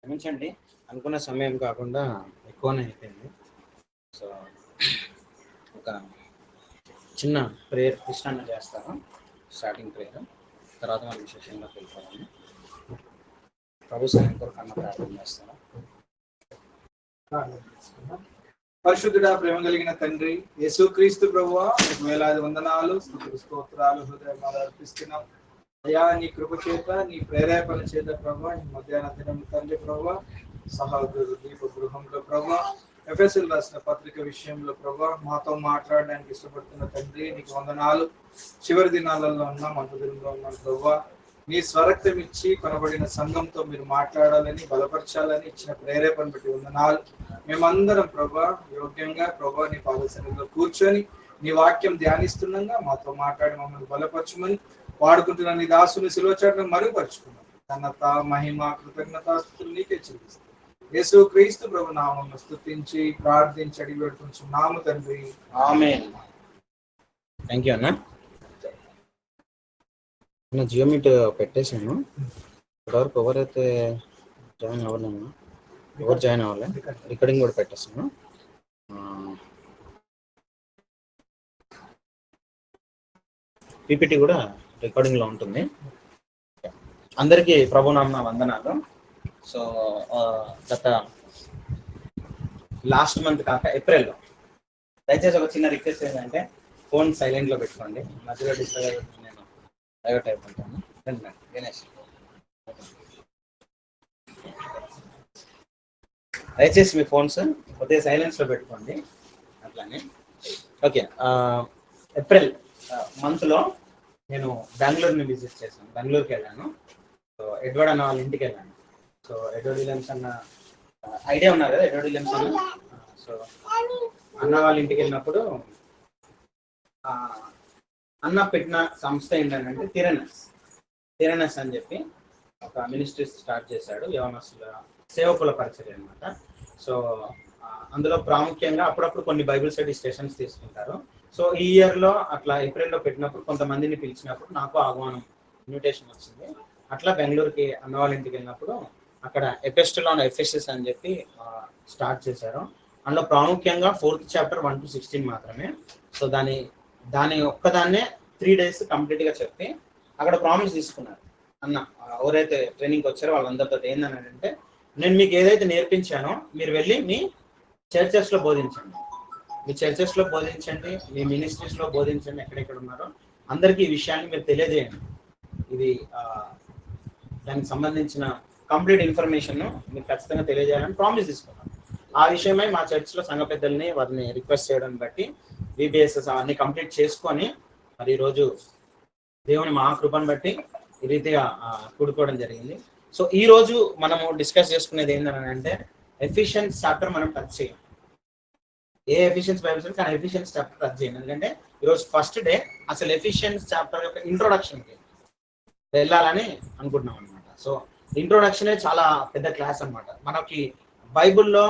క్షమించండి, అనుకున్న సమయం కాకుండా ఎక్కువనే అయిపోయింది. సో ఒక చిన్న ప్రేయర్ కృష్ణ చేస్తాను, స్టార్టింగ్ ప్రేయర్. తర్వాత మనం సెషన్లోకి వెళ్ళిపోవాలి. ప్రభు సాయం కొరకు అన్న ప్రార్థన చేస్తాను. పరిశుద్ధుడా, ప్రేమ కలిగిన తండ్రి యేసుక్రీస్తు ప్రభువా, మీకు వేలాది వందనాలు, స్తోత్రాలు హృదయమాలు అర్పిస్తున్నాం. అయ్యా, నీ కృప చేత, నీ ప్రేరేపణ చేత ప్రభా, ఈ మధ్యాహ్న దినం తండ్రి ప్రభా, సహోదరు దీప గృహంలో ప్రభా, ఎఫెసీయులు రాసిన పత్రిక విషయంలో ప్రభా మాతో మాట్లాడడానికి ఇష్టపడుతున్న తండ్రి నీకు వందనాలు. చివరి దినాలలో ఉన్నాం, అంత దినంలో ఉన్నాం ప్రభా. నీ స్వరక్తం ఇచ్చి కొనబడిన సంఘంతో మీరు మాట్లాడాలని, బలపరచాలని ఇచ్చిన ప్రేరేపణ బట్టి వందనాలు. మేమందరం ప్రభా యోగ్యంగా ప్రభా నీ పాదసన్నిధిలో కూర్చొని నీ వాక్యం ధ్యానిస్తుండగా మాతో మాట్లాడి మమ్మల్ని బలపరచమని వాడుకుంటున్న నీ దాసుని శిలువచాటును మరుగుపరుచుకున్నాం. ఘనత, మహిమ, కృతజ్ఞతాస్తుతులు నీకే చెల్లిస్తాం. యేసుక్రీస్తు ప్రభు నామమును స్తుతించి ప్రార్థించి అడిగి పెడుతున్నాము తండ్రి, ఆమేన్. థ్యాంక్ యూ అన్న. నేను జియో మీట్ పెట్టేశాను. ఇప్పటివరకు ఎవరైతే జాయిన్ అవ్వలేము, ఎవరు జాయిన్ అవ్వాలి, రికార్డింగ్ కూడా పెట్టేస్తాను. పీపీటీ కూడా రికార్డింగ్లో ఉంటుంది. అందరికీ ప్రభునామ వందనాలు. సో గత లాస్ట్ మంత్ కాక ఏప్రిల్లో దయచేసి ఒక చిన్న రిక్వెస్ట్ ఏంటంటే ఫోన్ సైలెంట్లో పెట్టుకోండి. మధ్యలో డిస్టర్బ్ నేను డైవర్ట్ అయిపోతాను. గణేష్ దయచేసి మీ ఫోన్స్ కొద్దిగా సైలెన్స్లో పెట్టుకోండి. అట్లానే ఓకే. ఏప్రిల్ మంత్లో నేను బెంగళూరుని విజిట్ చేశాను, బెంగళూరుకి వెళ్ళాను. సో ఎడ్వర్డ్ అన్న వాళ్ళ ఇంటికి వెళ్ళాను. సో ఎడ్వర్డ్ విలియమ్స్ అన్న ఐడియా ఉన్నారు కదా, ఎడ్వర్డ్ విలియమ్స్ అన్న. సో అన్న వాళ్ళ ఇంటికి వెళ్ళినప్పుడు అన్న పెట్టిన సంస్థ ఏంటంటే తిరనస్ అని చెప్పి ఒక మినిస్ట్రీ స్టార్ట్ చేశాడు, యవనస్తుల సేవకుల పరిచర్య అనమాట. సో అందులో ప్రాముఖ్యంగా అప్పుడప్పుడు కొన్ని బైబిల్ స్టడీ స్టేషన్స్ తీసుకుంటారు. సో ఈ ఇయర్లో అట్లా ఏప్రిల్లో పెట్టినప్పుడు కొంతమందిని పిలిచినప్పుడు నాకు ఆహ్వానం, ఇన్విటేషన్ వచ్చింది. అట్లా బెంగళూరుకి అన్న వాళ్ళ ఇంటికి వెళ్ళినప్పుడు అక్కడ ఎపిస్టిల్ ఆన్ ఎఫెసస్ అని చెప్పి స్టార్ట్ చేశారు. అందులో ప్రాముఖ్యంగా 4th చాప్టర్ 1 to 16 మాత్రమే. సో దాని ఒక్కదాన్నే 3 days కంప్లీట్గా చెప్పి అక్కడ ప్రామిస్ తీసుకున్నారు అన్న. ఎవరైతే ట్రైనింగ్కి వచ్చారో వాళ్ళందరితో ఏంటంటే, నేను మీకు ఏదైతే నేర్పించానో మీరు వెళ్ళి మీ చర్చెస్లో బోధించండి, మీ చర్చెస్లో బోధించండి, మీ మినిస్ట్రీస్లో బోధించండి, ఎక్కడెక్కడ ఉన్నారో అందరికీ ఈ విషయాన్ని మీరు తెలియజేయండి. ఇది దానికి సంబంధించిన కంప్లీట్ ఇన్ఫర్మేషన్ మీరు ఖచ్చితంగా తెలియజేయాలని ప్రామిస్ తీసుకున్నాను. ఆ విషయమై మా చర్చ్లో సంఘ పెద్దల్ని వారిని రిక్వెస్ట్ చేయడం బట్టి VBSS అవన్నీ కంప్లీట్ చేసుకొని మరి ఈరోజు దేవుని మహాకృపను బట్టి ఈ రీతిగా కూడుకోవడం జరిగింది. సో ఈ రోజు మనము డిస్కస్ చేసుకునేది ఏంటంటే ఎఫిషియన్స్ చాప్టర్ మనం టచ్ చేయం. ఏ ఎఫిషియన్స్ బైబిల్ కానీ ఎఫిషియన్స్ చాప్టర్ టచ్ చేయండి. ఎందుకంటే ఈరోజు ఫస్ట్ డే అసలు ఎఫిషియన్స్ చాప్టర్ యొక్క ఇంట్రొడక్షన్కి వెళ్ళాలని అనుకుంటున్నాం అనమాట. సో ఇంట్రొడక్షనే చాలా పెద్ద క్లాస్ అనమాట. మనకి బైబిల్లో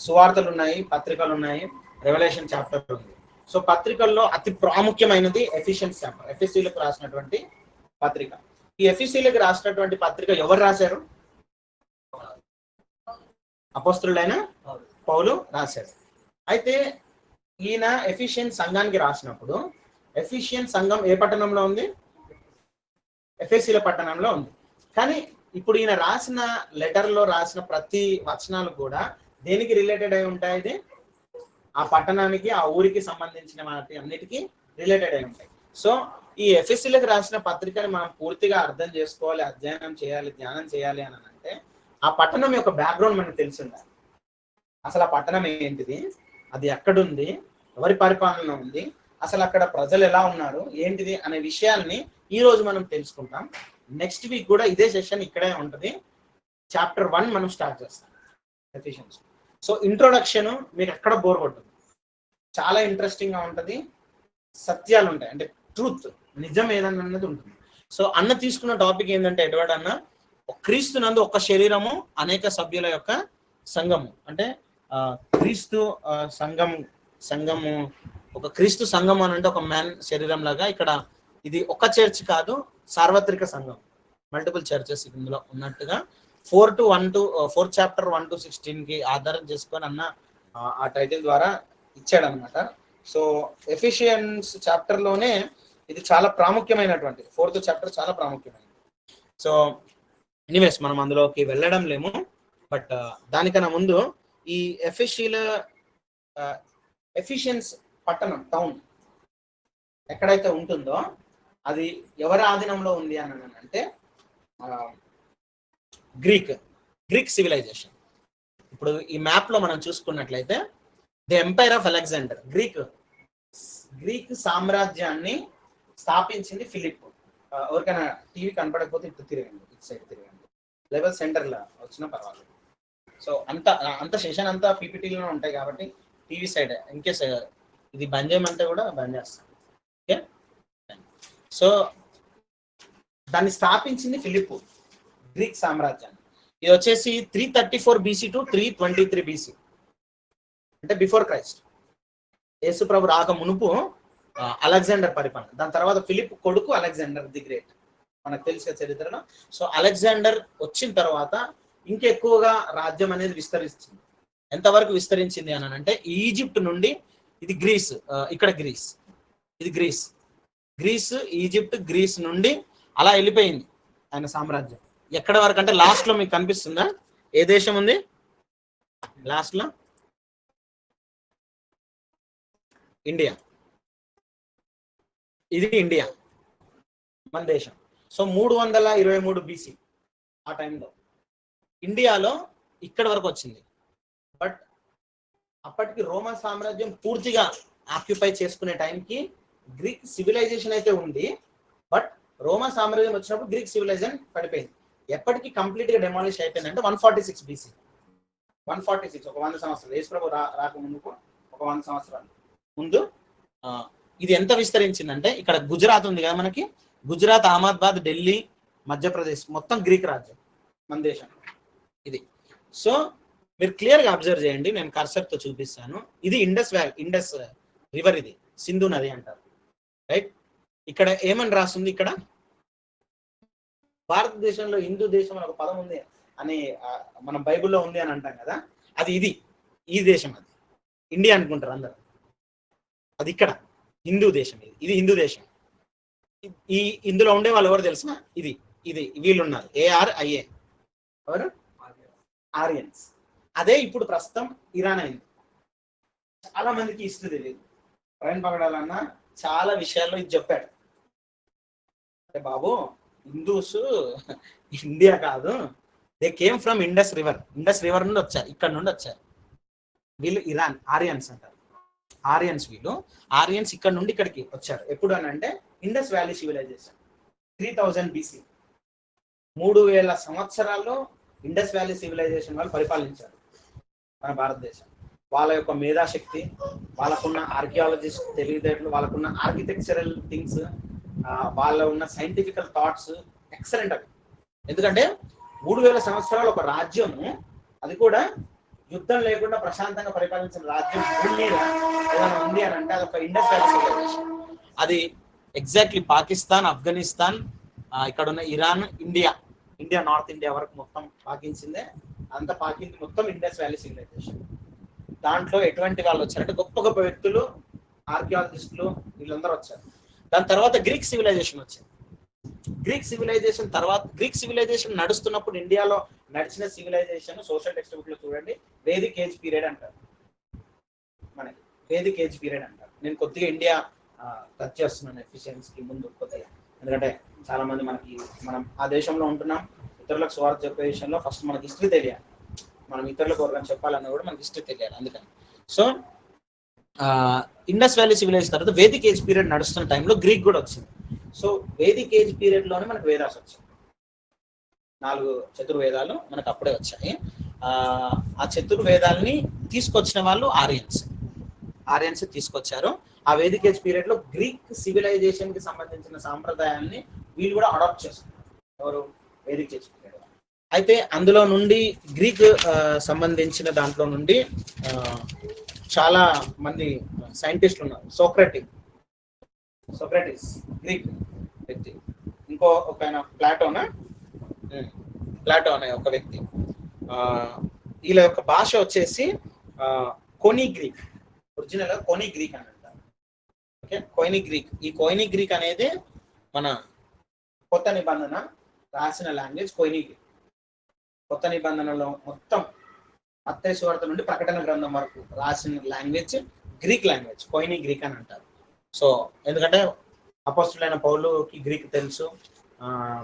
సువార్తలు ఉన్నాయి, పత్రికలు ఉన్నాయి, రెవల్యూషన్ చాప్టర్ ఉంది. సో పత్రికల్లో అతి ప్రాముఖ్యమైనది ఎఫిషియన్స్ చాప్టర్, ఎఫెసీయులకు రాసినటువంటి పత్రిక. ఈ ఎఫెసీయులకు రాసినటువంటి పత్రిక ఎవరు రాశారు? అపోస్తలుడైన పౌలు రాశారు. అయితే ఈయన ఎఫిషియన్ సంఘానికి రాసినప్పుడు ఎఫిషియన్ సంఘం ఏ పట్టణంలో ఉంది? ఎఫెసీల పట్టణంలో ఉంది. కానీ ఇప్పుడు ఈయన రాసిన లెటర్లో రాసిన ప్రతి వచనాలు కూడా దేనికి రిలేటెడ్ అయి ఉంటాయి? ఇది ఆ పట్టణానికి, ఆ ఊరికి సంబంధించిన వాటి అన్నిటికీ రిలేటెడ్ అయి ఉంటాయి. సో ఈ ఎఫెసీలకు రాసిన పత్రికని మనం పూర్తిగా అర్థం చేసుకోవాలి, అధ్యయనం చేయాలి, ధ్యానం చేయాలి అని అంటే ఆ పట్టణం యొక్క బ్యాక్గ్రౌండ్ మనకు తెలిసి ఉండాలి. అసలు ఆ పట్టణం ఏంటిది, అది ఎక్కడుంది, ఎవరి పరిపాలన ఉంది, అసలు అక్కడ ప్రజలు ఎలా ఉన్నారు, ఏంటిది అనే విషయాల్ని ఈ రోజు మనం తెలుసుకుంటాం. నెక్స్ట్ వీక్ కూడా ఇదే సెషన్ ఇక్కడే ఉంటుంది. చాప్టర్ 1 మనం స్టార్ట్ చేస్తాం ఎఫిషియన్స్. సో ఇంట్రొడక్షన్ మీకు ఎక్కడ బోర్ కొట్టదు, చాలా ఇంట్రెస్టింగ్గా ఉంటుంది. సత్యాలు ఉంటాయి, అంటే ట్రూత్, నిజం ఏదన్నది ఉంటుంది. సో అన్న తీసుకున్న టాపిక్ ఏంటంటే ఎడ్వర్డ్ అన్న, క్రీస్తు నందు ఒక శరీరము అనేక సభ్యుల యొక్క సంఘము. అంటే క్రీస్తు సంఘము ఒక క్రీస్తు సంఘం అని అంటే ఒక మ్యాన్ శరీరం లాగా ఇక్కడ ఇది ఒక చర్చ్ కాదు, సార్వత్రిక సంఘం, మల్టిపుల్ చర్చెస్ ఇందులో ఉన్నట్టుగా 4 చాప్టర్ 1 to 16 ఆధారం చేసుకొని అన్న ఆ టైటిల్ ద్వారా ఇచ్చాడు అనమాట. సో ఎఫిషియన్స్ చాప్టర్ లోనే ఇది చాలా ప్రాముఖ్యమైనటువంటి 4th చాప్టర్ చాలా ప్రాముఖ్యమైనది. సో ఎనీవేస్ మనం అందులోకి వెళ్ళడం లేము. బట్ దానికన్నా ముందు ఈ ఎఫిషియన్స్ పట్టణం టౌన్ ఎక్కడైతే ఉంటుందో అది ఎవరి ఆధీనంలో ఉంది అని అంటే గ్రీక్ సివిలైజేషన్. ఇప్పుడు ఈ మ్యాప్ లో మనం చూసుకున్నట్లయితే the empire of Alexander, Greek సామ్రాజ్యాన్ని స్థాపించింది ఫిలిప్. ఎవరికైనా టీవీ కనపడకపోతే ఇటు తిరగండి, ఇటు సైడ్ తిరగండి, లెవెల్ సెంటర్ లా వచ్చినా పర్వాలేదు. సో అంత సెషన్ అంతా పీపీటీలోనే ఉంటాయి కాబట్టి టీవీ సైడ్ ఇన్కేస్ ఇది బంద్ చేయమంటే కూడా బంద్ చేస్తాం. ఓకే, సో దాన్ని స్థాపించింది ఫిలిప్, గ్రీక్ సామ్రాజ్యాన్ని. ఇది వచ్చేసి 334 BC to 323 BC, అంటే బిఫోర్ క్రైస్ట్. యేసు ప్రభు రాక మునుపు అలెగ్జాండర్ పరిపాలన, దాని తర్వాత ఫిలిప్ కొడుకు అలెగ్జాండర్ ది గ్రేట్, మనకు తెలిసే చరిత్రలో. సో అలెగ్జాండర్ వచ్చిన తర్వాత ఇంకెక్కువగా రాజ్యం అనేది విస్తరిస్తుంది. ఎంతవరకు విస్తరించింది అని అంటే ఈజిప్ట్ నుండి ఇది గ్రీస్, ఇక్కడ ఇది గ్రీస్, ఈజిప్ట్, గ్రీస్ నుండి అలా వెళ్ళిపోయింది ఆయన సామ్రాజ్యం. ఎక్కడ వరకు అంటే లాస్ట్ లో మీకు కనిపిస్తుందా ఏ దేశం ఉంది లాస్ట్ లో? ఇండియా. ఇది ఇండియా మన దేశం. సో 323 BC ఆ టైంలో ఇండియాలో ఇక్కడ వరకు వచ్చింది. బట్ అప్పటికి రోమా సామ్రాజ్యం పూర్తిగా ఆక్యుపై చేసుకునే టైంకి గ్రీక్ సివిలైజేషన్ అయితే ఉంది. బట్ రోమా సామ్రాజ్యం వచ్చినప్పుడు గ్రీక్ సివిలైజేషన్ పడిపోయింది. ఎప్పటికీ కంప్లీట్ గా డెమాలిష్ అయిపోయింది అంటే 146 BC. 146 ఒక 100 సంవత్సరాలు, యేసు ప్రభు రాక ముందుకు ఒక 100 సంవత్సరాలు ముందు ఇది ఎంత విస్తరించిందంటే ఇక్కడ గుజరాత్ ఉంది కదా మనకి, గుజరాత్, అహ్మదాబాద్, ఢిల్లీ, మధ్యప్రదేశ్ మొత్తం గ్రీక్ రాజ్యం మన దేశం ఇది. సో మీరు క్లియర్ గా అబ్జర్వ్ చేయండి, నేను కర్సర్ తో చూపిస్తాను. ఇది ఇండస్ రివర్, ఇది సింధు నది అంటారు, రైట్? ఇక్కడ ఏమని రాస్తుంది, ఇక్కడ భారతదేశంలో హిందూ దేశం అని ఒక పదం ఉంది అని మనం బైబిల్లో ఉంది అని అంటాం కదా, అది ఈ దేశం, అది ఇండియా అనుకుంటారు అందరు. అది ఇక్కడ హిందూ దేశం, ఇది హిందూ దేశం. ఇందులో ఉండే వాళ్ళు ఎవరు తెలిసిన, ఇది వీళ్ళు ఉన్నారు, ARIA, ఎవరు? ఆరియన్స్. అదే ఇప్పుడు ప్రస్తుతం ఇరాన్ అయింది. చాలా మందికి హిస్టరీ తెలియదు. ప్రవీణ్ పగడాలన్న చాలా విషయాల్లో ఇది చెప్పాడు. అంటే బాబు, హిందూస్ ఇండియా కాదు, they came from Indus river నుండి వచ్చారు, ఇక్కడ నుండి వచ్చారు. వీళ్ళు ఇరాన్ ఆరియన్స్ అంటారు. వీళ్ళు ఆరియన్స్ ఇక్కడ నుండి ఇక్కడికి వచ్చారు. ఎప్పుడు అని అంటే ఇండస్ వ్యాలీ సివిలైజేషన్ 3000 BC, 3000 సంవత్సరాల్లో ఇండస్ వ్యాలీ సివిలైజేషన్ వాళ్ళు పరిపాలించారు మన భారతదేశం. వాళ్ళ యొక్క మేధాశక్తి, వాళ్ళకున్న ఆర్కియాలజిస్ట్ తెలివితేటలు, వాళ్ళకున్న ఆర్కిటెక్చరల్ థింగ్స్, వాళ్ళ ఉన్న సైంటిఫికల్ థాట్స్ ఎక్సలెంట్ అవి. ఎందుకంటే 3000 సంవత్సరాలు ఒక రాజ్యము, అది కూడా యుద్ధం లేకుండా ప్రశాంతంగా పరిపాలించిన రాజ్యం భూమి మీద ఏదైనా ఉంది అని అంటే అది ఒక ఇండస్ వ్యాలీ సివిలైజేషన్. అది ఎగ్జాక్ట్లీ పాకిస్తాన్, ఆఫ్ఘనిస్తాన్, ఇక్కడ ఉన్న ఇరాన్, ఇండియా, నార్త్ ఇండియా వరకు మొత్తం పాకించిందే. అంతా పాకింది మొత్తం ఇండస్ వ్యాలీ సివిలైజేషన్. దాంట్లో ఎటువంటి వాళ్ళు వచ్చారంటే గొప్ప గొప్ప వ్యక్తులు, ఆర్కియాలజిస్టులు, వీళ్ళందరూ వచ్చారు. దాని తర్వాత గ్రీక్ సివిలైజేషన్ వచ్చింది. గ్రీక్ సివిలైజేషన్ నడుస్తున్నప్పుడు ఇండియాలో నడిచిన సివిలైజేషన్ సోషల్ టెక్స్ట్ బుక్ లో చూడండి, వేదిక్ ఏజ్ పీరియడ్ అంటారు. మనకి వేదిక్ ఏజ్ పీరియడ్ అంటారు. నేను కొద్దిగా ఇండియా టచ్ చేస్తున్నాను ఎఫిషియన్సీకి ముందు కొద్దిగా, ఎందుకంటే చాలా మంది మనం ఆ దేశంలో ఉంటున్నాం, ఇతరులకు స్వార్థ చెప్పే విషయంలో ఫస్ట్ మనకి హిస్టరీ తెలియాలి. మనం ఇతరులకు ఎవరికైనా చెప్పాలన్నా కూడా మనకి హిస్టరీ తెలియాలి. అందుకని సో ఇండస్ వ్యాలీ సివిలైజేషన్ తర్వాత వేదిక్ ఏజ్ పీరియడ్ నడుస్తున్న టైంలో గ్రీక్ కూడా వచ్చింది. సో వేదిక్ ఏజ్ పీరియడ్ లోనే మనకు వేదాస్ వచ్చాయి. 4 చతుర్వేదాలు మనకు అప్పుడే వచ్చాయి. ఆ చతుర్వేదాలని తీసుకొచ్చిన వాళ్ళు ఆరియన్స్ తీసుకొచ్చారు. ఆ వేదిక్ ఏజ్ పీరియడ్ లో గ్రీక్ సివిలైజేషన్ కి సంబంధించిన సాంప్రదాయాన్ని వీళ్ళు కూడా అడాప్ట్ చేస్తున్నారు. ఎవరు? Vedic age period. అయితే అందులో నుండి గ్రీక్ సంబంధించిన దాంట్లో నుండి చాలా మంది సైంటిస్టులు ఉన్నారు. సోక్రటిస్ గ్రీక్ వ్యక్తి. ఇంకో ఒక ఆయన ప్లాటోనా, ప్లాటో అనే ఒక వ్యక్తి. వీళ్ళ యొక్క భాష వచ్చేసి Koine Greek, original Koine Greek అని అంటారు. Okay, Koine Greek. ఈ కోయినీ గ్రీక్ అనేది మన కొత్త నిబంధన రాసిన లాంగ్వేజ్ కోయినీ గ్రీక్. కొత్త నిబంధనలో మొత్తం మత్తయి సువార్త నుండి ప్రకటన గ్రంథం వరకు రాసిన లాంగ్వేజ్ గ్రీక్ లాంగ్వేజ్, కోయినీ గ్రీక్ అని అంటారు. సో ఎందుకంటే అపోస్తులైన పౌలుకి గ్రీక్ తెలుసు,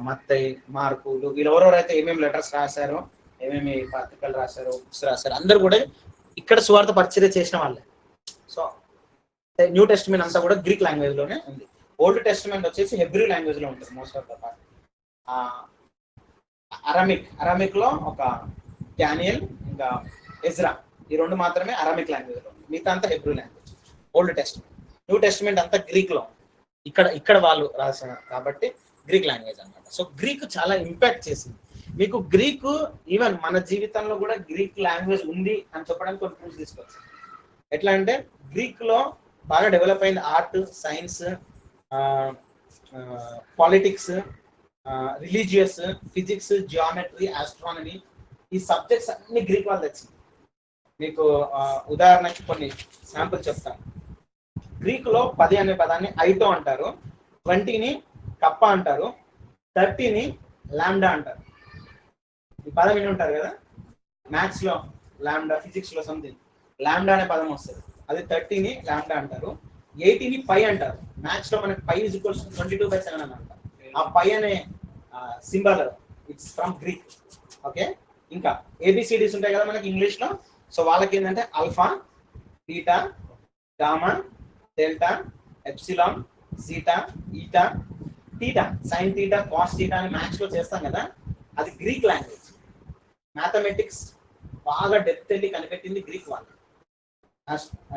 మత్తయి, మార్కులు వీళ్ళెవరెవరైతే ఏమేమి లెటర్స్ రాశారో, ఏమేమి పత్రికలు రాశారో, బుక్స్ రాశారో అందరు కూడా ఇక్కడ సువార్త పరిచర్య చేసిన వాళ్ళే. సో న్యూ టెస్టిమెంట్ అంతా కూడా గ్రీక్ లాంగ్వేజ్ లోనే ఉంది. ఓల్డ్ టెస్టిమెంట్ వచ్చేసి హెబ్రీ లాంగ్వేజ్ లో ఉంటుంది most of the part. Aramaic లో ఒక డానియల్ ఇంకా ఎజ్రా, ఈ రెండు మాత్రమే అరామిక్ లాంగ్వేజ్ లో ఉంది, మిగతా అంతా Hebrew language. Old testament, new testament అంతా గ్రీక్ లో. ఇక్కడ వాళ్ళు రాసిన కాబట్టి గ్రీక్ లాంగ్వేజ్ అన్నమాట. సో గ్రీక్ చాలా ఇంపాక్ట్ చేసింది. మీకు గ్రీక్ ఈవెన్ మన జీవితంలో కూడా గ్రీక్ లాంగ్వేజ్ ఉంది అని చెప్పడానికి కొన్ని ప్రూఫ్స్ తీసుకోవచ్చు. ఎట్లా అంటే గ్రీక్ లో బాగా డెవలప్ అయింది art, science, politics, religious, physics, geometry, astronomy, ఈ సబ్జెక్ట్స్ అన్ని గ్రీక్ వాళ్ళు తెచ్చింది. మీకు ఉదాహరణకి కొన్ని శాంపుల్ చెప్తాను. గ్రీక్ లో 10 అనే పదాన్ని ఐటో అంటారు, 20ని కప్ప అంటారు, 30ని లాండా అంటారు. ఈ పదం విని ఉంటారు కదా, మ్యాథ్స్ లో లాండా, ఫిజిక్స్ లో సంథింగ్ లాండా అనే పదం వస్తుంది, అది 30ని లాండా అంటారు. 80ని పై అంటారు. మ్యాథ్స్ లో మనకి పై ఈజ్ ఈక్వల్స్ 22/7 అని అంటారు. ఆ పై అనే symbol it's from Greek. Okay, ఇంకా ఏబిసిడీస్ ఉంటాయి కదా మనకి ఇంగ్లీష్ లో. సో వాళ్ళకి ఏంటంటే alpha, beta, gamma, delta, epsilon, zeta, eta, theta, sine theta, cos theta అని మ్యాథ్స్ లో చేస్తాం కదా, అది గ్రీక్ లాంగ్వేజ్. మ్యాథమెటిక్స్ బాగా డెప్త్ వెళ్ళి కనిపెట్టింది గ్రీక్ వాళ్ళు.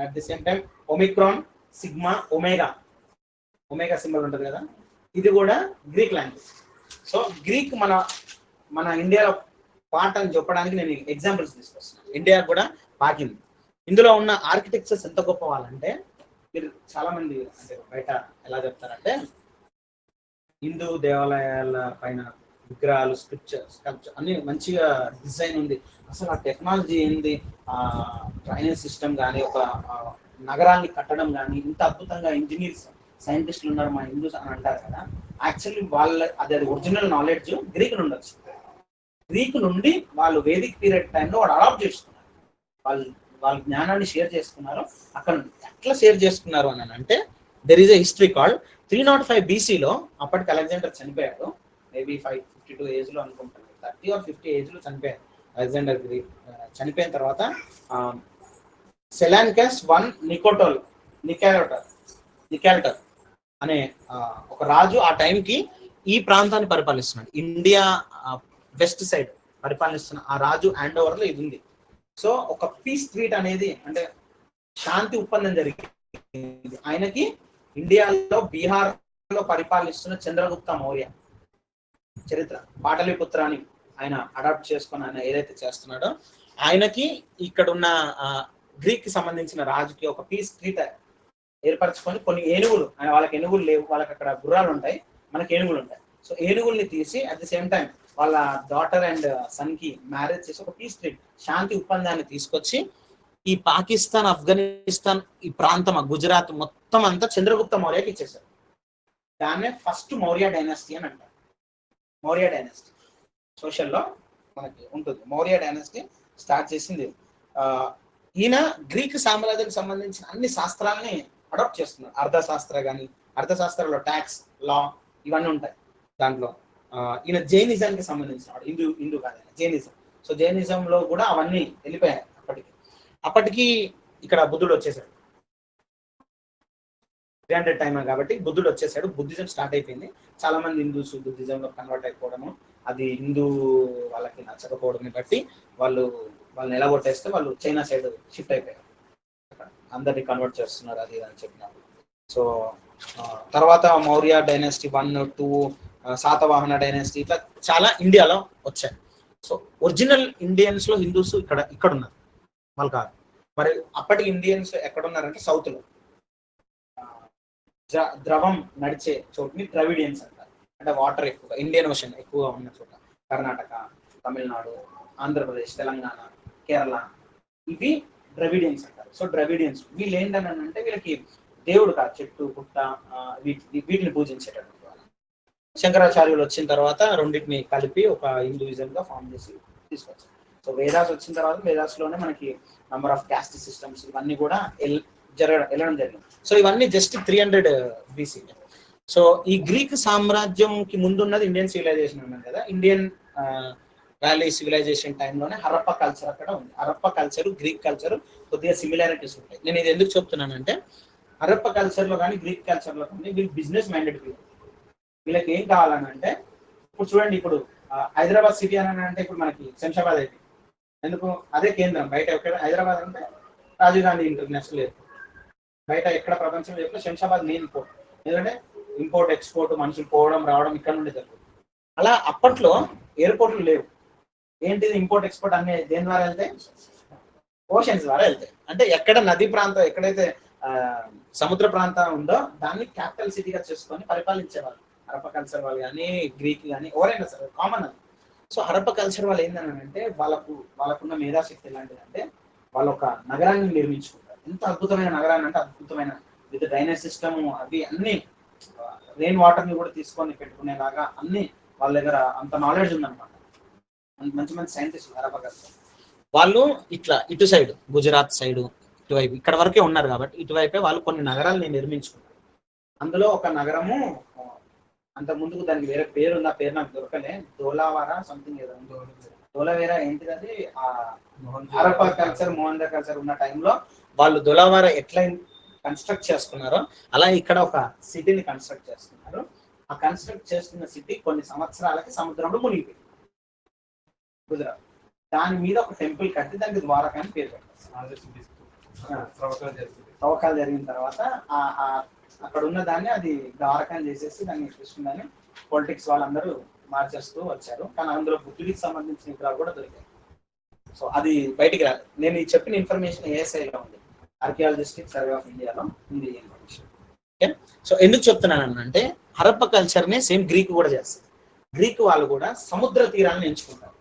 At the same time Omicron, sigma, omega symbol ఉంటుంది కదా, ఇది కూడా గ్రీక్ లాంగ్వేజ్. సో గ్రీక్ మన ఇండియాలో పార్ట్ అని చెప్పడానికి నేను ఎగ్జాంపుల్స్ తీసుకొస్తున్నాను. ఇండియా కూడా పాకింది. ఇందులో ఉన్న ఆర్కిటెక్చర్స్ ఎంత గొప్ప వాళ్ళంటే, మీరు చాలా మంది అంటే బయట ఎలా చెప్తారంటే హిందూ దేవాలయాల పైన విగ్రహాలు, స్క్రిప్చర్స్ అన్ని మంచిగా డిజైన్ ఉంది, అసలు ఆ టెక్నాలజీ ఏంది, డ్రైనేజ్ సిస్టమ్ కానీ, ఒక నగరాన్ని కట్టడం కానీ, ఇంత అద్భుతంగా ఇంజనీర్స్, సైంటిస్టులు ఉన్నారు మా హిందూస్ అని అంటారు కదా. యాక్చువల్లీ అది ఒరిజినల్ నాలెడ్జ్ గ్రీక్ నుండి వచ్చింది. గ్రీక్ నుండి వాళ్ళు వేదిక్ పీరియడ్ టైంలో వాడు అడాప్ట్ చేసుకున్నారు, వాళ్ళ జ్ఞానాన్ని షేర్ చేసుకున్నారు. అక్కడ ఎట్లా షేర్ చేసుకున్నారు అని అంటే, there is a history called 305 BCలో. అప్పటికి అలెగ్జాండర్ చనిపోయాడు, మేబీ 52 ఏజ్లో అనుకుంటాను, 30 or 50 ఏజ్లో చనిపోయాడు అలెగ్జాండర్ గ్రీక్. చనిపోయిన తర్వాత సెలానికస్ నికాల్టర్ అనే ఒక రాజు ఆ టైంకి ఈ ప్రాంతాన్ని పరిపాలిస్తున్నాడు, ఇండియా వెస్ట్ సైడ్ పరిపాలిస్తున్న ఆ రాజు హ్యాండ్ ఓవర్ లో ఇది ఉంది. సో ఒక పీస్ ట్రీట్ అనేది, అంటే శాంతి ఒప్పందం జరిగింది ఆయనకి. ఇండియాలో బీహార్ లో పరిపాలిస్తున్న చంద్రగుప్త మౌర్య చరిత్ర, పాటలీపుత్ర అని ఆయన అడాప్ట్ చేసుకొని ఆయన ఏదైతే చేస్తున్నాడో, ఆయనకి ఇక్కడ ఉన్న గ్రీక్ కి సంబంధించిన రాజుకి ఒక పీస్ ట్రీట్ ఏర్పరచుకొని కొన్ని ఏనుగులు, వాళ్ళకి ఏనుగులు లేవు, వాళ్ళకి అక్కడ గుర్రాలు ఉంటాయి, మనకి ఏనుగులు ఉంటాయి. సో ఏనుగుల్ని తీసి అట్ ది సేమ్ టైం వాళ్ళ డాటర్ అండ్ సన్ కి మ్యారేజ్ చేసి ఒక పీస్ ట్రీట్, శాంతి ఒప్పందాన్ని తీసుకొచ్చి ఈ పాకిస్తాన్, ఆఫ్ఘనిస్తాన్ ఈ ప్రాంతం, గుజరాత్ మొత్తం అంతా చంద్రగుప్త మౌర్యకి ఇచ్చేసారు. దాన్నే ఫస్ట్ మౌర్య డైనాసిటీ అని అంటారు. మౌర్య డైనాసిటీ సోషల్లో మనకి ఉంటుంది. మౌర్య డైనాసిటీ స్టార్ట్ చేసింది ఈయన. గ్రీక్ సామ్రాజ్యానికి సంబంధించిన అన్ని శాస్త్రాలని అడాప్ట్ చేస్తున్నారు. అర్థశాస్త్రంలో ట్యాక్స్, లా ఇవన్నీ ఉంటాయి దాంట్లో. ఈయన జైనిజానికి సంబంధించిన హిందూ కాదు, జైనిజం. సో జైనిజంలో కూడా అవన్నీ వెళ్ళిపోయాయి. అప్పటికి ఇక్కడ బుద్ధుడు వచ్చేసాడు, 300 టైమ్ కాబట్టి బుద్ధుడు వచ్చేసాడు. బుద్ధిజం స్టార్ట్ అయిపోయింది. చాలా మంది హిందూస్ బుద్ధిజంలో కన్వర్ట్ అయిపోవడము, అది హిందూ వాళ్ళకి నచ్చకపోవడం బట్టి వాళ్ళని ఎలా కొట్టేస్తే వాళ్ళు చైనా సైడ్ షిఫ్ట్ అయిపోయారు. అందరినీ కన్వర్ట్ చేస్తున్నారు అది అని చెప్పినారు. సో తర్వాత మౌర్య డైనాసిటీ 1, 2, శాతవాహన డైనాసిటీ, ఇట్లా చాలా ఇండియాలో వచ్చాయి. సో ఒరిజినల్ ఇండియన్స్ లో హిందూస్ ఇక్కడ ఉన్నారు, వాళ్ళు కాదు. మరి అప్పటి ఇండియన్స్ ఎక్కడున్నారంటే సౌత్ లో ద్రవం నడిచే చోటుని ద్రవిడియన్స్ అంటారు. అంటే వాటర్ ఎక్కువ, ఇండియన్ ఓషన్ ఎక్కువ ఉన్న చోట, కర్ణాటక, తమిళనాడు, ఆంధ్రప్రదేశ్, తెలంగాణ, కేరళ, ఇవి ద్రవిడియన్స్ అంటారు. సో ద్రవిడియన్స్ వీళ్ళు ఏంటని అంటే వీళ్ళకి దేవుడు కాదు, చెట్టు పుట్ట వీటిని పూజించేటటువంటి వాళ్ళు. శంకరాచార్యులు వచ్చిన తర్వాత రెండింటిని కలిపి ఒక హిందూయిజం గా ఫామ్ చేసి తీసుకొచ్చారు. సో వేదాస్ వచ్చిన తర్వాత వేదాస్లోనే మనకి నంబర్ ఆఫ్ క్యాస్ట్ సిస్టమ్స్ ఇవన్నీ కూడా వెళ్ళడం జరిగింది. సో ఇవన్నీ జస్ట్ 300 BC. సో ఈ గ్రీక్ సామ్రాజ్యంకి ముందున్నది ఇండియన్ సివిలైజేషన్ అన్నాను కదా. ఇండియన్ వ్యాలీ సివిలైజేషన్ టైంలోనే హరప్ప కల్చర్ అక్కడ ఉంది. హరప్ప కల్చర్ గ్రీక్ కల్చర్ కొద్దిగా సిమిలారిటీస్ ఉంటాయి. నేను ఇది ఎందుకు చెప్తున్నానంటే హరప్ప కల్చర్ లో కానీ గ్రీక్ కల్చర్ లో కానీ వీళ్ళు బిజినెస్ మైండెడ్ పీపుల్. వీళ్ళకి ఏం కావాలని అంటే ఇప్పుడు చూడండి, ఇప్పుడు హైదరాబాద్ సిటీ అని అంటే ఇప్పుడు మనకి శంషాబాద్ అయితే ఎందుకు అదే కేంద్రం. బయట ఎక్కడ హైదరాబాద్ అంటే రాజీవ్ గాంధీ ఇంటర్నేషనల్ ఎయిర్పోర్ట్, బయట ఎక్కడ ప్రపంచంలో ఎక్కడ శంషాబాద్ మెయిన్ పోర్ట్. ఎందుకంటే ఇంపోర్ట్ ఎక్స్పోర్ట్ మనుషులు పోవడం రావడం ఇక్కడ నుండి జరుగుతుంది. అలా అప్పట్లో ఎయిర్పోర్ట్లు లేవు. ఏంటిది ఇంపోర్ట్ ఎక్స్పోర్ట్ అనే దేని ద్వారా వెళ్తాయి? ఓషన్స్ ద్వారా వెళ్తాయి. అంటే ఎక్కడ నదీ ప్రాంతం ఎక్కడైతే సముద్ర ప్రాంతం ఉందో దాన్ని క్యాపిటల్ సిటీగా చేసుకొని పరిపాలించేవాళ్ళు హరప్ప కల్చర్ వాళ్ళు కానీ గ్రీక్ కానీ ఎవరైనా సరే కామన్ అది. సో హరప్ప కల్చర్ వాళ్ళు ఏంటంటే వాళ్ళకున్న మేధాశక్తి ఎలాంటిదంటే వాళ్ళు ఒక నగరాన్ని నిర్మించుకుంటారు. ఎంత అద్భుతమైన నగరాన్ని అంటే అద్భుతమైన విత్ డ్రైనేజ్ సిస్టమ్ అవి అన్ని రెయిన్ వాటర్ ని కూడా తీసుకొని పెట్టుకునేలాగా అన్ని వాళ్ళ దగ్గర అంత నాలెడ్జ్ ఉందన్నమాట. మంచి మంచి సైంటిస్టులు హరప్ప కల్చర్ వాళ్ళు. ఇట్లా ఇటు సైడ్ గుజరాత్ సైడ్ ఇటువైపు ఇక్కడ వరకే ఉన్నారు కాబట్టి ఇటువైపే వాళ్ళు కొన్ని నగరాలని నిర్మించుకున్నారు. అందులో ఒక నగరము అంత ముందుకు దానికి వేరే పేరు ఉంది, ఆ పేరు నాకు దొరకలే, ధోలావారా సంథింగ్ ఏదో. ధోలావేరా ఏంటిది అది హరప్ప కల్చర్ మోహన్జో కల్చర్ ఉన్న టైంలో వాళ్ళు ధోలావారా ఎట్లా కన్స్ట్రక్ట్ చేసుకున్నారో అలా ఇక్కడ ఒక సిటీని కన్స్ట్రక్ట్ చేసుకున్నారు. ఆ కన్స్ట్రక్ట్ చేసుకున్న సిటీ కొన్ని సంవత్సరాలకి సముద్రంలో మునిగిపోయింది గుజరాత్. దాని మీద ఒక టెంపుల్ కట్టి దానికి ద్వారకా అని పేరు పెట్టారు. తవ్వకాలు జరిగిన తర్వాత అక్కడ ఉన్న దాన్ని అది ద్వారకం చేసేసి దాన్ని కృష్ణుడని పొలిటిక్స్ వాళ్ళందరూ మార్చేస్తూ వచ్చారు. కానీ అందులో బుద్ధుడికి సంబంధించిన విగ్రహాలు కూడా దొరికాయి. సో అది బయటికి రాలేదు. నేను ఈ చెప్పిన ఇన్ఫర్మేషన్ ఏఎస్ఐలో ఉంది, ఆర్కియాలజిస్టిక్ సర్వే ఆఫ్ ఇండియాలో ఉంది ఈ ఇన్ఫర్మేషన్. ఓకే, సో ఎందుకు చెప్తున్నాను అంటే హరప్ప కల్చర్ని సేమ్ గ్రీక్ కూడా చేస్తారు. గ్రీక్ వాళ్ళు కూడా సముద్ర తీరాలను ఎంచుకుంటారు,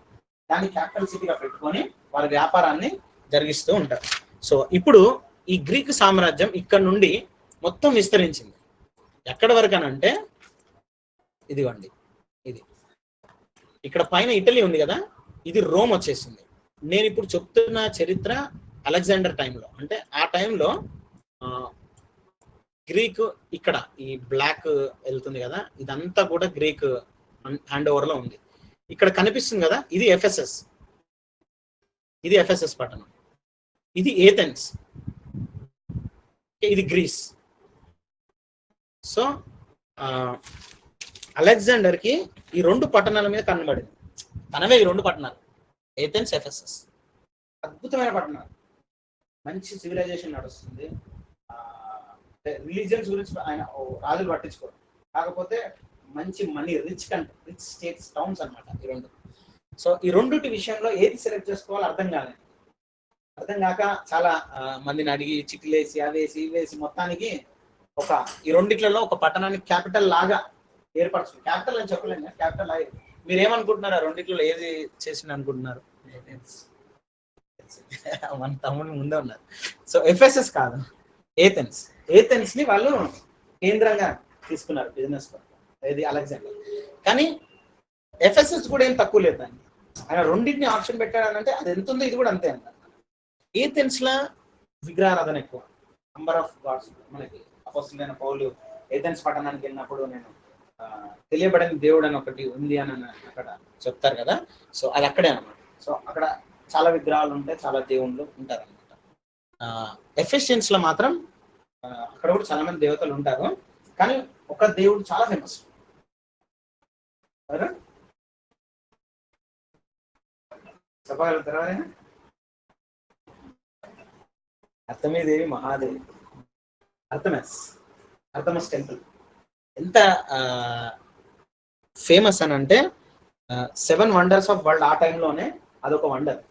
దాన్ని క్యాపిటల్ సిటీగా పెట్టుకొని వారి వ్యాపారాన్ని జరిగిస్తూ ఉంటారు. సో ఇప్పుడు ఈ గ్రీక్ సామ్రాజ్యం ఇక్కడ నుండి మొత్తం విస్తరించింది. ఎక్కడి వరకు అని అంటే ఇదిగోండి, ఇది ఇక్కడ పైన ఇటలీ ఉంది కదా, ఇది రోమ్ వచ్చేసింది. నేను ఇప్పుడు చెప్తున్న చరిత్ర అలెగ్జాండర్ టైంలో, అంటే ఆ టైంలో గ్రీక్ ఇక్కడ ఈ బ్లాక్ వెళ్తుంది కదా, ఇదంతా కూడా గ్రీక్ హ్యాండ్ ఓవర్ లో ఉంది. ఇక్కడ కనిపిస్తుంది కదా, ఇది ఎఫెసస్, ఇది ఎఫెసస్ పట్టణం, ఇది ఏథెన్స్, ఇది గ్రీస్. సో అలెగ్జాండర్ కి ఈ రెండు పట్టణాల మీద కనబడింది. తనవే ఈ రెండు పట్టణాలు, ఏథెన్స్, ఎఫెసస్. అద్భుతమైన పట్టణాలు, మంచి సివిలైజేషన్ నడుస్తుంది. రిలీజియన్స్ గురించి ఆయన రాజులు పట్టించుకోరు, కాకపోతే మంచి మనీ, రిచ్ స్టేట్స్, టౌన్స్ అనమాట ఈ రెండు. సో ఈ రెండుటి విషయంలో ఏది సెలెక్ట్ చేసుకోవాలో అర్థం కాలేదు. అర్థం కాక చాలా మందిని అడిగి చిట్లేసి అవేసి ఇవేసి మొత్తానికి ఈ రెండిట్లలో ఒక పట్టణాన్ని క్యాపిటల్ లాగా ఏర్పరచు. క్యాపిటల్ అని చెప్పలేము, క్యాపిటల్ లాగా. మీరు ఏమనుకుంటున్నారు? ఆ రెండిట్లలో ఏది చేసింది అనుకుంటున్నారు? మన తమ్ముడు ముందే ఉన్నారు. సో ఎఫెసస్ కాదు, ఏథెన్స్. ఏథెన్స్ ని వాళ్ళు కేంద్రంగా తీసుకున్నారు బిజినెస్ పరంగా, ఇది అలెగ్జాండర్. కానీ ఎఫెసస్ కూడా ఏం తక్కువ లేదు దాన్ని. ఆయన రెండింటిని ఆప్షన్ పెట్టాడనంటే అది ఎంత ఉందో ఇది కూడా అంతే అన్నారు. ఏథెన్స్ లా విగ్రహారాధన ఎక్కువ, నంబర్ ఆఫ్ గాడ్స్. మనకి అపోస్తలుడైన పౌలు ఏథెన్స్ పట్టణానికి వెళ్ళినప్పుడు నేను తెలియబడని దేవుడు అని ఒకటి ఉంది అని అక్కడ చెప్తారు కదా, సో అది అక్కడే అనమాట. సో అక్కడ చాలా విగ్రహాలు ఉంటాయి, చాలా దేవుళ్ళు ఉంటారు అనమాట. ఎఫెసియన్స్ లో మాత్రం అక్కడ కూడా చాలా మంది దేవతలు ఉంటారు, కానీ ఒక దేవుడు చాలా ఫేమస్. చెప్పగలుగుతారా? అర్థమేదేవి మహాదేవి, అర్థమస్ టెంపుల్ ఎంత ఫేమస్ అని అంటే 7 వండర్స్ ఆఫ్ వరల్డ్. ఆ టైంలోనే అదొక వండర్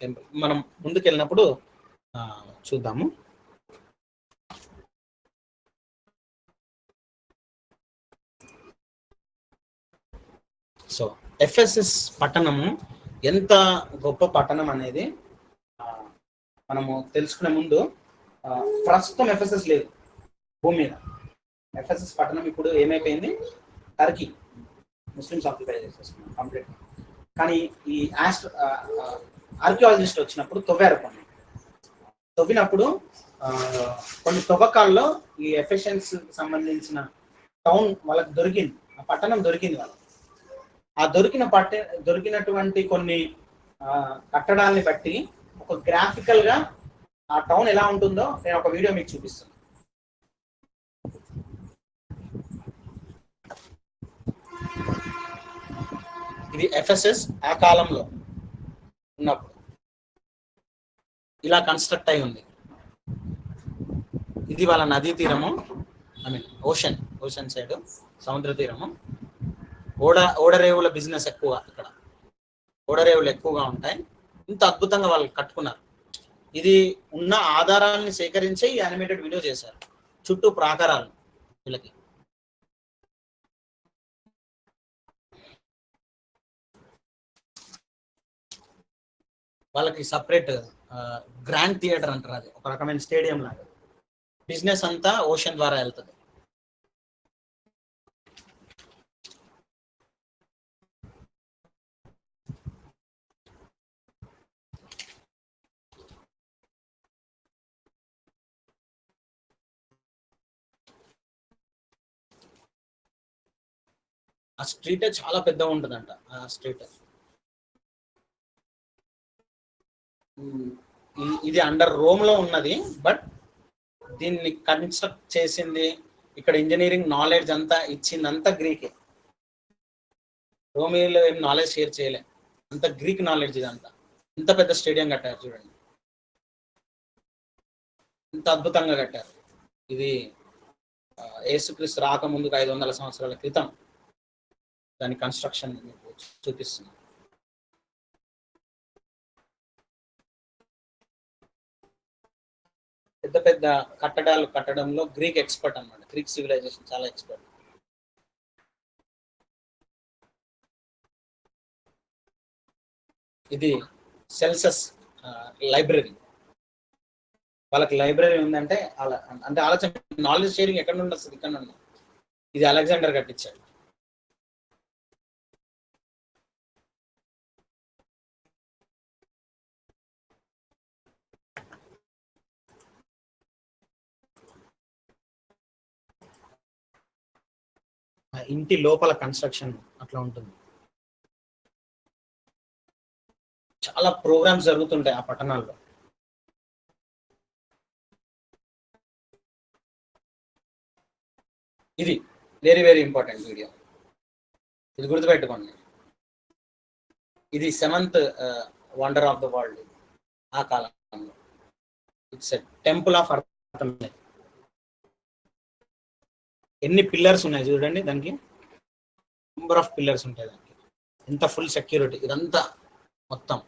టెంపుల్. మనం ముందుకు వెళ్ళినప్పుడు చూద్దాము. సో ఎఫెసస్ పట్టణము ఎంత గొప్ప పట్టణం అనేది మనము తెలుసుకునే ముందు ప్రస్తుతం ఎఫెసస్ లేదు భూమి మీద. ఎఫెసస్ పట్టణం ఇప్పుడు ఏమైపోయింది, టర్కీ ముస్లిమ్స్ ఆక్యుపై చేసేస్తున్నాం కంప్లీట్. కానీ ఈ ఆర్కియాలజిస్ట్ వచ్చినప్పుడు తవ్వినప్పుడు కొన్ని తవ్వకాల్లో ఈ ఎఫెషన్స్ సంబంధించిన టౌన్ వాళ్ళకి దొరికింది, ఆ పట్టణం దొరికింది వాళ్ళకి. ఆ దొరికినటువంటి కొన్ని కట్టడాల్ని బట్టి ఒక గ్రాఫికల్ గా ఆ టౌన్ ఎలా ఉంటుందో నేను ఒక వీడియో మీకు చూపిస్తాను. ఇది ఎఫెసస్ ఆ కాలంలో ఉన్నప్పుడు ఇలా కన్స్ట్రక్ట్ అయి ఉంది. ఇది వాళ్ళ నదీ తీరము, ఐ మీన్ ఓషన్ సైడ్ సముద్ర తీరము. ఓడరేవుల బిజినెస్ ఎక్కువ ఇక్కడ, ఓడరేవులు ఎక్కువగా ఉంటాయి. ఇంత అద్భుతంగా వాళ్ళు కట్టుకున్నారు. ఇది ఉన్న ఆధారాలని సేకరించి ఈ యానిమేటెడ్ వీడియో చేశారు. చుట్టూ ప్రాకారాలు వీళ్ళకి. వాళ్ళకి సపరేట్ గ్రాండ్ థియేటర్ అంటారు, అది ఒక రకమైన స్టేడియం లాగా. బిజినెస్ అంతా ఓషన్ ద్వారా వెళ్తుంది. ఆ స్ట్రీటే చాలా పెద్దగా ఉంటుందంట. ఆ స్ట్రీట్ ఇది అండర్ రోమ్ లో ఉన్నది, బట్ దీన్ని కన్స్ట్రక్ట్ చేసింది, ఇక్కడ ఇంజనీరింగ్ నాలెడ్జ్ అంతా ఇచ్చిందంతా గ్రీకే. రోమియోలో ఏం నాలెడ్జ్ షేర్ చేయలే, అంత గ్రీక్ నాలెడ్జ్ ఇదంతా. ఇంత పెద్ద స్టేడియం కట్టారు చూడండి, ఇంత అద్భుతంగా కట్టారు. ఇది యేసుక్రీస్తు రాకముందుకు 500 సంవత్సరాల క్రితం దాని కన్స్ట్రక్షన్ మీకు చూపిస్తుంది. పెద్ద పెద్ద కట్టడాలు కట్టడంలో గ్రీక్ ఎక్స్పర్ట్ అన్నమాట. గ్రీక్ సివిలైజేషన్ చాలా ఎక్స్పర్ట్. ఇది సెల్సస్ లైబ్రరీ. వాళ్ళకి లైబ్రరీ ఉందంటే అంటే ఆలోచన, నాలెడ్జ్ షేరింగ్ ఎక్కడ నుండి వస్తుంది, ఇక్కడ నుండి. ఇది అలెగ్జాండర్ కట్టించాడు. ఇంటి లోపల కన్స్ట్రక్షన్ అట్లా ఉంటుంది. చాలా ప్రోగ్రామ్స్ జరుగుతుంటాయి ఆ పట్టణాల్లో. ఇది వెరీ వెరీ ఇంపార్టెంట్ వీడియో, ఇది గుర్తుపెట్టుకోండి. ఇది 7th wonder of the world ఆ కాలంలో. It's a temple of arithmetic. ఎన్ని పిల్లర్స్ ఉన్నాయి చూడండి దానికి, నెంబర్ ఆఫ్ పిల్లర్స్ ఉంటాయి దానికి. ఎంత ఫుల్ సెక్యూరిటీ. ఇదంతా మొత్తం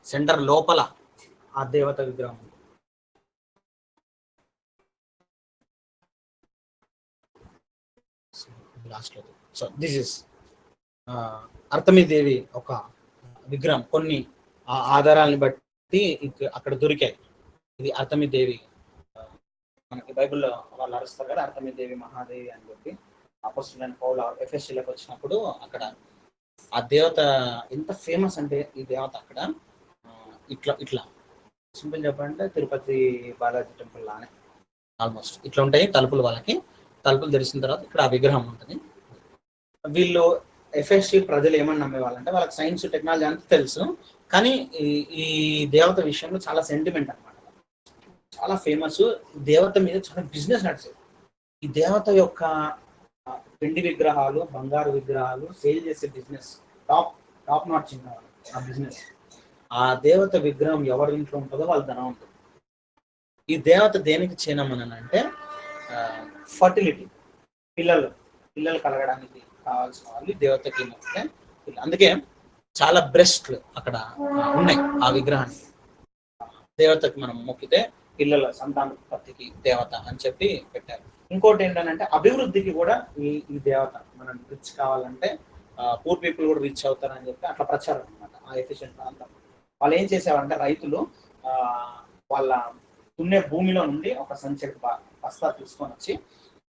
సెంటర్ లోపల ఆ దేవత విగ్రహం. సో దిస్ ఇస్ అర్థమి దేవి ఒక విగ్రహం. కొన్ని ఆధారాలను బట్టి అక్కడ దొరికాయి. ఇది అర్థమి దేవి. మనకి బైబిల్లో వాళ్ళు అరుస్తారు కదా, అర్థమి దేవి మహాదేవి అని చెప్పి. అపోస్తలుడైన పౌలు ఎఫెసీయులకు వచ్చినప్పుడు అక్కడ ఆ దేవత ఎంత ఫేమస్ అంటే, ఈ దేవత అక్కడ ఇట్లా సింపుల్ చెప్పాలంటే తిరుపతి బాలాజీ టెంపుల్ లానే ఆల్మోస్ట్ ఇట్లా ఉంటాయి తలుపులు. వాళ్ళకి తలుపులు తెరిచిన తర్వాత ఇక్కడ ఆ విగ్రహం ఉంటుంది. వీళ్ళు ఎఫ్ఎస్సి ప్రజలు ఏమని నమ్మేవాళ్ళంటే, వాళ్ళకి సైన్స్ టెక్నాలజీ అంతా తెలుసు, కానీ ఈ దేవత విషయంలో చాలా సెంటిమెంట్ అనమాట. చాలా ఫేమస్. దేవత మీద చాలా బిజినెస్ నడిచేది. ఈ దేవత యొక్క వెండి విగ్రహాలు, బంగారు విగ్రహాలు సేల్ చేసే బిజినెస్ టాప్ నాట్ ఆ బిజినెస్. ఆ దేవత విగ్రహం ఎవరి ఇంట్లో ఉంటుందో వాళ్ళ ధనం ఉంటుంది. ఈ దేవత దేనికి చిహ్నమనంటే ఫర్టిలిటీ, పిల్లలు కలగడానికి కావాల్సిన వాళ్ళు దేవతకి మొక్కితే. అందుకే చాలా బ్రెస్ట్లు అక్కడ ఉన్నాయి ఆ విగ్రహానికి. దేవతకి మనం మొక్కితే పిల్లల సంతానోత్పత్తికి దేవత అని చెప్పి పెట్టారు. ఇంకోటి ఏంటంటే అభివృద్ధికి కూడా ఈ దేవత, మనం రిచ్ కావాలంటే పూర్ పీపుల్ కూడా రీచ్ అవుతారని చెప్పి అట్లా ప్రచారం అనమాట ఆ ఎఫిషియెంట్ ప్రాంతం. వాళ్ళు ఏం చేసేవారంటే రైతులు వాళ్ళ దున్నే భూమిలో నుండి ఒక సంచడి బస్తా తీసుకొని వచ్చి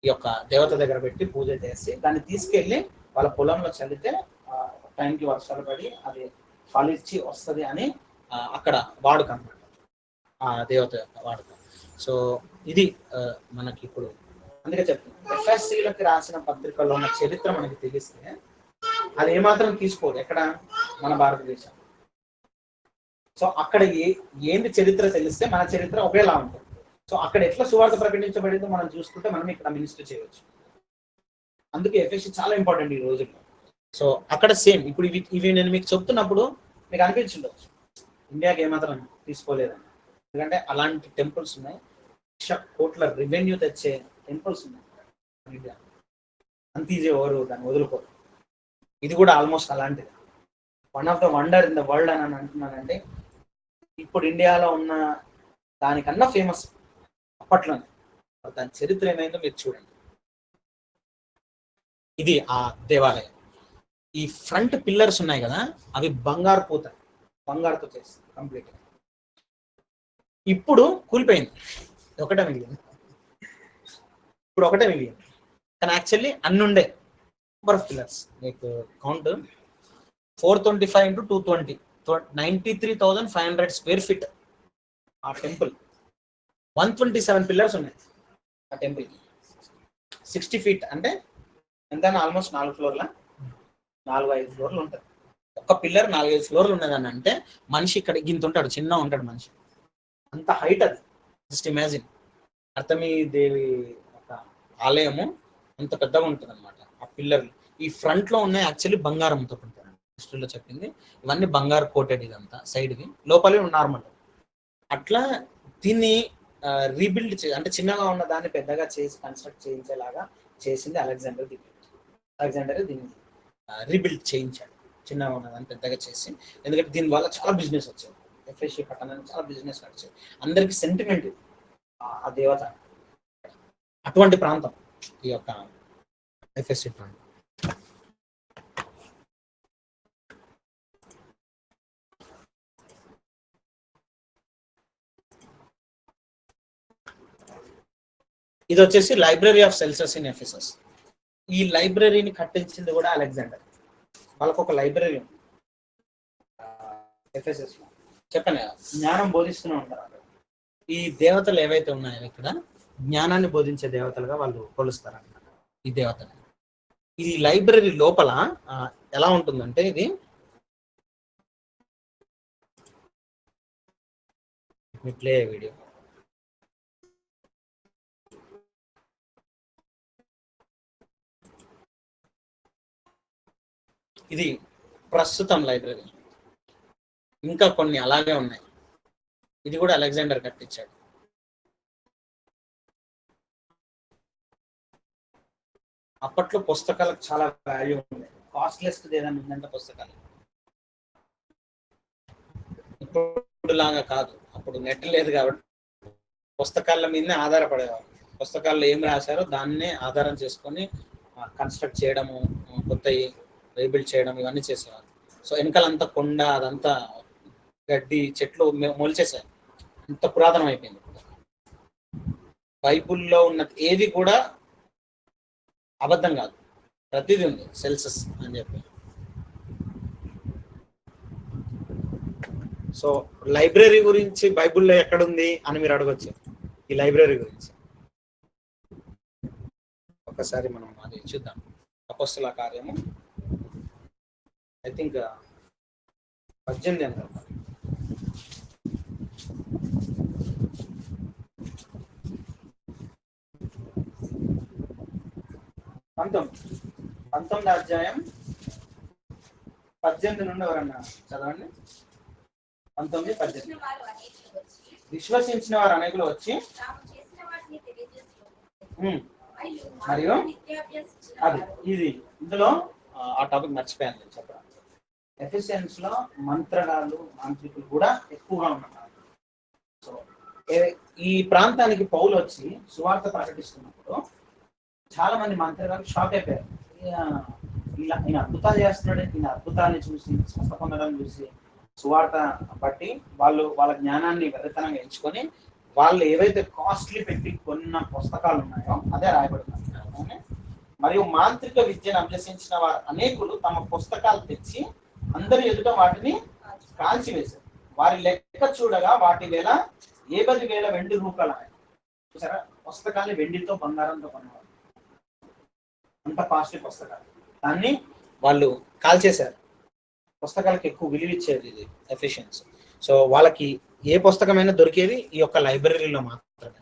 ఈ యొక్క దేవత దగ్గర పెట్టి పూజ చేసి దాన్ని తీసుకెళ్ళి వాళ్ళ పొలంలో చల్లితే టైంకి వర్షాలు పడి అది ఫలించి వస్తుంది అని అక్కడ వాడుక అనమాట, ఆ దేవత యొక్క వాడుక. సో ఇది మనకి ఇప్పుడు అందుకే చెప్తాను, ఎఫ్ఎస్సీలకి రాసిన పత్రికల్లో ఉన్న చరిత్ర మనకి తెలిస్తే అది ఏమాత్రం తీసుకోదు ఎక్కడ మన భారతదేశం. సో అక్కడ ఏంది చరిత్ర తెలిస్తే మన చరిత్ర ఒకేలా ఉంటుంది. సో అక్కడ ఎట్లా సువార్త ప్రకటించబడిందో మనం చూసుకుంటే మనం ఇక్కడ మినిస్టర్ చేయవచ్చు. అందుకే ఎఫ్ఎస్సీ చాలా ఇంపార్టెంట్ ఈ రోజుల్లో. సో అక్కడ సేమ్ ఇప్పుడు ఇవి నేను మీకు చెప్తున్నప్పుడు మీకు అనిపించుండవచ్చు ఇండియాకి ఏమాత్రం తీసుకోలేదని, ఎందుకంటే అలాంటి టెంపుల్స్ ఉన్నాయి, 1,00,000 కోట్ల రెవెన్యూ తెచ్చే టెంపుల్స్ ఉన్నాయి ఇండియా. అంత ఈజీ ఎవరు దాన్ని వదులుకోరు. ఇది కూడా ఆల్మోస్ట్ అలాంటిది, one of the wonder in the world అని అంటున్నానంటే ఇప్పుడు ఇండియాలో ఉన్న దానికన్నా ఫేమస్ అప్పట్లోనే. దాని చరిత్ర ఏమైందో మీరు చూడండి. ఇది ఆ దేవాలయం. ఈ ఫ్రంట్ పిల్లర్స్ ఉన్నాయి కదా, అవి బంగారు పూత, బంగారుతో చేస్తుంది కంప్లీట్. ఇప్పుడు కూలిపోయింది, ఒకటే మిగిలింది. ఇప్పుడు ఒకటే మిగిలింది, కానీ యాక్చువల్లీ అన్ని ఉండే నెంబర్ ఆఫ్ పిల్లర్స్. మీకు కౌంట్ 425 into 220, 93,500 స్క్వేర్ ఫీట్ ఆ టెంపుల్. 127 పిల్లర్స్ ఉన్నాయి ఆ టెంపుల్కి. 60 feet అంటే ఎంత, ఆల్మోస్ట్ 4 ఫ్లోర్ల 4-5 ఫ్లోర్లు ఉంటుంది. ఒక్క పిల్లర్ 4-5 ఫ్లోర్లు ఉన్నదని అంటే మనిషి ఇక్కడ గింత ఉంటాడు, చిన్న ఉంటాడు మనిషి, అంత హైట్ అది. జస్ట్ ఇమాజిన్, అర్తమీ దేవి ఒక ఆలయము అంత పెద్దగా ఉంటుంది అనమాట. ఆ పిల్లర్లు ఈ ఫ్రంట్ లో ఉన్నాయి యాక్చువల్లీ బంగారంతో ఉంటాయి. హిస్టరీలో చెప్పింది ఇవన్నీ బంగారు కోటెడ్, ఇదంతా సైడ్వి, లోపలే నార్మల్. అట్లా దీన్ని రీబిల్డ్ అంటే చిన్నగా ఉన్న దాన్ని పెద్దగా చేసి కన్స్ట్రక్ట్ చేయించేలాగా చేసింది అలెగ్జాండర్ ది గ్రేట్. అలెగ్జాండర్ దీన్ని రీబిల్డ్ చేయించాడు, చిన్నగా ఉన్నదాన్ని పెద్దగా చేసి. ఎందుకంటే దీని వల్ల చాలా బిజినెస్ వచ్చేది, ఎఫ్ఎస్సీ పట్టణానికి చాలా బిజినెస్ నడిచేది. అందరికి సెంటిమెంట్ ఆ దేవత. అటువంటి ప్రాంతం ఈ యొక్క ఎఫ్ఎస్సీ ప్రాంతం. ఇది వచ్చేసి library of Celsus in Ephesus. ఈ లైబ్రరీని కట్టించింది కూడా అలెగ్జాండర్. వాళ్ళకు ఒక లైబ్రరీ ఉంది ఎఫెసస్ లో. చెప్పండి, జ్ఞానం బోధిస్తూనే ఉంటారు. ఈ దేవతలు ఏవైతే ఉన్నాయో ఇక్కడ జ్ఞానాన్ని బోధించే దేవతలుగా వాళ్ళు కొలుస్తారు అన్నమాట ఈ దేవతలు. ఈ లైబ్రరీ లోపల ఎలా ఉంటుందంటే, ఇది ప్లే వీడియో. ఇది ప్రస్తుతం లైబ్రరీ, ఇంకా కొన్ని అలాగే ఉన్నాయి. ఇది కూడా అలెగ్జాండర్ కట్టించాడు. అప్పట్లో పుస్తకాలకు చాలా వాల్యూ ఉంది, కాస్ట్లెస్ట్ ఏదైనా ఉందంటే పుస్తకాలు. ఇప్పుడు లాగా కాదు, అప్పుడు నెట్ లేదు కాబట్టి పుస్తకాల మీదనే ఆధారపడేవారు. పుస్తకాల్లో ఏం రాశారో దాన్నే ఆధారం చేసుకొని కన్స్ట్రక్ట్ చేయడము, కొత్త రీబిల్డ్ చేయడం, ఇవన్నీ చేసేవారు. సో వెనకాలంతా కొండ, అదంతా గడ్డి, చెట్లు మొలిచేసాయి, అంత పురాతనం అయిపోయింది. బైబుల్లో ఉన్న ఏది కూడా అబద్ధం కాదు, ప్రతిదీ ఉంది సెల్సస్ అని చెప్పి. సో లైబ్రరీ గురించి బైబుల్లో ఎక్కడుంది అని మీరు అడగొచ్చు. ఈ లైబ్రరీ గురించి ఒకసారి మనం అది చూద్దాం. అపోస్తల కార్యము ఐ థింక్ 18 అంటారు. 19 అధ్యాయం 18 నుండి ఎవరన్నా చదవండి. 19-18. విశ్వసించిన వారు అనేకులు వచ్చి మరియు అది ఇది ఇందులో ఆ టాపిక్ మర్చిపోయాను నేను చెప్పడం. ఎఫెసియన్స్ లో మంత్రగాళ్ళు, మాంత్రికులు కూడా ఎక్కువగా ఉన్నారు. సో ఈ ప్రాంతానికి పౌలు వచ్చి సువార్త ప్రకటిస్తున్నప్పుడు చాలా మంది మంత్రగాళ్ళు షాక్ అయిపోయారు. ఇలా ఈయన అద్భుతాలు చేస్తున్నాడు, ఈయన అద్భుతాన్ని చూసి స్వస్థ పొందడం చూసి సువార్త బట్టి వాళ్ళు వాళ్ళ జ్ఞానాన్ని వెర్రితనంగా ఎంచుకొని వాళ్ళు ఏవైతే కాస్ట్లీ పెట్టి కొన్న పుస్తకాలు ఉన్నాయో అదే రాయబడుతుంది. మరియు మాంత్రిక విద్యను అభ్యసించిన వారు అనేకులు తమ పుస్తకాలు తెచ్చి అందరి ఎదుట వాటిని కాల్చివేశారు. వారి లెక్క చూడగా వాటి వేల 50,000 వెండి రూపాయలు. చూసారా, పుస్తకాన్ని వెండితో బంగారంతో కొన్నవారు, అంత కాస్ట్లీ పుస్తకాలు. దాన్ని వాళ్ళు కాల్చేశారు. పుస్తకాలకు ఎక్కువ విలువ ఇచ్చేది ఇది ఎఫిషియన్స్. సో వాళ్ళకి ఏ పుస్తకమైనా దొరికేది ఈ యొక్క లైబ్రరీలో మాత్రమే.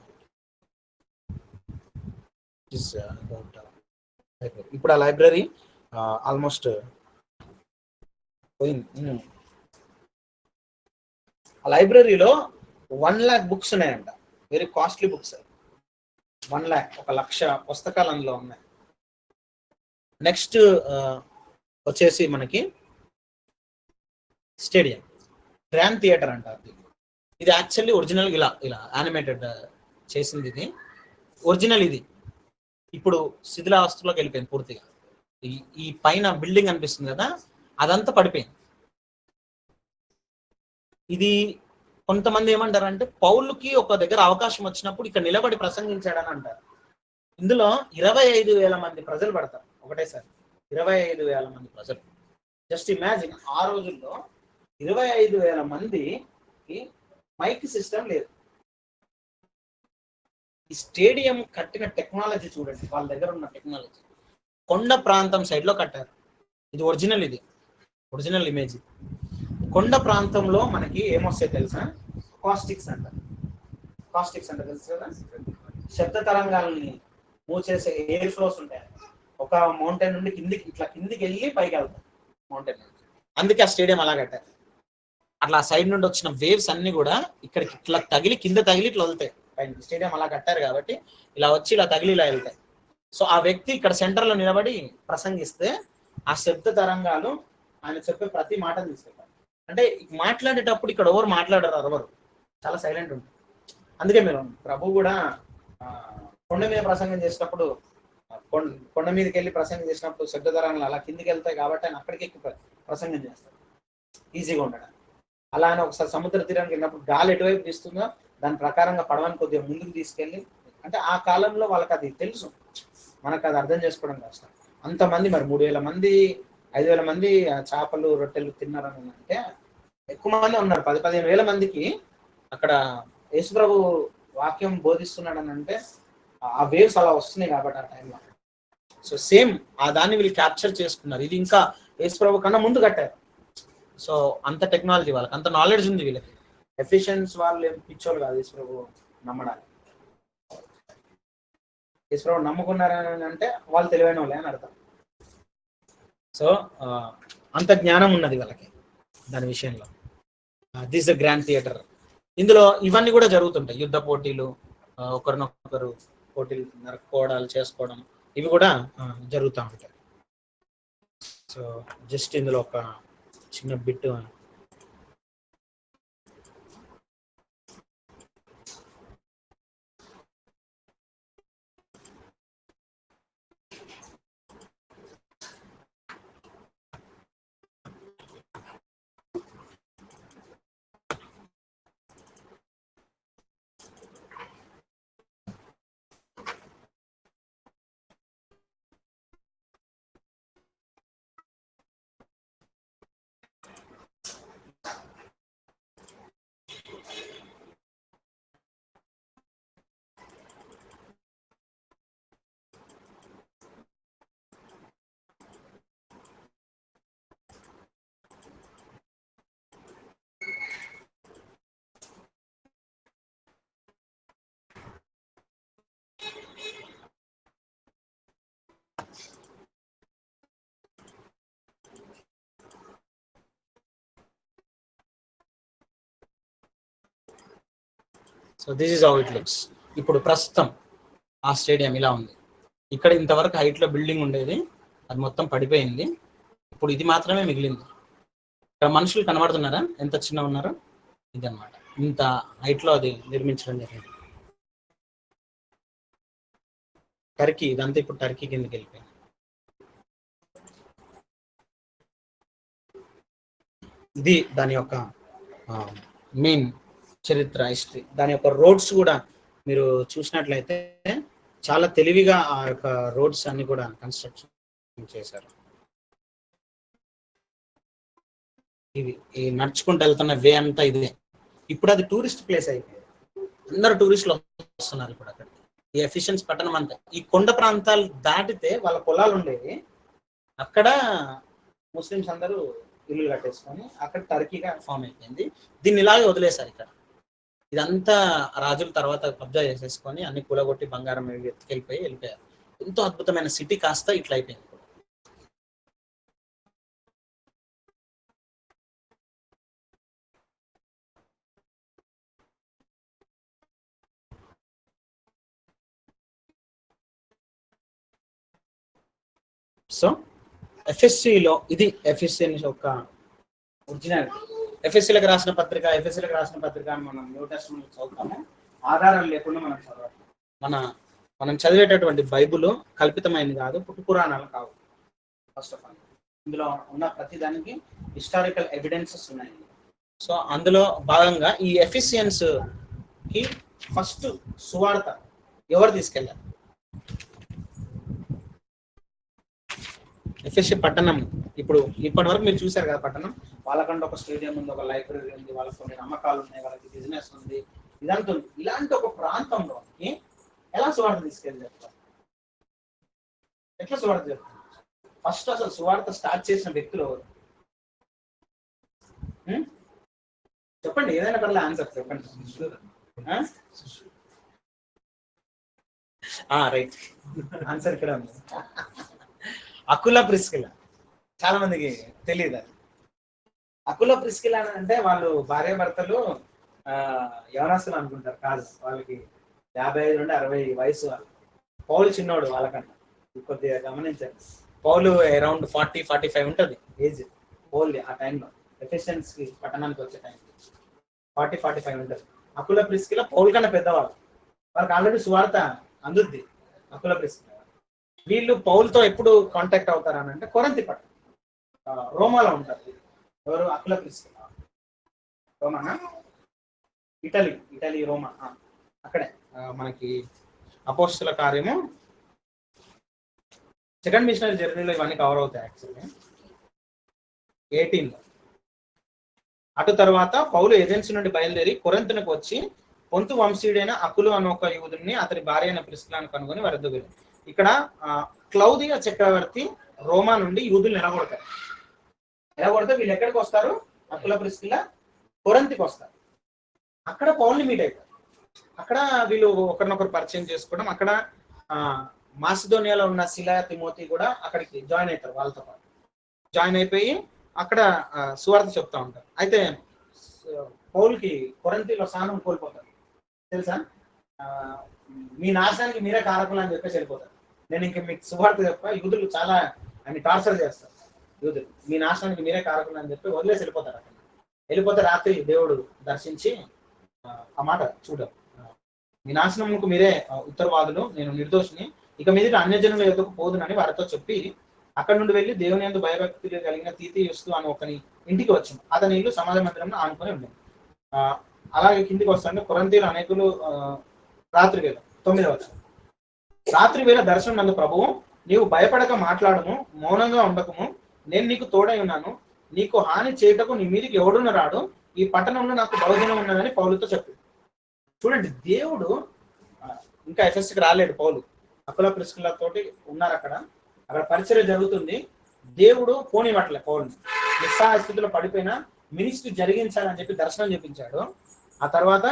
ఇప్పుడు ఆ లైబ్రరీ ఆల్మోస్ట్ పోయింది. ఆ లైబ్రరీలో 1,00,000 బుక్స్ ఉన్నాయంట, వెరీ కాస్ట్లీ బుక్స్. 1,00,000 1,00,000 పుస్తకాలు అందులో ఉన్నాయి. నెక్స్ట్ వచ్చేసి మనకి స్టేడియం, గ్రాండ్ థియేటర్ అంటారు. ఇది యాక్చువల్లీ ఒరిజినల్ ఇలా ఇలా యానిమేటెడ్ చేసింది. ఇది ఒరిజినల్. ఇది ఇప్పుడు శిథిలావస్థలోకి వెళ్ళిపోయింది పూర్తిగా. ఈ పైన బిల్డింగ్ అనిపిస్తుంది కదా, అదంతా పడిపోయింది. ఇది కొంతమంది ఏమంటారంటే పౌలుకి ఒక దగ్గర అవకాశం వచ్చినప్పుడు ఇక్కడ నిలబడి ప్రసంగించాడని అంటారు. ఇందులో 25,000 మంది ప్రజలు పడతారు ఒకటేసారి. 25,000 మంది ప్రజలు. జస్ట్ ఇమాజిన్, ఆ రోజుల్లో 25,000 మందికి మైక్ సిస్టమ్ లేదు. ఈ స్టేడియం కట్టిన టెక్నాలజీ చూడండి, వాళ్ళ దగ్గర ఉన్న టెక్నాలజీ. కొండ ప్రాంతం సైడ్ లో కట్టారు. ఇది ఒరిజినల్, ఇది ఒరిజినల్ ఇమేజ్. కొండ ప్రాంతంలో మనకి ఏమొస్తాయి తెలుసా? కాస్టిక్స్ అంటారు. కాస్టిక్స్ అంటే తెలుసు కదా, శబ్ద తరంగాలని మూవ్ చేసే ఎయిర్ ఫ్లోస్ ఉంటాయి. ఒక మౌంటైన్ నుండి కిందికి ఇట్లా కిందికి వెళ్ళి పైకి వెళ్తాయి మౌంటైన్ నుండి. అందుకే ఆ స్టేడియం అలా కట్టారు. అట్లా సైడ్ నుండి వచ్చిన వేవ్స్ అన్ని కూడా ఇక్కడికి ఇట్లా తగిలి కింద తగిలి ఇట్లా వెళ్తాయి పైన. స్టేడియం అలా కట్టారు కాబట్టి ఇలా వచ్చి ఇలా తగిలి ఇలా వెళ్తాయి. సో ఆ వ్యక్తి ఇక్కడ సెంటర్ లో నిలబడి ప్రసంగిస్తే ఆ శబ్ద తరంగాలు ఆయన చెప్పే ప్రతి మాటను తీసుకెళ్తారు. అంటే మాట్లాడేటప్పుడు ఇక్కడ ఎవరు మాట్లాడరు, ఎవరు చాలా సైలెంట్ ఉంటుంది. అందుకే మీరు ప్రభు కూడా కొండ మీద ప్రసంగం చేసినప్పుడు, కొండ మీదకి వెళ్ళి ప్రసంగం చేసినప్పుడు శబ్ద తరంగాలు అలా కిందికి వెళ్తాయి కాబట్టి ఆయన అక్కడికి ఎక్కువ ప్రసంగం చేస్తారు, ఈజీగా ఉండడం. అలా ఆయన ఒకసారి సముద్ర తీరానికి వెళ్ళినప్పుడు గాలి ఎటువైపు తీస్తుందో దాని ప్రకారంగా పడవని కొద్దిగా ముందుకు తీసుకెళ్ళి, అంటే ఆ కాలంలో వాళ్ళకి అది తెలుసు, మనకు అది అర్థం చేసుకోవడం కష్టం. అంతమంది మరి 3,000 మంది 5,000 మంది చేపలు రొట్టెలు తిన్నారని అంటే ఎక్కువ మంది ఉన్నారు. 10,000-15,000 మందికి అక్కడ యేసుప్రభు వాక్యం బోధిస్తున్నాడని అంటే ఆ వేవ్స్ అలా వస్తున్నాయి కాబట్టి ఆ టైంలో. సో సేమ్ ఆ దాన్ని వీళ్ళు క్యాప్చర్ చేసుకున్నారు. ఇది ఇంకా యేసుప్రభు కన్నా ముందు కట్టారు. సో అంత టెక్నాలజీ వాళ్ళకి, అంత నాలెడ్జ్ ఉంది వీళ్ళకి. ఎఫిషియన్స్ వాళ్ళు ఏం పిచ్చోళ్ళు కాదు యేసుప్రభు నమ్మడానికి. యేసుప్రభు నమ్ముకున్నారని అంటే వాళ్ళు తెలివైన వాళ్ళే అని అర్థం. సో అంత జ్ఞానం ఉన్నది వాళ్ళకి దాని విషయంలో. This the grand theatre. ఇందులో ఇవన్నీ కూడా జరుగుతుంటాయి. యుద్ధ పోటీలు, ఒకరినొకరు పోటీలు నరుక్కోవడాలు చేసుకోవడం, ఇవి కూడా జరుగుతూ ఉంటాయి. సో జస్ట్ ఇందులో ఒక చిన్న bit. So this is how it looks. ఇప్పుడు ప్రస్తుతం ఆ స్టేడియం ఇలా ఉంది. ఇక్కడ ఇంతవరకు హైట్లో బిల్డింగ్ ఉండేది, అది మొత్తం పడిపోయింది. ఇప్పుడు ఇది మాత్రమే మిగిలింది. ఇక్కడ మనుషులు కనబడుతున్నారా ఎంత చిన్న ఉన్నారో? ఇది అన్నమాట, ఇంత హైట్లో అది నిర్మించడం జరిగింది. టర్కీ, ఇదంతా ఇప్పుడు టర్కీ కిందకి వెళ్ళిపోయింది. ఇది దాని యొక్క మెయిన్ చరిత్ర, హిస్టరీ. దాని యొక్క రోడ్స్ కూడా మీరు చూసినట్లయితే చాలా తెలివిగా ఆ యొక్క రోడ్స్ అన్ని కూడా కన్స్ట్రక్షన్ చేశారు. ఇవి ఈ నడుచుకుంటూ వెళ్తున్న వే అంతా ఇదే. ఇప్పుడు అది టూరిస్ట్ ప్లేస్ అయిపోయింది, అందరు టూరిస్టులు వస్తున్నారు ఇప్పుడు అక్కడ. ఈ ఎఫిషియన్స్ పట్టణం అంతా ఈ కొండ ప్రాంతాలు దాటితే వాళ్ళ పొలాలు ఉండేవి, అక్కడ ముస్లిమ్స్ అందరూ ఇల్లు కట్టేసుకొని అక్కడ టర్కీగా ఫామ్ అయిపోయింది. దీన్ని ఇలాగే వదిలేశారు. ఇక్కడ ఇదంతా రాజుల తర్వాత కబ్జా చేసేసుకొని అన్ని కూలగొట్టి బంగారం వెళ్ళిపోయారు. ఎంతో అద్భుతమైన సిటీ కాస్త ఇట్లా అయిపోయింది. సో ఎఫ్ఎస్సిలో ఇది ఎఫ్ఎస్సి యొక్క ఒరిజినల్. ఎఫ్ఎస్సీలకు రాసిన పత్రిక అని మనం న్యూ టెస్టమెంట్ చదువుతాము. ఆధారాలు లేకుండా మనం చదవాలి. మనం చదివేటటువంటి బైబుల్ కల్పితమైనది కాదు, పుట్టు పురాణాలు కావు. ఫస్ట్ ఆఫ్ ఆల్ ఇందులో ఉన్న ప్రతి దానికి హిస్టారికల్ ఎవిడెన్సెస్ ఉన్నాయి. సో అందులో భాగంగా ఈ ఎఫిషియన్స్ కి ఫస్ట్ సువార్త ఎవరు తీసుకెళ్ళారు? ఎఫ్ఎస్సి పట్టణం. ఇప్పటి వరకు మీరు చూశారు కదా పట్టణం. వాళ్ళకంటే ఒక స్టేడియం ఉంది, ఒక లైబ్రరీ ఉంది, వాళ్ళకి కొన్ని నమ్మకాలు ఉన్నాయి, వాళ్ళకి బిజినెస్ ఉంది, ఇదంతా ఉంది. ఇలాంటి ఒక ప్రాంతంలోకి ఎలా సువార్త తీసుకెళ్ళారు? ఎట్లా సువార్త చెప్తారు? ఫస్ట్ అసలు సువార్త స్టార్ట్ చేసిన వ్యక్తులు ఎవరు? చెప్పండి, ఏదైనా పర్లేదు, ఆన్సర్ చెప్పండి. రైట్, ఆన్సర్ ఇక్కడ ఉంది. అకులా ప్రిస్కిలా. చాలా మందికి తెలియదు అది. అకులా ప్రిస్కిలా అంటే వాళ్ళు భార్య భర్తలు యవనస్తులు అనుకుంటారు. కాదు, వాళ్ళకి 55 నుండి 60 వయసు. వాళ్ళు పౌలు చిన్నోడు వాళ్ళకన్నా. కొద్దిగా గమనించారు. పౌలు అరౌండ్ 40-45 ఉంటుంది ఏజ్. పౌల్ ఆ టైంలో ఎఫిషియన్స్ కి పట్టణానికి వచ్చే టైంకి 40-45 ఉంటుంది. అకులా ప్రిస్కిలా పౌల్ కన్నా పెద్దవాళ్ళు. వాళ్ళకి ఆల్రెడీ సువార్త అందుద్ది. అకులా ప్రిస్కిలా వీళ్ళు పౌల్తో ఎప్పుడు కాంటాక్ట్ అవుతారు అని అంటే కొరంతి పట్టణం, రోమాలో ఉంటారు. ఎవరు? అకులా ప్రిస్కిలా. రోమానా? ఇటలీ రోమా. అక్కడే మనకి అపోస్తుల కార్యము సెకండ్ మిషనరీ జర్నీలో ఇవన్నీ కవర్ అవుతాయి. యాక్చువల్లీ 18లో. అటు తర్వాత పౌలు ఏథెన్స్ నుండి బయలుదేరి కొరింథునకు వచ్చి పొంతు వంశీయుడైన అకులు అనే ఒక యూదుని అతని భార్య అయిన ప్రిస్కిలాను కనుగొని వారి వద్దకు వెళ్ళారు. ఇక్కడ క్లౌదియా చక్రవర్తి రోమా నుండి యూదులు ఎలగొడతారు. వీళ్ళు ఎక్కడికి వస్తారు? అకుల ప్రిస్కిలా కొరంతికి వస్తారు. అక్కడ పౌల్ని మీట్ అవుతారు. అక్కడ వీళ్ళు ఒకరినొకరు పరిచయం చేసుకోవడం. అక్కడ మాసిదోనియాలో ఉన్న శిలా, తిమోతి కూడా అక్కడికి జాయిన్ అవుతారు. వాళ్ళతో పాటు జాయిన్ అయిపోయి అక్కడ సువార్త చెప్తా ఉంటారు. అయితే పౌల్కి కొరంతిలో స్థానం కోల్పోతారు. తెలుసా? మీ నాశనానికి మీరే కారకులు అని చెప్పేసి వెళ్ళిపోతారు. నేను ఇంక మీకు సువార్త చెప్ప, యూదులు చాలా అని టార్చర్ చేస్తారు. యూదులు మీ నాశనానికి మీరే కారకులు అని చెప్పి వదిలేసి వెళ్ళిపోతారు. అక్కడ వెళ్ళిపోతే రాత్రి దేవుడు దర్శించి ఆ మాట చూడరు, మీ నాశనముకు మీరే ఉత్తరవాదులు, నేను నిర్దోషిని, ఇక మీదట అన్యజనుల యొద్దకు పోదునని వారితో చెప్పి అక్కడ నుండి వెళ్ళి దేవుని యందు భయభక్తులు కలిగిన తీతియుస్తు అని ఒకని ఇంటికి వచ్చింది. అతని ఇల్లు సమాజ మందిరంలో ఆనుకొని ఉండేది. అలాగే కిందికి వస్తాను. కొరంతీలు అనేకులు రాత్రి వేళ 9వ వచనం. రాత్రి వేళ దర్శనం నందు ప్రభువు, నీవు భయపడక మాట్లాడము, మౌనంగా ఉండకము, నేను నీకు తోడై ఉన్నాను, నీకు హాని చేయటకు నీ మీదికి ఎవడున్న రాడు, ఈ పట్టణంలో నాకు బహుజనం ఉన్నదని పౌలుతో చెప్పి. చూడండి, దేవుడు ఇంకా ఎఫెస్కి రాలేడు పౌలు. అకులా ప్రిస్కిలా తోటి ఉన్నారు. అక్కడ పరిచర్య జరుగుతుంది. దేవుడు పోనివ్వట్లే పౌలుని. నిస్సహాయ స్థితిలో పడిపోయినా మినిస్ట్రీ జరిగించాలని చెప్పి దర్శనం చెప్పించాడు. ఆ తర్వాత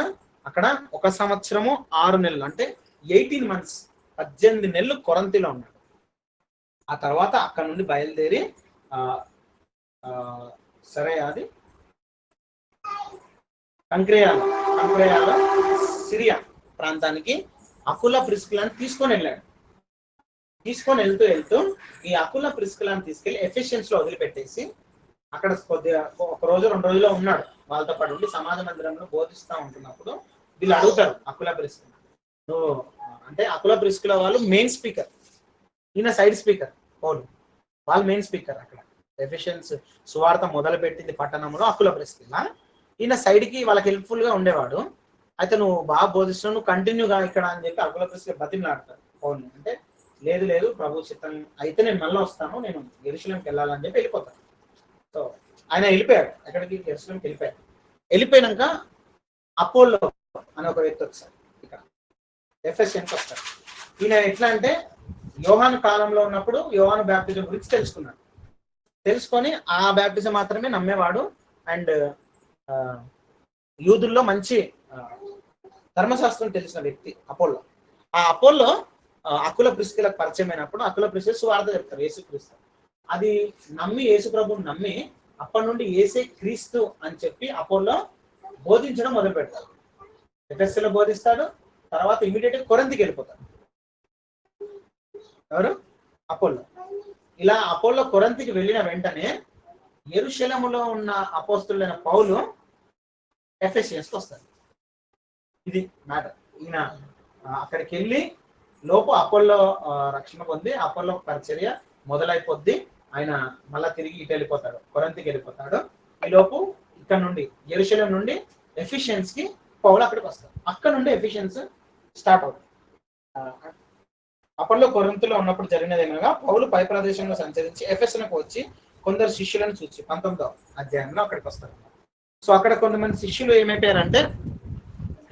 అక్కడ 1 సంవత్సరము 6 నెలలు, అంటే 18 months 18 నెలలు కొరంతిలో ఉన్నాడు. ఆ తర్వాత అక్కడ నుండి బయలుదేరి సరే అది కంక్రేయాలో సిరియా ప్రాంతానికి అకులా ప్రిస్కిలాని తీసుకొని వెళ్ళాడు. తీసుకొని వెళ్తూ ఈ అకులా ప్రిస్కిలాని తీసుకెళ్లి ఎఫిషియన్స్ లో వదిలిపెట్టేసి అక్కడ కొద్దిగా 1 రోజు 2 రోజుల్లో ఉన్నాడు. వాళ్ళతో పాటు ఉండి సమాజ మందిరంలో బోధిస్తూ ఉంటున్నప్పుడు వీళ్ళు అడుగుతారు అకులా ప్రిస్కిలా, నువ్వు అంటే అకులా ప్రిస్కిలా వాళ్ళు మెయిన్ స్పీకర్, ఈయన సైడ్ స్పీకర్. పౌలు వాళ్ళు మెయిన్ స్పీకర్. అక్కడ ఎఫిషియన్స్ సువార్త మొదలు పెట్టింది పట్టణంలో అకుల ప్రిస్కిల్లా. ఈయన సైడ్కి వాళ్ళకి హెల్ప్ఫుల్ గా ఉండేవాడు. అయితే నువ్వు బాగా బోధిస్తున్నావు, నువ్వు కంటిన్యూగా ఇక్కడ అని చెప్పి అకుల ప్రిస్కిల్ బతిమలాడతాడు పౌల్ని. అంటే లేదు లేదు ప్రభు చిత్తం అయితే నేను మళ్ళీ వస్తాను, నేను యెరూషలేంకి వెళ్ళాలని చెప్పి వెళ్ళిపోతాను. సో ఆయన వెళ్ళిపోయాడు, ఎక్కడికి? యెరూషలేంకి వెళ్ళిపోయాడు. వెళ్ళిపోయినాక అపోల్లో అనే ఒక వ్యక్తి వచ్చాడు, ఇక్కడ ఎఫెసియన్కి వస్తాడు. ఈయన ఎట్లా అంటే యోహాను కాలంలో ఉన్నప్పుడు యోహాను బ్యాప్టిజం గురించి తెలుసుకున్నాడు. తెలుసుకొని ఆ బ్యాప్టిజం మాత్రమే నమ్మేవాడు. అండ్ యూదుల్లో మంచి ధర్మశాస్త్రం తెలిసిన వ్యక్తి అపోల్లో. ఆ అపోల్లో అకుల ప్రిస్కిలకు పరిచయం అయినప్పుడు అకుల ప్రిస్కిల్ సువార్త చెప్తారు యేసుక్రీస్తు. అది నమ్మి యేసు ప్రభువుని నమ్మి అప్పటి నుండి యేసే క్రీస్తు అని చెప్పి అపోల్లో బోధించడం మొదలు పెడతాడు. ఎఫెస్సీలో బోధిస్తాడు, తర్వాత ఇమీడియట్ గా కొరింథీకి వెళ్ళిపోతాడు. ఎవరు? అపోల్లో. ఇలా అపోల్లో కొరింథీకి వెళ్ళిన వెంటనే యెరూషలేములో ఉన్న అపోస్తులైన పౌలు ఎఫెసియన్స్కి వస్తారు. ఇది మ్యాటర్. ఈయన అక్కడికి వెళ్ళి లోపు అపోల్లో రక్షణ పొంది అపోల్లో పరిచర్య మొదలైపోద్ది. ఆయన మళ్ళా తిరిగి ఇటు వెళ్ళిపోతాడు, కొరింథీకి వెళ్ళిపోతాడు. ఈ లోపు ఇక్కడ నుండి యెరూషలేం నుండి ఎఫిషియన్స్ కి పౌలు అక్కడికి వస్తాడు. అక్కడ నుండి ఎఫిషియన్స్ స్టార్ట్ అవుతుంది. అప్పట్లో కొరింథీలో ఉన్నప్పుడు జరిగినది ఏమనగా పౌలు పై ప్రదేశంలో సంచరించి ఎఫెసునకు వచ్చి కొందరు శిష్యులను చూసి 19వ అధ్యాయంలో అక్కడికి వస్తారు. సో అక్కడ కొంతమంది శిష్యులు ఏమైపోయారంటే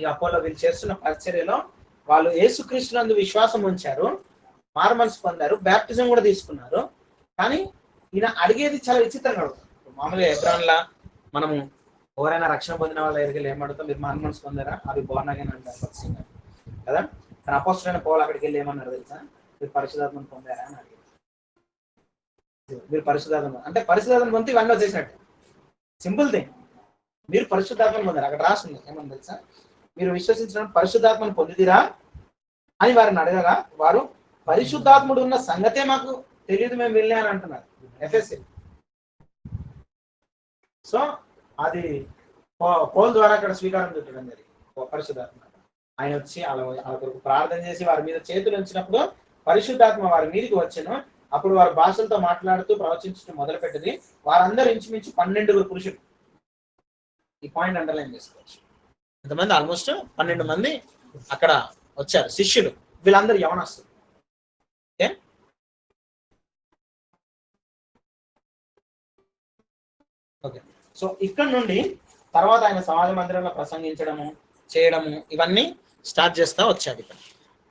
ఈ అపోలో వీళ్ళు చేస్తున్న పరిచర్యలో వాళ్ళు యేసుక్రీస్తునందు విశ్వాసం ఉంచారు, మారుమనసు పొందారు, బ్యాప్టిజం కూడా తీసుకున్నారు. కానీ ఈయన అడిగేది చాలా విచిత్రంగా అడుగుతారు. మామూలుగా ఎబ్రాన్లా మనము ఎవరైనా రక్షణ పొందిన వాళ్ళ దగ్గరికి ఏమడుగుతాం, మీరు మారుమనసు పొందారా, అది బోర్న్ అంటారు ఖచ్చితంగా కదా. కానీ అపోస్తలుడైన పౌలు అక్కడికి వెళ్ళి ఏమన్నారు తెలుసా? మీరు పరిశుద్ధాత్మను పొందారా అని అడిగారు. మీరు పరిశుద్ధాత్మ అంటే పరిశుద్ధాత్మను పొంది ఇవన్నీ వచ్చేసినట్టు. Simple thing. మీరు పరిశుద్ధాత్మను పొందారు, అక్కడ రాస్తుంది ఏమన్నా తెలుసా? మీరు విశ్వసించిన పరిశుద్ధాత్మను పొందిదిరా అని వారిని అడగగా వారు పరిశుద్ధాత్ముడు ఉన్న సంగతే మాకు తెలియదు, మేము వెళ్ళా అని అంటున్నారు ఎఫ్ఎస్సి. సో అది పౌలు ద్వారా అక్కడ స్వీకారం చుట్టడం జరిగింది పరిశుద్ధాత్మ. ఆయన వచ్చి వాళ్ళ కొరకు ప్రార్థన చేసి వారి మీద చేతులు ఉంచినప్పుడు పరిశుద్ధాత్మ వారి మీదకి వచ్చాను. అప్పుడు వారు భాషలతో మాట్లాడుతూ ప్రవచించడం మొదలుపెట్టింది. వారందరూ ఇంచుమించు 12 పురుషులు. ఈ పాయింట్ అండర్లైన్ చేసుకోవచ్చు. ఎంతమంది? ఆల్మోస్ట్ 12 మంది అక్కడ వచ్చారు శిష్యులు. వీళ్ళందరూ యవనస్తులు. Okay, okay. సో ఇక్కడ నుండి తర్వాత ఆయన సమాజ మందిరంలో ప్రసంగించడము చేయడము ఇవన్నీ స్టార్ట్ చేస్తా వచ్చాడు. ఇక్కడ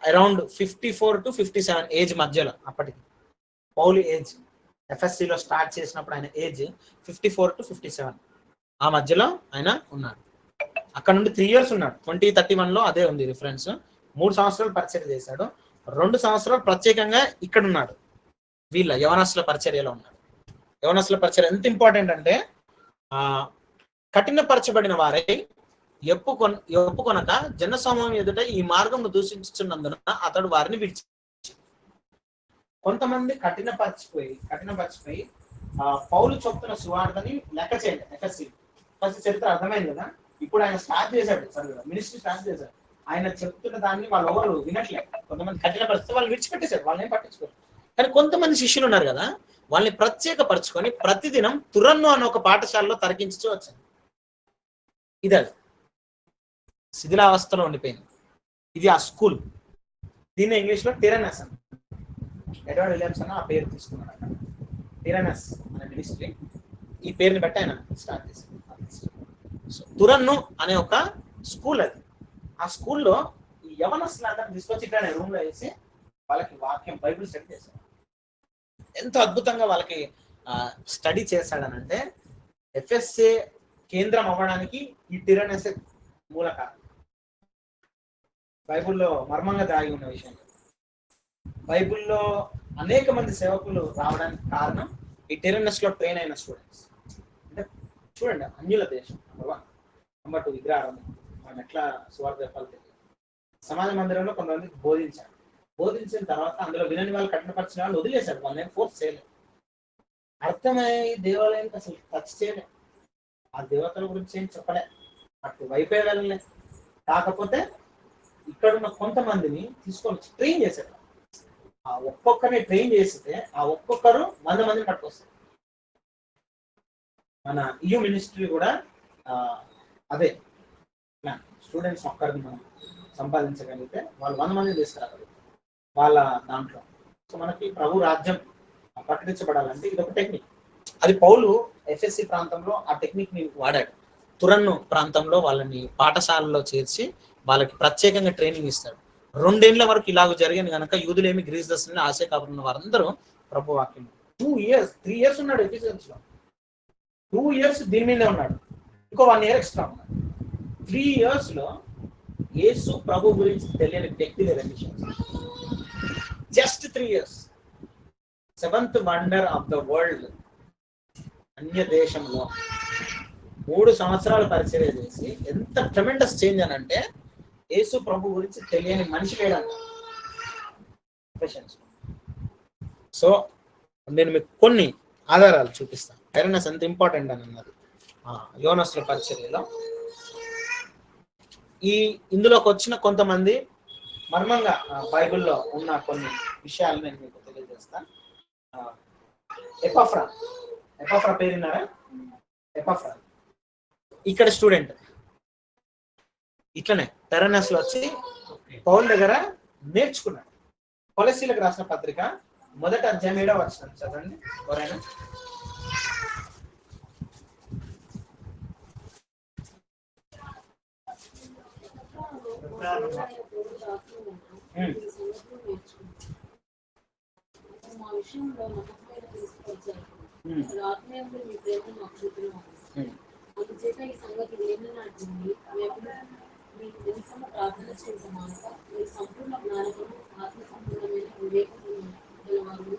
అరౌండ్ 54 to 57 ఏజ్ మధ్యలో. అప్పటికి పౌలు ఏజ్ ఎఫ్ఎస్సిలో స్టార్ట్ చేసినప్పుడు ఆయన ఏజ్ 54 to 57 ఆ మధ్యలో ఆయన ఉన్నాడు. అక్కడ నుండి 3 years ఉన్నాడు. 2031లో అదే ఉంది రిఫరెన్స్. 3 సంవత్సరాలు పరిచర్య చేశాడు. 2 సంవత్సరాలు ప్రత్యేకంగా ఇక్కడ ఉన్నాడు. వీళ్ళ యవనస్తుల పరిచర్యలో ఉన్నాడు. యవనస్తుల పరిచర్య ఎంత ఇంపార్టెంట్ అంటే కఠినపరచబడిన వారై ఒప్పుకొనక జనసమూహం ఎదుట ఈ మార్గంను దూషించుతున్నందున అతడు వారిని విడిచి. కొంతమంది కఠినపరిచిపోయి పౌలు చెప్తున్న సువార్తని లెక్క చేయండి. ఎఫ్ఎస్సి ఫస్ట్ చరిత్ర అర్థమైంది కదా. ఇప్పుడు ఆయన స్టార్ట్ చేశాడు, మినిస్ట్రీ స్టార్ట్ చేశాడు. ఆయన చెప్తున్న దాన్ని వాళ్ళు ఎవరు వినట్లేదు. కొంతమంది కఠినపరిస్తే వాళ్ళు విడిచిపెట్టేశారు, వాళ్ళని ఏం పట్టించుకోరు. కానీ కొంతమంది శిష్యులు ఉన్నారు కదా, వాళ్ళని ప్రత్యేకపరచుకొని ప్రతిదినం తురన్ను అనే ఒక పాఠశాలలో తరగించు వచ్చాను. ఇది శిథిలావస్థలో ఉండిపోయింది. ఇది ఆ స్కూల్. దీన్ని ఇంగ్లీష్లో టిరనస్ అని, ఎడ్వర్డ్ విలియమ్స్ అని ఆ పేరు తీసుకున్నాడు. అక్కడ టిరనస్ అనే మినిస్ట్రీ. ఈ పేరుని బట్టి ఆయన స్టార్ట్ చేశాడు. సో తురన్ను అనే ఒక స్కూల్ అది. ఆ స్కూల్లో ఈ యవనస్తులందరినీ తీసుకొచ్చి ఇక్కడ రూమ్లో వేసి వాళ్ళకి వాక్యం బైబిల్ స్టడీ చేశాడు. ఎంతో అద్భుతంగా వాళ్ళకి స్టడీ చేశాడనంటే ఎఫ్ఎస్ఏ కేంద్రం అవ్వడానికి ఈ టిరనస్ మూల కారణం. బైబిల్లో మర్మంగా దాగి ఉన్న విషయం. బైబిల్లో అనేక మంది సేవకులు రావడానికి కారణం ఈ టిరనస్ లో ట్రైన్ అయిన స్టూడెంట్స్. అంటే చూడండి, అన్యుల దేశం నెంబర్ 2 విగ్రహారం. మనం ఎట్లా సువార్త చెప్పాలి తెలియదు. సమాజ మందిరంలో కొంతమంది బోధించారు. బోధించిన తర్వాత అందులో వినని వాళ్ళు కఠినపరిచిన వాళ్ళు వదిలేశారు. వాళ్ళని ఫోర్స్ చేయలేదు. అర్థమయ్యే దేవాలయానికి అసలు టచ్ చేయలేదు. ఆ దేవతల గురించి ఏం చెప్పలే, అటు వైపే వెళ్ళలే. కాకపోతే ఇక్కడున్న కొంతమందిని తీసుకొని ట్రైన్ చేశారు. ఆ ఒక్కొక్కరిని ట్రైన్ చేస్తే ఆ ఒక్కొక్కరు 100 మందిని పట్టుకొస్తారు. మన EU మినిస్ట్రీ కూడా అదే స్టూడెంట్స్ ఒక్కరిని మనం సంపాదించగలిగితే వాళ్ళు 100 మందిని తీసుకురాగలుగుతారు వాళ్ళ దాంట్లో. సో మనకి ప్రభు రాజ్యం ప్రకటించబడాలంటే ఇది ఒక టెక్నిక్. అది పౌలు ఎఫ్ఎస్సి ప్రాంతంలో ఆ టెక్నిక్ ని వాడాడు. తురన్ను ప్రాంతంలో వాళ్ళని పాఠశాలలో చేర్చి వాళ్ళకి ప్రత్యేకంగా ట్రైనింగ్ ఇస్తాడు. 2 ఏళ్ల వరకు ఇలాగ జరిగింది కనుక యూదులేమి గ్రీస్ దర్శనం ఆశయ కాపున్న వారందరూ ప్రభు వాక్యం 2 years 3 years ఉన్నాడు ఎఫెసియన్స్ లో. 2 years దీని మీదే ఉన్నాడు, ఇంకో 1 year ఎక్స్ట్రా ఉన్నాడు. 3 years లో యేసు ప్రభు గురించి తెలియని వ్యక్తి లేదు Ephesians. Just 3 years. 7th wonder of the world. అన్య దేశంలో 3 సంవత్సరాలు పరిచర్య చేసి ఎంత ట్రెమెండస్ చేంజ్ అని అంటే యేసు ప్రభు గురించి తెలియని మనిషి లేడంట. సో నేను మీకు కొన్ని ఆధారాలు చూపిస్తాను. ఐరనస్ ఎంత ఇంపార్టెంట్ అని అన్నది యోనస్ల పరిచర్యలో. ఇందులోకి వచ్చిన కొంతమంది మర్మంగా బైబిల్లో ఉన్న కొన్ని విషయాలు నేను మీకు తెలియజేస్తాను. ఎపాఫ్రా పేరున్నారా? ఎపాఫ్రా ఇక్కడ స్టూడెంట్ ఇట్లనే టెరనస్ లో వచ్చి పౌల్ దగ్గర నేర్చుకున్నాడు. కొలసీలకు రాసిన పత్రిక 1వ అధ్యాయం 7వ వచనం చదవండి ఎవరైనా. అందుచేత ఈ సంగతి ఏమన్నట్టుంది, మీ నిమిషము ప్రార్థన చేయటం మానక మీరు సంపూర్ణ జ్ఞానము ఆత్మ సంపూర్ణమైన వివేకము గలవారు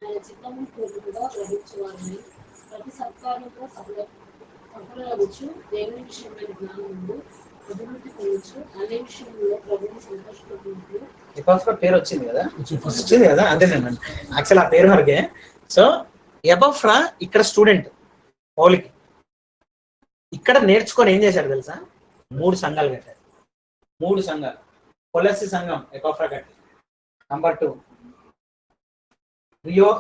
ఆయన చిత్తము పూర్తిగా గ్రహించేవారని ప్రతి సత్కారంలో సఫలవచ్చు దేవుని విషయమైన జ్ఞానము అభివృద్ధి పొందొచ్చు అనే విషయంలో ప్రభుత్వం సంతోషపడుతున్నట్లు. ఎపాఫ్రా పేరు వచ్చింది కదా అదే నేను యాక్చువల్ ఆ పేరు వరకే. సో ఎపాఫ్రా ఇక్కడ స్టూడెంట్ పౌలుకి ఇక్కడ నేర్చుకొని ఏం చేశాడు తెలుసా? 3 సంఘాలు కట్టాడు. 3 సంఘాలు. కొలస్సి సంఘం ఎపాఫ్రా కట్టి. నంబర్ 2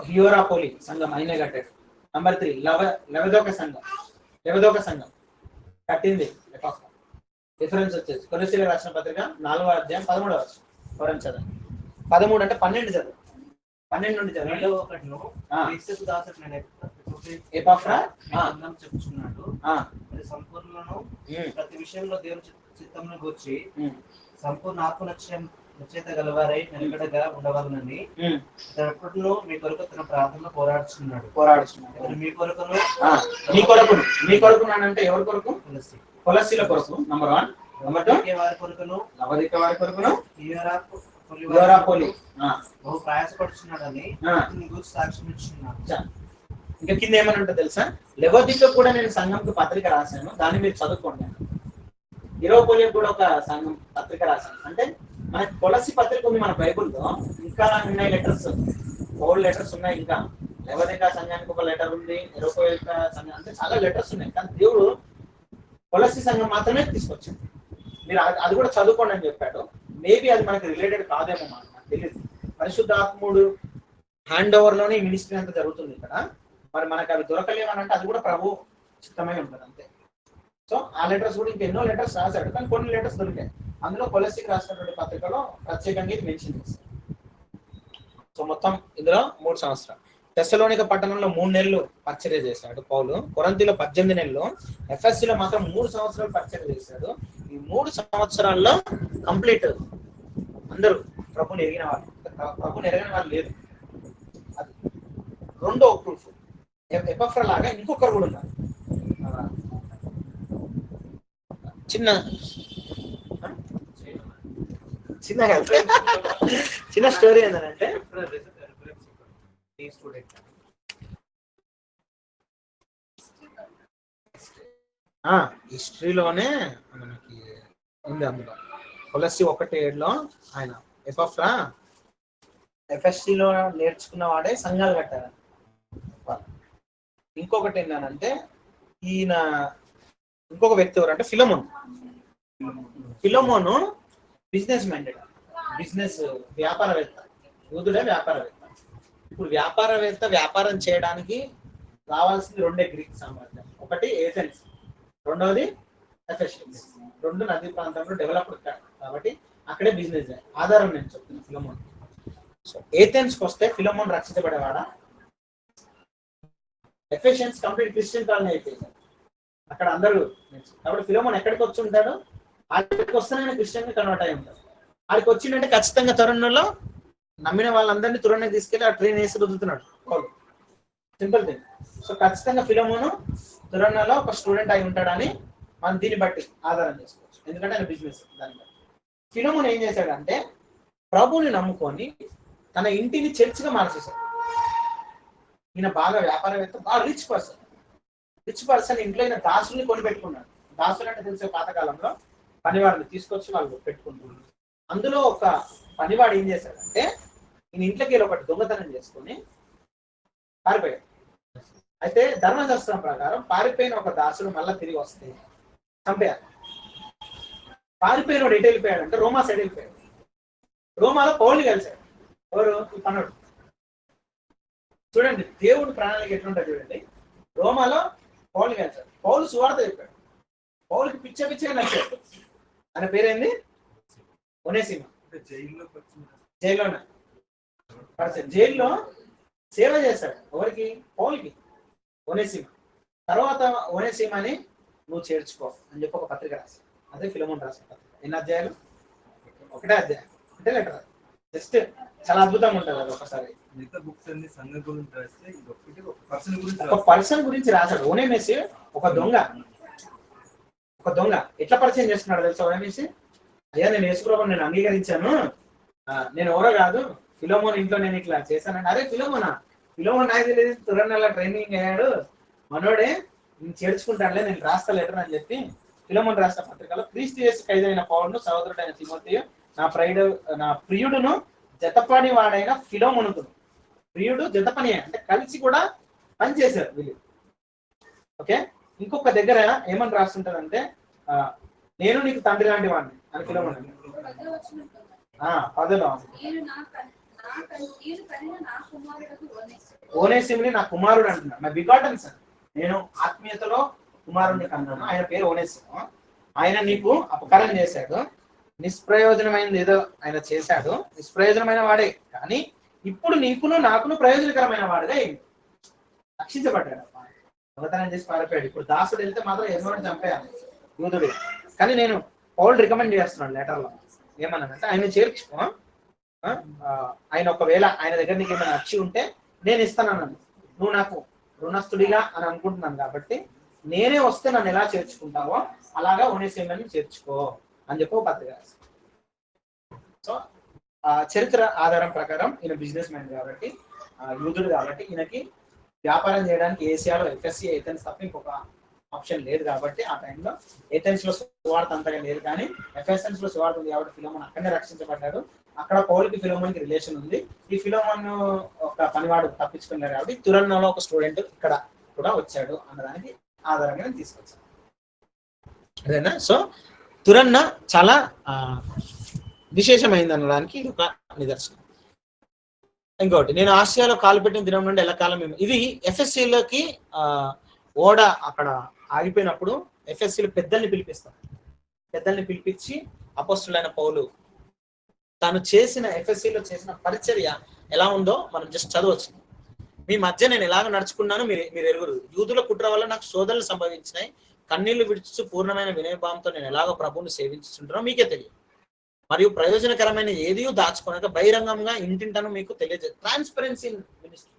హియోరాపోలి సంఘం ఆయనే కట్టాడు. నంబర్ 3 లెవదోక సంఘం కట్టింది ఎపాఫ్రా. డిఫరెన్స్ వచ్చేసి కొలస్సీలకు రాసిన పత్రిక 4వ అధ్యాయం 13వ వచనం. ఎవరైనా చదవండి. 13 అంటే 12 చదువు. 12 నుండి చదవండి. ఎపాఫ్రా చెప్పుచున్నాడు సంపూర్ణను ప్రతి విషయంలో దేవుని చిత్తంలో వచ్చి సంపూర్ణ ఆత్మలక్ష్యత గలవారై నిలకడగా ఉండవాలని ఎప్పటిలో మీ కొరకు తన ప్రార్థనలో పోరాడుచున్నాడు. మీ కొరకు అంటే ఎవరి కొరకు? కొలస్సీల కొరకు నంబర్ 1. నంబర్ 2 వారి కొరకును లవదిక వారి కొరకును హియోరాపోలి బహు ప్రయాసపడుచున్నాడని గురించి సాక్ష్యం ఇచ్చున్నాడు. ఇంకా కింద ఏమని ఉంటుంది తెలుసా? లెవోదిక కూడా నేను సంఘంకి పత్రిక రాశాను, దాన్ని మీరు చదువుకోండి. హియోరాపోలికి కూడా ఒక సంఘం పత్రిక రాశాను. అంటే మనకి కొలసి పత్రిక ఉంది మన బైబుల్లో, ఇంకా ఉన్నాయి లెటర్స్, ఓల్డ్ లెటర్స్ ఉన్నాయి. ఇంకా లెవోదిక సంఘానికి ఒక లెటర్ ఉంది, హియోరాపోలిక సంఘం అంటే చాలా లెటర్స్ ఉన్నాయి. కానీ దేవుడు కొలసి సంఘం మాత్రమే తీసుకొచ్చింది. మీరు అది కూడా చదువుకోండి అని చెప్పాడు. మేబీ అది మనకి రిలేటెడ్ కాదేమో నాకు తెలియదు. పరిశుద్ధాత్ముడు హ్యాండ్ ఓవర్ లోనే మినిస్ట్రీ అంతా జరుగుతుంది ఇక్కడ. మరి మనకు అవి దొరకలేమని అంటే అది కూడా ప్రభు చిత్తమై ఉంటుంది అంతే. సో ఆ లెటర్స్ కూడా ఇంకెన్నో లెటర్స్ రాశాడు, కానీ కొన్ని లెటర్స్ దొరికాయి. అందులో కొలస్సీకి రాసినటువంటి పత్రికలో ప్రత్యేకంగా ఇది మెన్షన్ చేశారు. సో మొత్తం ఇందులో 3 సంవత్సరాలు. తెస్సలోనిక పట్టణంలో 3 నెలలు పరిచర్య చేశాడు పౌలు. కొరింథీలో 18 నెలలు. ఎఫెసీలో మాత్రం 3 సంవత్సరాలు పరిచర్య చేశాడు. ఈ 3 సంవత్సరాల్లో కంప్లీట్ అందరూ ప్రభుని ఎరిగిన వాళ్ళు. ప్రభుని ఎరగని వాళ్ళు లేదు. అది 2వ ప్రూఫ్. ఎపాఫ్రా లాగా ఇంకొకరు కూడా ఉన్నారు. చిన్న స్టోరీ ఏంటంటే హిస్టరీలోనే మనకి ఉంది. అందులో కొలస్సీ 1:7 ఆయన ఎపాఫ్రా ఎఫ్ఎస్సిలో నేర్చుకున్న వాడే సంఘాలు కట్టారు. ఇంకొకటి ఏంటంటే ఈయన ఇంకొక వ్యక్తి ఎవరంటే ఫిలోమోను బిజినెస్ మైండెడ్, బిజినెస్ వ్యాపారవేత్త. యూదుడే వ్యాపారవేత్త. ఇప్పుడు వ్యాపారవేత్త వ్యాపారం చేయడానికి రావాల్సింది 2 గ్రీక్ సామ్రాజ్యం. ఒకటి ఏథెన్స్, రెండవది ఎఫెసియన్స్. రెండు నదీ ప్రాంతంలో డెవలప్డ్ కాబట్టి అక్కడే బిజినెస్ ఆధారం నేను చెప్తున్నాను ఫిలమోన్. సో ఏథెన్స్కి వస్తే ఫిలమోన్ రక్షించబడేవాడా? ఎఫెసియన్స్ కంప్లీట్ క్రిస్టియన్ కాలనీ అయిపోయింది, అక్కడ అందరూ. కాబట్టి ఫిలమోన్ ఎక్కడికి వచ్చి ఉంటాడు? ఆడికి వస్తేనే క్రిస్టియన్ కన్వర్ట్ అయి ఉంటాడు. ఆడికి వచ్చిందంటే ఖచ్చితంగా తరుణంలో నమ్మిన వాళ్ళందరినీ తురణకి తీసుకెళ్ళి ఆ ట్రైన్ వేసి రుద్దుతున్నాడు. Simple thing. సో ఖచ్చితంగా ఫిలమోను తురణలో ఒక స్టూడెంట్ అయి ఉంటాడని మనం దీన్ని బట్టి ఆధారం చేసుకోవచ్చు, ఎందుకంటే ఆయన బిజినెస్. దాన్ని బట్టి ఫిలమోన్ ఏం చేశాడంటే ప్రభువుని నమ్ముకొని తన ఇంటిని చర్చిగా మార్చేశాడు. ఈయన బాగా వ్యాపారవేత్త, బాగా రిచ్ పర్సన్ ఇంట్లో ఈయన దాసుల్ని కొనిపెట్టుకున్నాడు. దాసులు అంటే తెలిసే పాతకాలంలో పనివాడిని తీసుకొచ్చి వాళ్ళు పెట్టుకుంటున్నారు. అందులో ఒక పనివాడు ఏం చేశాడంటే ఈయన ఇంట్లోకి వెళ్ళి ఒకటి దొంగతనం చేసుకుని పారిపోయాడు. అయితే ధర్మశాస్త్రం ప్రకారం పారిపోయిన ఒక దాసుడు మళ్ళీ తిరిగి వస్తే చంపేయాలి. పారిపోయినోడు ఎటు వెళ్ళిపోయాడు అంటే రోమా సైడ్ వెళ్ళిపోయాడు. రోమాలో పౌలు కలిశాడు. ఎవరు? ఈ పనుడు. చూడండి దేవుడి ప్రణాళిక ఎట్లుంటుంది చూడండి. రోమాలో పౌలు కలిశాడు. పౌలు సువార్త చెప్పాడు. పౌలుకి పిచ్చగా నచ్చాడు. ఆయన పేరేంది? ఒనేసిమ. జైల్లోనే జైల్లో సేవ చేశాడు. ఎవరికి? పౌలుకి. ఒనేసిమ. తర్వాత ఒనేసిమని నువ్వు చేర్చుకో అని చెప్పి ఒక పత్రిక రాశాడు. అదే ఫిలమోన్ రాసిన పత్రిక. ఎన్ని అధ్యాయాలు? ఒకటే అధ్యాయం, అంటే లెటర్. జస్ట్ చాలా అద్భుతంగా ఉంటుంది అది. ఒకసారి ఒక పర్సన్ గురించి రాశాడు. ఓనేమేసి ఒక దొంగ ఎట్లా పరిచయం చేస్తున్నాడు తెలుసా? ఓనేమేసి, అయ్యా నేను యేసుప్రభువుని నేను అంగీకరించాను, నేను ఎవరో కాదు, ఫిలమోన్ ఇంట్లో నేను ఇట్లా చేశానంటే, అరే ఫిలమోన్ నాకు తెలియదు, తురణలా ట్రైనింగ్ అయ్యాడు మనోడే, నేను చేర్చుకుంటానులే, నేను రాస్తా లెటర్ అని చెప్పి ఫిలమోన్ రాష్ట్ర పత్రికలో క్రీస్తు యేసు ఖైదైన పౌలును సహోదరుడైన తిమోతియు నా ప్రియుడును జతపని వాడైన ఫిలమోనుకును. ప్రియుడు జతపని అంటే కలిసి కూడా పనిచేశారు వీళ్ళు. ఓకే, ఇంకొక దగ్గర ఏమని రాస్తుంటారంటే నేను నీకు తండ్రి లాంటి వాడిని అని ఫిలమోన్. 10లో ఓనేసిముని నా కుమారుడు అంటున్నాడు. నా బిగాటన్ సన్, నేను ఆత్మీయతలో కుమారుడిని కన్నాను. ఆయన పేరు ఓనేసిము. ఆయన నీకు అపకారం చేశాడు, నిష్ప్రయోజనమైనది ఏదో ఆయన చేశాడు, నిష్ప్రయోజనమైన వాడే, కానీ ఇప్పుడు నీకును నాకును ప్రయోజనకరమైన వాడుగా రక్షించబడ్డాడు. దొంగతనం చేసి పారిపోయాడు. ఇప్పుడు దాసుడు వెళ్తే మాత్రం ఎన్నోని చంపేయాలి యూదుడు. కానీ నేను పౌలు రికమెండ్ చేస్తున్నాను లెటర్లో ఏమన్నానంటే ఆయన చేర్చుకో, ఆయన ఒకవేళ ఆయన దగ్గర నీకు ఏమైనా వచ్చి ఉంటే నేను ఇస్తానన్నాను, నువ్వు నాకు రుణస్తుడిగా అని అనుకుంటున్నాను కాబట్టి నేనే వస్తే నన్ను ఎలా చేర్చుకుంటావో అలాగా ఒనేసిముని చేర్చుకో అని చెప్పి పత్రిక. సో చరిత్ర ఆధారం ప్రకారం ఈయన బిజినెస్ మ్యాన్ కాబట్టి, యూదుడు కాబట్టి, ఈయనకి వ్యాపారం చేయడానికి ఏసియాలో ఎఫ్ఎస్సి ఏథెన్స్ తప్ప ఇంకొక ఆప్షన్ లేదు కాబట్టి ఆ టైంలో ఏథెన్స్ లో సువార్త అంతగా లేదు, కానీ ఎఫెసన్స్ లో సువార్త ఉంది కాబట్టి ఫిలమోన్ అక్కడనే రక్షించబడ్డాడు. అక్కడ పౌలుకి ఫిలమోన్కి రిలేషన్ ఉంది. ఈ ఫిలమోన్ ఒక పనివాడు తప్పించుకున్నారు కాబట్టి తురన్నలో ఒక స్టూడెంట్ ఇక్కడ కూడా వచ్చాడు అన్నదానికి ఆధారంగా నేను తీసుకొచ్చాను. అదేనా? సో తురన్న చాలా విశేషమైంది అనడానికి ఇది ఒక నిదర్శనం. ఇంకోటి, నేను ఆసియాలో కాలు పెట్టిన దినం నుండి ఎల్లకాలం ఇది ఎఫ్ఎస్సిలోకి ఓడ అక్కడ ఆగిపోయినప్పుడు ఎఫ్ఎస్సిలో పెద్దల్ని పిలిపిస్తాం. పెద్దల్ని పిలిపించి అపోస్తులైన పౌలు తాను చేసిన ఎఫ్ఎస్సిలో చేసిన పరిచర్య ఎలా ఉందో మనం జస్ట్ చదవచ్చు. మీ మధ్య నేను ఎలాగ నడుచుకున్నాను మీరు ఎరుగురు. యూదుల కుట్ర వల్ల నాకు శోధనలు సంభవించినాయి, కన్నీళ్లు విడుచు పూర్ణమైన వినయభావంతో నేను ఎలాగో ప్రభువుని సేవించుంటున్నానో మీకే తెలియదు. మరియు ప్రయోజనకరమైన ఏది దాచుకోనక బహిరంగంగా ఇంటింటను మీకు తెలియజే ట్రాన్స్పరెన్సీ మినిస్ట్రీ.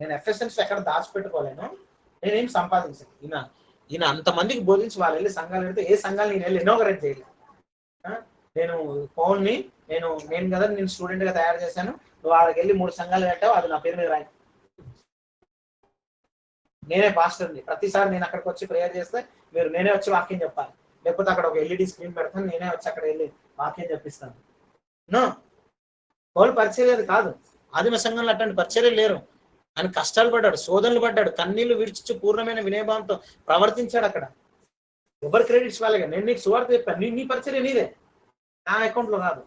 నేను ఎఫ్ఎస్ఎన్స్ ఎక్కడ దాచిపెట్టుకోలేను, నేనేం సంపాదించాను. ఈయన అంతమందికి బోధించి వాళ్ళు వెళ్ళి సంఘాలు పెడితే ఏ సంఘాలు నేను వెళ్ళి ఇన్నోగరేట్ చేయలేదు. నేను పౌల్ని నేను కదా నేను స్టూడెంట్ గా తయారు చేశాను, నువ్వు వాళ్ళకి వెళ్ళి 3 సంఘాలు కట్టావు, అది నా పేరు మీద రాయి. నేనే పాస్టర్ని, ప్రతిసారి నేను అక్కడికి వచ్చి ప్రేయర్ చేస్తే నేనే వచ్చి వాక్యం చెప్పాలి, లేకపోతే అక్కడ ఒక ఎల్ఈడి స్క్రీన్ పెడతాను, నేనే వచ్చి అక్కడ వెళ్ళి వాక్యం చెప్పిస్తాను. నో, పౌలు పరిచర్య కాదు. ఆదిమ సంఘంలో అట్లాంటి పరిచర్య లేరు. ఆయన కష్టాలు పడ్డాడు, శోధనలు పడ్డాడు, కన్నీళ్లు విడిచి పూర్ణమైన వినయభావంతో ప్రవర్తించాడు. అక్కడ ఎవరు క్రెడిట్స్ వాళ్ళగా. నేను నీకు సువార్త చెప్పాను, నీ పరిచర్య నీదే, నా అకౌంట్లో రాదు,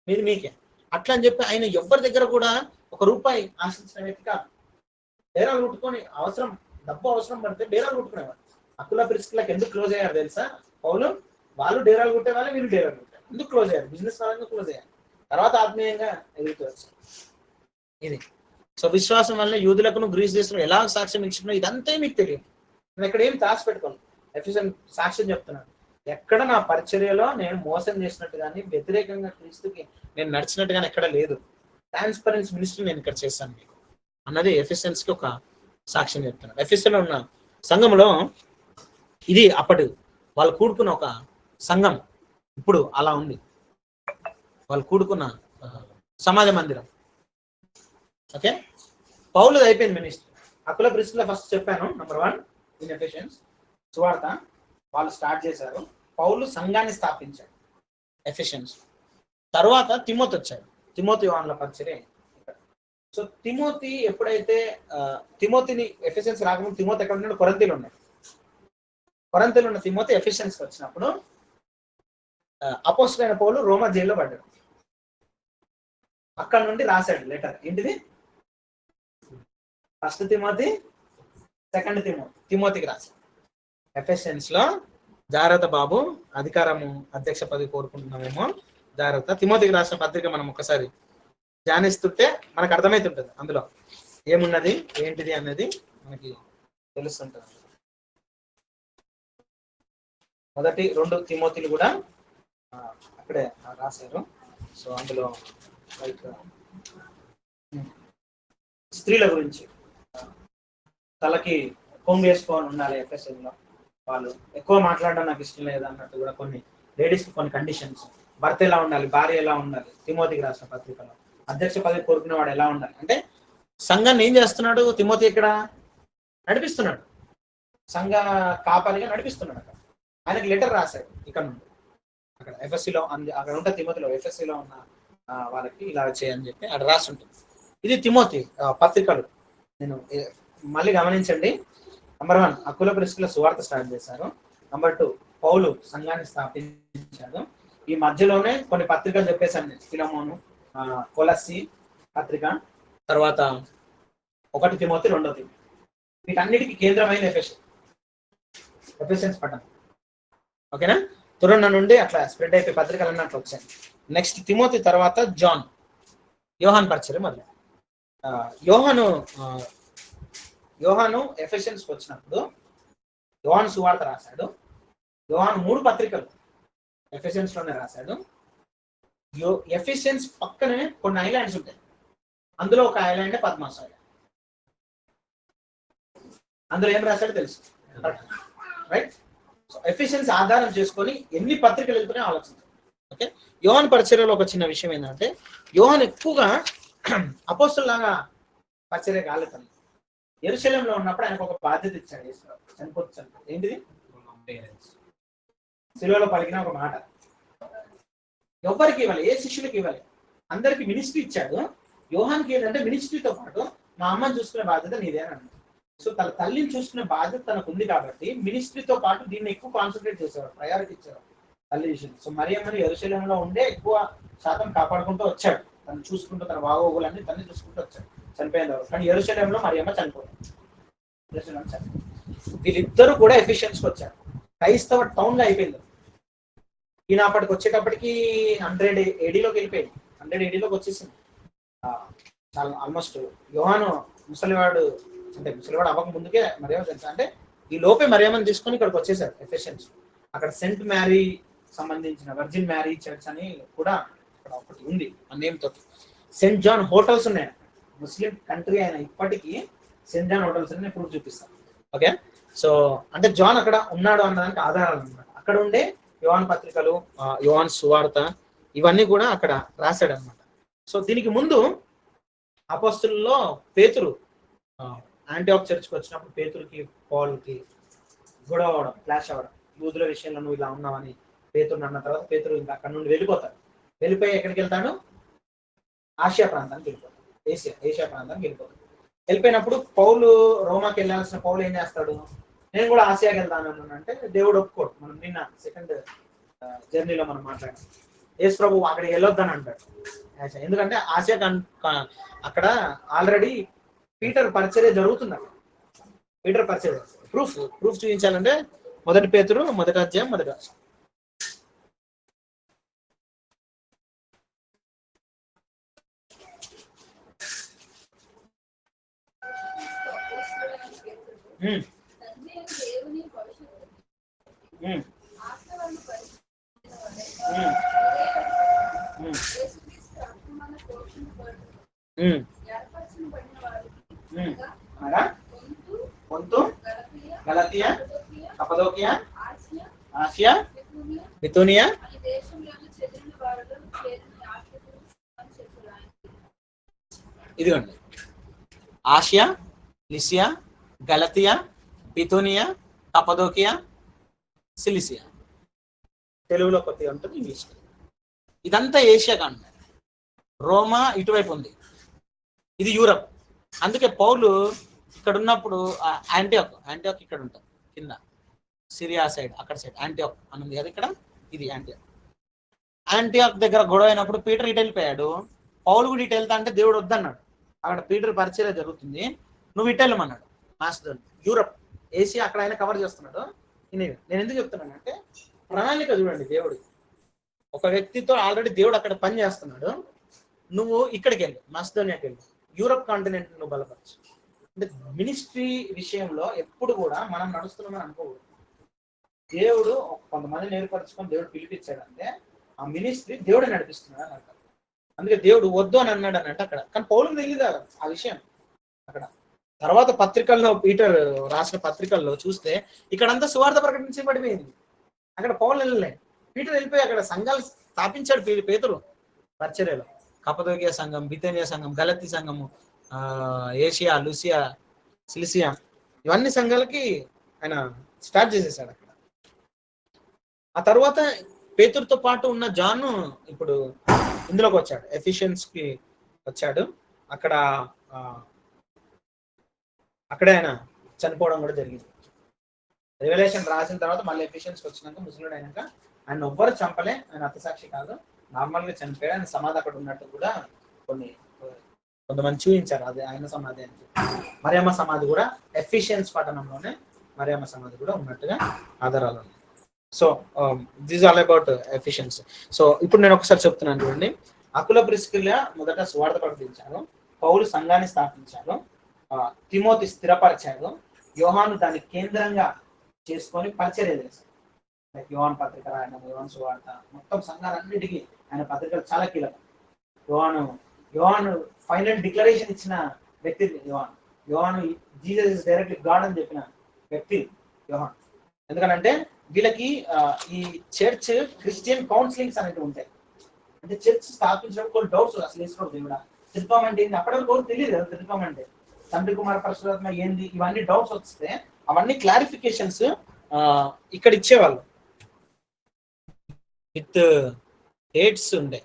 మీది మీకే. అట్లా అని చెప్పి ఆయన ఎవరి దగ్గర కూడా ₹1 ఆశించిన వ్యక్తి కాదు. డేరాలు కుట్టుకొని అవసరం డబ్బు అవసరం పడితే డేరాలు కుట్టుకునేవారు. అకుల ప్రిస్కిల్లాకి ఎందుకు క్లోజ్ అయ్యారు తెలుసా? పౌలు వాళ్ళు డేరాలు కుట్టేవాళ్ళు, వీళ్ళు డేరాలు కుట్టారు. ఎందుకు క్లోజ్ అయ్యారు? బిజినెస్ పరంగా క్లోజ్ అయ్యారు. తర్వాత ఆత్మీయంగా ఎదుగుతూ వచ్చారు. ఇది సో విశ్వాసం వల్ల యూదులకును గ్రీస్ దేశంలో ఎలా సాక్ష్యం ఇచ్చినో ఇదంతా మీకు తెలియదు. నేను ఇక్కడ ఏం దాచి పెట్టుకోను. ఎఫెసీయులకు సాక్ష్యం చెప్తున్నాను. ఎక్కడ నా పరిచర్యలో నేను మోసం చేసినట్టు కానీ వ్యతిరేకంగా క్రీస్తుకి నేను నడిచినట్టు కానీ ఎక్కడ లేదు. ట్రాన్స్పరెన్సీ మినిస్ట్రీ నేను ఇక్కడ చేశాను మీకు అన్నది ఎఫెసియన్స్కి ఒక సాక్ష్యం చెప్తున్నాను. ఎఫెసియన్లో ఉన్న సంఘంలో ఇది అప్పటి వాళ్ళు కూడుకున్న ఒక సంఘం. ఇప్పుడు అలా ఉంది. వాళ్ళు కూడుకున్న సమాజ మందిరం. ఓకే, పౌలు అయిపోయింది మినిస్ట్రీ. అకుల ప్రిస్కిల్లా ఫస్ట్ చెప్పాను. నెంబర్ 1 ఇన్ ఎఫెసియన్స్ సువార్త వాళ్ళు స్టార్ట్ చేశారు. పౌలు సంఘాన్ని స్థాపించాడు ఎఫెసియన్స్. తర్వాత తిమోతి వచ్చాడు. తిమోతి యోహానుల పరిచర్య. సో తిమోతి ఎప్పుడైతే తిమోతిని ఎఫెసియన్స్ రాకముందు తిమోతి ఎక్కడ ఉన్నాడు? కొరింథీలో ఉన్నాడు. కొరింథీలో ఉన్న తిమోతి ఎఫెసియన్స్కి వచ్చినప్పుడు అపోస్తలుడైన పౌలు రోమా జైల్లో పడ్డాడు. అక్కడ నుండి రాశాడు లెటర్. ఏంటిది? 1 తిమోతి 2 తిమోతికి రాశాడు. ఎఫెసియన్స్ లో జాగ్రత్త బాబు, అధికారము అధ్యక్ష పదవి కోరుకుంటున్నామేమో, జాగ్రత్త. తిమోతికి రాసిన పత్రిక మనం ఒకసారి ధ్యానిస్తుంటే మనకు అర్థమవుతుంటది అందులో ఏమున్నది ఏంటిది అనేది మనకి తెలుస్తుంటది. మొదటి 2 తిమోతిలు కూడా అక్కడే రాశారు. సో అందులో లైక్ స్త్రీల గురించి తలకి కొంగు వేసుకోవాలి ఉండాలి. ఎఫ్ఎస్ఎన్ లో వాళ్ళు ఎక్కువ మాట్లాడడం నాకు ఇష్టం లేదు అన్నట్టు కూడా కొన్ని లేడీస్కి కొన్ని కండిషన్స్. భర్త ఎలా ఉండాలి, భార్య ఎలా ఉండాలి, తిమోతికి రాసిన పత్రికలో అధ్యక్ష పదవి కోరుకునేవాడు ఎలా ఉండాలి అంటే సంఘాన్ని ఏం చేస్తున్నాడు తిమోతి? ఇక్కడ నడిపిస్తున్నాడు, సంఘ కాపరిగా నడిపిస్తున్నాడు. అక్కడ ఆయనకి లెటర్ రాశాడు ఇక్కడ నుండి. అక్కడ ఎఫ్ఎస్సిలో అక్కడ ఉంటే తిమోతిలో ఎఫ్ఎస్సిలో ఉన్న వాళ్ళకి ఇలా చేయని చెప్పి అక్కడ రాసి ఉంటుంది. ఇది తిమోతి పత్రికలు. నేను మళ్ళీ గమనించండి. నెంబర్ 1 అకుల ప్రిస్కిల్లా సువార్త స్టార్ట్ చేశారు. నెంబర్ 2 పౌలు సంఘాన్ని స్థాపించాడు. ఈ మధ్యలోనే కొన్ని పత్రికలు చెప్పేశాను. ఫిలమోను, కొలస్సి పత్రిక, తర్వాత 1 తిమోతి 2 తిమోతి. వీటన్నిటికీ కేంద్రమైన ఎఫెసియన్స్ పట్టణం. ఓకేనా? తురన్న నుండి అట్లా స్ప్రెడ్ అయిపోయి పత్రికలు అన్నట్లు వచ్చాయి. నెక్స్ట్ తిమోతి తర్వాత జాన్, యోహాన్ పరిచయం మొదలు. యోహాను ఎఫెసియన్స్కి వచ్చినప్పుడు యోహాను సువార్త రాశాడు. యోహాను 3 పత్రికలు ఎఫెసియన్స్ లోనే రాశాడు. ఎఫెసియన్స్ పక్కనే కొన్ని ఐలాండ్స్ ఉంటాయి. అందులో ఒక ఐలాండ్ పద్మాస్ ఐలాండ్. అందులో ఏం రాశాడో తెలుసు, రైట్? సో ఎఫిషియన్స్ ఆధారం చేసుకొని ఎన్ని పత్రికలు వెళ్తున్నాయో ఆలోచించాలి. ఓకే, యోహాను పరిచర్యలో ఒక చిన్న విషయం ఏంటంటే యోహాను ఎక్కువగా అపోస్తలులాగా పరిచర్య కాలేదు. యెరూషలేంలో ఉన్నప్పుడు ఆయనకు ఒక బాధ్యత ఇచ్చాడు. చనిపోతుంది. ఏంటిది? సిలువలో పలికిన ఒక మాట. ఎవరికి ఇవ్వాలి? ఏ శిష్యులకి ఇవ్వాలి? అందరికి మినిస్ట్రీ ఇచ్చాడు. యోహాన్కి ఏంటంటే మినిస్ట్రీతో పాటు మా అమ్మని చూసుకునే బాధ్యత నీదే అని అన్నాడు. సో తన తల్లిని చూసుకునే బాధ్యత తనకు ఉంది కాబట్టి మినిస్ట్రీతో పాటు దీన్ని ఎక్కువ కాన్సన్ట్రేట్ చేసేవాడు, ప్రయారిటీ ఇచ్చేవాడు తల్లి విషయం. సో మరియమ్మని యెరూషలేంలో ఉండే ఎక్కువ శాతం కాపాడుకుంటూ వచ్చాడు. తను చూసుకుంటూ తన బాగోగులన్నీ తన్ని చూసుకుంటూ వచ్చాడు చనిపోయిన తర్వాత. కానీ యెరూషలేంలో మరియమ్మ చనిపోయింది. వీళ్ళిద్దరూ కూడా ఎఫిషియన్స్కి వచ్చారు. క్రైస్తవ టౌన్ గా అయిపోయింది. ఈయన అప్పటికి వచ్చేటప్పటికి 100 ADలోకి వెళ్ళిపోయింది. 100 ADలోకి వచ్చేసింది. చాలా ఆల్మోస్ట్ యోహాను ముసలివాడు అవ్వక ముందుకే మరియమ్మ తెలుసా అంటే ఈ లోపే మరియమ్మని తీసుకొని ఇక్కడికి వచ్చేసారు ఎఫెసియన్స్. అక్కడ సెంట్ మ్యారీ సంబంధించిన వర్జిన్ మ్యారీ చర్చ్ అని కూడా అక్కడ ఒకటి ఉంది ఆ నేమ్ తోటి. సెంట్ జాన్ హోటల్స్ ఉన్నాయి. ముస్లిం కంట్రీ అయినా ఇప్పటికీ సెంట్ జాన్ హోటల్స్ అని ప్రూఫ్ చూపిస్తాను. ఓకే, సో అంటే జాన్ అక్కడ ఉన్నాడు అన్నదానికి ఆధారాలు అనమాట. అక్కడ ఉండే యోహాను పత్రికలు, యోహాను సువార్త ఇవన్నీ కూడా అక్కడ రాశాడు అనమాట. సో దీనికి ముందు అపోస్తుల్లో పేతురు యాంటియోక్ చర్చ్కి వచ్చినప్పుడు పేతురుకి పౌలుకి గొడవ అవడం, క్లాష్ అవ్వడం, యూదుల విషయంలో నువ్వు ఇలా ఉన్నావని పేతురు అన్న తర్వాత పేతురు ఇంకా అక్కడ నుండి వెళ్ళిపోతాడు. వెళ్ళిపోయి ఎక్కడికి వెళ్తాడు? ఆసియా ప్రాంతానికి వెళ్ళిపోతాడు. ఏషియా ప్రాంతానికి వెళ్ళిపోతాడు. వెళ్ళిపోయినప్పుడు పౌలు రోమాకి వెళ్ళాల్సిన పౌలు ఏం చేస్తాడు? నేను కూడా ఆసియాకి వెళ్తాను అంటే దేవుడు ఒప్పుకోడు. మనం నిన్న సెకండ్ జర్నీలో మనం మాట్లాడాం. యేసు ప్రభు అక్కడికి వెళ్ళొద్దని అంటాడు. ఎందుకంటే ఆసియా అక్కడ ఆల్రెడీ పీటర్ పరిచర్య జరుగుతుంది. పీటర్ పరిచయం చేస్తాడు. ప్రూఫ్ చూపించాలంటే 1 పేతురు 1వ అధ్యాయం 1వ వచనం. పొంతు, గలతీయ, కప్పదోకియా, ఆసియా, బితూనియా, ఇదిగోండి ఆసియా, లిసియా, గలతియా, బితూనియా, కప్పదోకియా, సిలిసియా. తెలుగులో కొద్దిగా ఉంటుంది, ఇంగ్లీష్. ఇదంతా ఏషియా ఖండం. రోమా ఇటువైపు ఉంది, ఇది యూరప్. అందుకే పౌలు ఇక్కడ ఉన్నప్పుడు యాంటియాక్ ఇక్కడ ఉంటుంది కింద, సిరియా సైడ్, అక్కడ సైడ్ యాంటియాక్ అని ఉంది కదా ఇక్కడ, ఇది యాంటియాక్ దగ్గర గొడవ అయినప్పుడు పీటర్ ఇటు వెళ్ళిపోయాడు. పౌలు కూడా ఇటు వెళ్తా అంటే దేవుడు వద్దన్నాడు. అక్కడ పీటర్ పరిచయం జరుగుతుంది, నువ్వు ఇటు వెళ్ళమన్నాడు. మాస్టర్ యూరప్, ఏషియా అక్కడ ఆయన కవర్ చేస్తున్నాడు. నేను ఎందుకు చెప్తున్నానంటే ప్రణాళిక చూడండి దేవుడు. ఒక వ్యక్తితో ఆల్రెడీ దేవుడు అక్కడ పని చేస్తున్నాడు, నువ్వు ఇక్కడికి వెళ్ళు, మాసిడోనియాకి వెళ్ళు, యూరప్ కాంటినెంట్ నువ్వు బలపరచు. అంటే మినిస్ట్రీ విషయంలో ఎప్పుడు కూడా మనం నడుస్తున్నామని అనుకోకూడదు. దేవుడు కొంతమంది ఏర్పరచుకొని దేవుడు పిలిపించాడంటే ఆ మినిస్ట్రీ దేవుడే నడిపిస్తున్నాడు అని అంటారు. అందుకే దేవుడు వద్దు అని అన్నాడు అని అంటే అక్కడ. కానీ పౌలుకు తెలియదు ఆ విషయం. అక్కడ తర్వాత పత్రికల్లో పీటర్ రాసిన పత్రికల్లో చూస్తే ఇక్కడంతా సువార్త ప్రకటించబడిపోయింది. అక్కడ పౌలు వెళ్ళలే, పీటర్ వెళ్ళిపోయి అక్కడ సంఘాలు స్థాపించాడు. పేతురు పరిచర్యలో కప్పదోకియా సంఘం, బితూనియా సంఘం, గలతీ సంఘము, ఏషియా, లూసియా, సిలిసియా, ఇవన్నీ సంఘాలకి ఆయన స్టార్ట్ చేసేసాడు అక్కడ. ఆ తర్వాత పేతురుతో పాటు ఉన్న జాన్ ఇప్పుడు ఇందులోకి వచ్చాడు, ఎఫిషియన్స్ కి వచ్చాడు. అక్కడే ఆయన చనిపోవడం కూడా జరిగింది. రెవల్యూషన్ రాసిన తర్వాత మళ్ళీ ఎఫిషియన్స్ వచ్చినాక ముస్లిం అయినాక ఆయన ఎవ్వరు చంపలే, ఆయన అతసాక్షి కాదు, నార్మల్గా చనిపోయాడు. ఆయన సమాధి అక్కడ ఉన్నట్టు కూడా కొంతమంది చూపించారు, అది ఆయన సమాధి అని చెప్పి. మరియమ్మ సమాధి కూడా ఎఫిషియన్స్ పట్టణంలోనే మరియమ్మ సమాధి కూడా ఉన్నట్టుగా ఆధారాలు ఉన్నాయి. So this all about efficiency. సో ఇప్పుడు నేను ఒకసారి చెప్తున్నాను చూడండి. అకుల ప్రిస్కిల మొదట సువార్త ప్రకటించారు, పౌలు సంఘాన్ని స్థాపించారు, తిమోతి స్థిరపరిచాడు, యోహాను దాన్ని కేంద్రంగా చేసుకొని పరిచర్య చేశారు. లైక్ యోహాను పత్రిక రాయడం, యోహాను సువార్త, మొత్తం సంఘాలన్నిటికీ ఆయన పత్రికలు చాలా కీలకం. యోహాను ఫైనల్ డిక్లరేషన్ ఇచ్చిన వ్యక్తి యోహాను జీసస్ ఇస్ డైరెక్ట్లీ గాడ్ అని చెప్పిన వ్యక్తి యోహాను. ఎందుకంటే వీళ్ళకి ఈ చర్చ్ క్రిస్టియన్ కౌన్సిలింగ్స్ అనేవి ఉంటాయి. అంటే చర్చ్ స్థాపించడం కొన్ని డౌట్స్, అసలు వేసుకోవడం దేవుడా, త్రిత్వం అంటే ఏంటి, అప్పటి వరకు తెలియదు కదా త్రిత్వం అంటే, తండ్రి కుమార పరిశుద్ధాత్మ ఏంది, ఇవన్నీ డౌట్స్ వస్తే అవన్నీ క్లారిఫికేషన్స్ ఇక్కడ ఇచ్చేవాళ్ళు విత్ డేట్స్ ఉండే.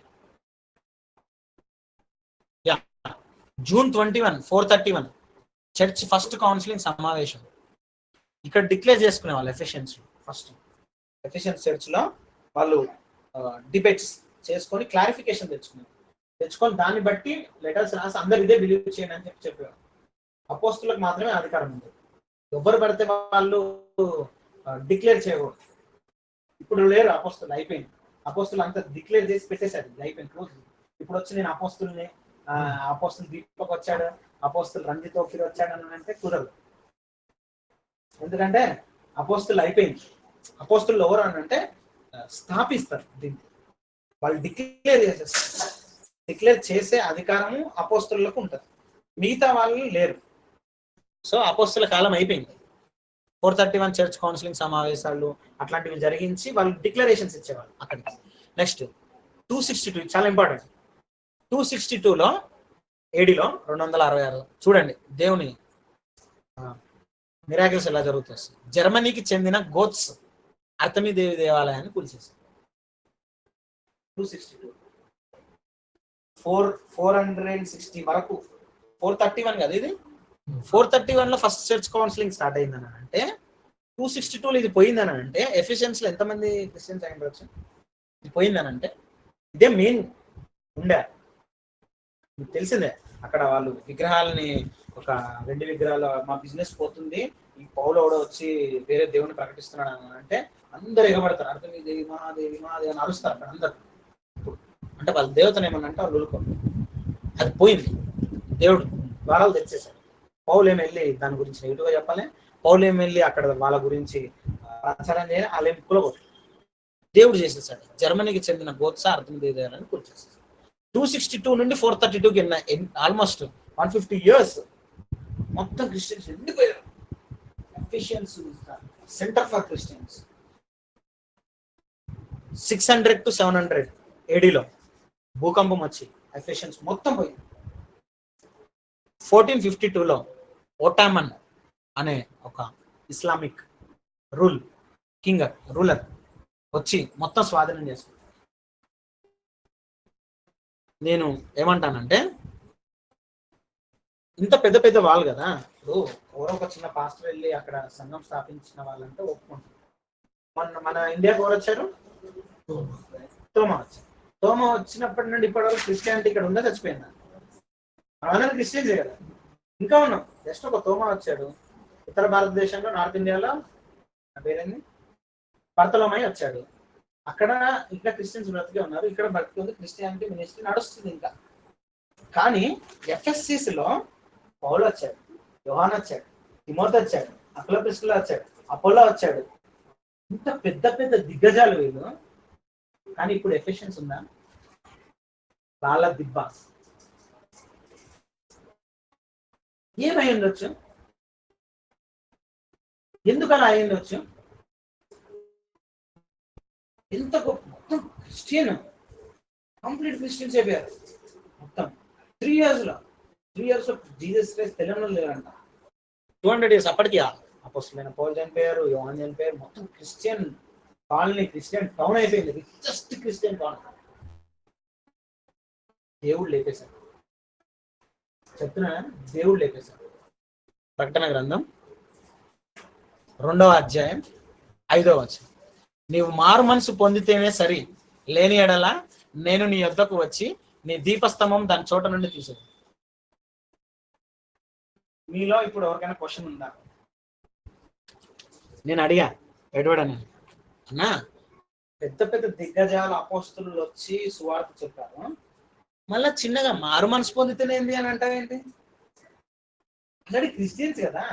జూన్ 21, 431 చర్చ్ ఫస్ట్ కౌన్సిలింగ్ సమావేశం ఇక్కడ డిక్లేర్ చేసుకునే వాళ్ళు ఎఫిషియన్స్ చర్చ్ లో వాళ్ళు డిబేట్స్ చేసుకొని క్లారిఫికేషన్ తెచ్చుకొని దాన్ని బట్టి లెటర్స్ రాసి అందరు ఇదే బిలీవ్ చేయండి అని చెప్పేవారు. అపోస్తులకు మాత్రమే అధికారం ఉంది, ఎవరు పడితే వాళ్ళు డిక్లేర్ చేయకూడదు. ఇప్పుడు లేరు అపోస్తులు, అయిపోయింది. అపోస్తులు అంతా డిక్లేర్ చేసి పెట్టేశారు, అయిపోయింది, క్లోజ్. ఇప్పుడు వచ్చి నేను అపోస్తులు దీపక్ వచ్చాడు, అపోస్తులు రంజిత్ ఓఫీర్ వచ్చాడు అని అంటే కుదరదు. ఎందుకంటే అపోస్తులు అయిపోయింది. అపోస్తులు ఎవరు అని అంటే స్థాపిస్తారు దీన్ని, వాళ్ళు డిక్లేర్ చేసే అధికారము అపోస్తులకు ఉంటుంది, మిగతా వాళ్ళు లేరు. సో అపోస్తుల కాలం అయిపోయింది. 431 చర్చ్ కౌన్సిలింగ్ సమావేశాలు అట్లాంటివి జరిగించి వాళ్ళు డిక్లరేషన్స్ ఇచ్చేవాళ్ళు అక్కడికి. నెక్స్ట్ 262 చాలా ఇంపార్టెంట్. 262లో ఏడీలో 266 చూడండి దేవుని మిరాకిల్స్ ఎలా జరుగుతుంది. జర్మనీకి చెందిన గోత్స్ అర్తమీ దేవి దేవాలయాన్ని కూల్చేశారు. 262 460 వరకు, 431 కదా ఇది, 431లో ఫస్ట్ చర్చ్ కౌన్సిలింగ్ స్టార్ట్ అయిందని అంటే 262లో ఇది పోయిందని అంటే ఎఫిషియన్స్ లో ఎంతమంది క్రిస్టియన్స్ అయి ఉండొచ్చు, ఇది పోయిందని అంటే ఇదే మెయిన్ ఉండే. మీకు తెలిసిందే అక్కడ వాళ్ళు విగ్రహాలని, ఒక 2 విగ్రహాలు, మా బిజినెస్ పోతుంది, ఈ పౌలు ఎవడో వచ్చి వేరే దేవుని ప్రకటిస్తున్నాడు అని అంటే అందరు ఎగబడతారు, అర్థం దేవి మహాదేవి మహాదేవి అని అరుస్తారు అక్కడ అందరు. అంటే వాళ్ళ దేవతను ఏమన్నా అంటే వాళ్ళు ఊరుకో, అది పోయింది, దేవుడు ద్వారాలు తెచ్చేశాడు. పౌలు ఏమి వెళ్ళి దాని గురించి నెగిటివ్గా చెప్పాలి, పౌలు ఏమి వెళ్ళి అక్కడ వాళ్ళ గురించి ప్రచారం చేయాలి, వాళ్ళు ఏమి కూలగొట్టాలి. దేవుడు చేసేసాడు. జర్మనీకి చెందిన గోత్స అర్థం దేవాలని కూర్చేసాడు. 262 నుండి 432కి ఆల్మోస్ట్ 150 years మొత్తం క్రిస్టియన్స్ ఎండిపోయారు. Ephesians center for Christians. 600 to 700 ADలో భూకంపం వచ్చి ఎఫిషియన్స్ మొత్తం పోయింది. 1452లో ఓటామన్ అనే ఒక ఇస్లామిక్ రూలర్ వచ్చి మొత్తం స్వాధీనం చేసుకుంది. నేను ఏమంటానంటే ఇంత పెద్ద పెద్ద వాళ్ళు కదా, ఇప్పుడు ఎవరో ఒక చిన్న పాస్టర్ వెళ్ళి అక్కడ సంఘం స్థాపించిన వాళ్ళంటే ఒప్పుకుంటారు. మన ఇండియాకి ఎవరు వచ్చారు? తోమా వచ్చారు. తోమా వచ్చినప్పటి నుండి ఇప్పటి వరకు క్రిస్టియానిటీ ఇక్కడ ఉందా చచ్చిపోయిందా? మనందరం క్రిస్టియన్సే కదా, ఇంకా ఉన్నాం. జస్ట్ ఒక తోమా వచ్చాడు ఉత్తర భారతదేశంలో, నార్త్ ఇండియాలో పేరేంది బర్తలోమై వచ్చాడు. అక్కడ ఇంకా క్రిస్టియన్స్ బ్రతికే ఉన్నారు, ఇక్కడ బ్రతికి క్రిస్టియానిటీ మినిస్ట్రీ నడుస్తుంది ఇంకా. కానీ ఎఫ్ఎస్సిలో పౌలు వచ్చాడు, యోహాన్ వచ్చాడు, తిమోతి వచ్చాడు, అపోలో వచ్చాడు, అపోలో వచ్చాడు. ఇంత పెద్ద పెద్ద దిగ్గజాలు వీళ్ళు. కానీ ఇప్పుడు ఎఫిషియన్స్ ఉందా? వాళ్ళ దిబ్బ. ఏమై ఉండొచ్చు? ఎందుకు అలా అయి ఉండొచ్చు? ఎంత గొప్ప మొత్తం క్రిస్టియన్, కంప్లీట్ క్రిస్టియన్స్ అయిపోయారు మొత్తం 3 years జీసస్ క్రైస్ట్ తెలంగాణలో లేరంట. 200 years అప్పటికి అపోస్తలుడైన పౌలు చనిపోయారు, యోహాన్ చనిపోయారు. మొత్తం క్రిస్టియన్ కాలనీ, క్రిస్టియన్ టౌన్ అయిపోయింది, రిచెస్ట్ క్రిస్టియన్ టౌన్. దేవుడు లేపేశాడు, చెప్తున్నా, దేవుడు లేపేశాడు. ప్రకటన గ్రంథం 2వ అధ్యాయం 5వ వచనం, నీవు మారు మనసు పొందితేనే సరి, లేని ఎడల నేను నీ యొద్దకు వచ్చి నీ దీపస్తంభం దాని చోట నుండి తీసేది. మీలో ఇప్పుడు ఎవరికైనా క్వశ్చన్ ఉందా? నేను అడిగా ఎడవడని, అన్నా పెద్ద పెద్ద దిగ్గజాల అపోస్తలు వచ్చి సువార్త చెప్పారు, మళ్ళా చిన్నగా మారు మనసు పొందితేనేంది అని అంటావేంటి? ఆల్రెడీ క్రిస్టియన్స్ కదా,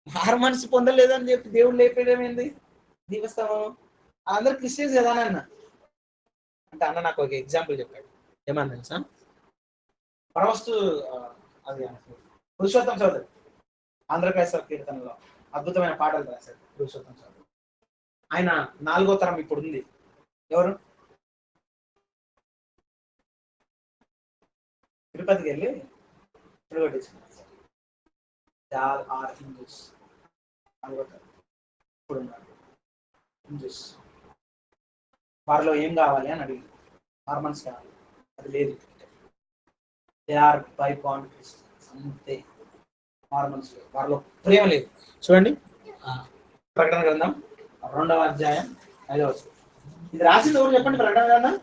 మారు మనసు పొందలేదని చెప్పి దేవుడు లేపేయడం ఏంది? దీపస్తంభం అందరు క్రిస్టియన్స్ కదా అని అన్న. అంటే అన్న నాకు ఒక ఎగ్జాంపుల్ చెప్పాడు. ఏమన్నా తెలుసా? పరవస్తు అది పురుషోత్తం చౌదరి ఆంధ్రప్రదేశ్ కీర్తనలో అద్భుతమైన పాటలు రాశాడు పురుషోత్తం చౌదరి. ఆయన 4వ తరం ఇప్పుడు ఉంది. ఎవరు? తిరుపతికి వెళ్ళి కొట్టించుకున్నారు. హిందూస్ 4వ తరం ఇప్పుడు ఉన్నారు హిందూస్. వారిలో ఏం కావాలి అని అడిగి, హార్మోన్స్ కావాలి, అది లేదు. దే ఆర్ బై బాండ్ క్రిస్టియన్స్, అంతే. హార్మోన్స్ లేదు, వారిలో ప్రేమ లేదు. చూడండి ప్రకటన గ్రంథం 2వ అధ్యాయం 5వ వచనం. ఇది రాసింది ఎవరు చెప్పండి? ప్రకటన గ్రంథం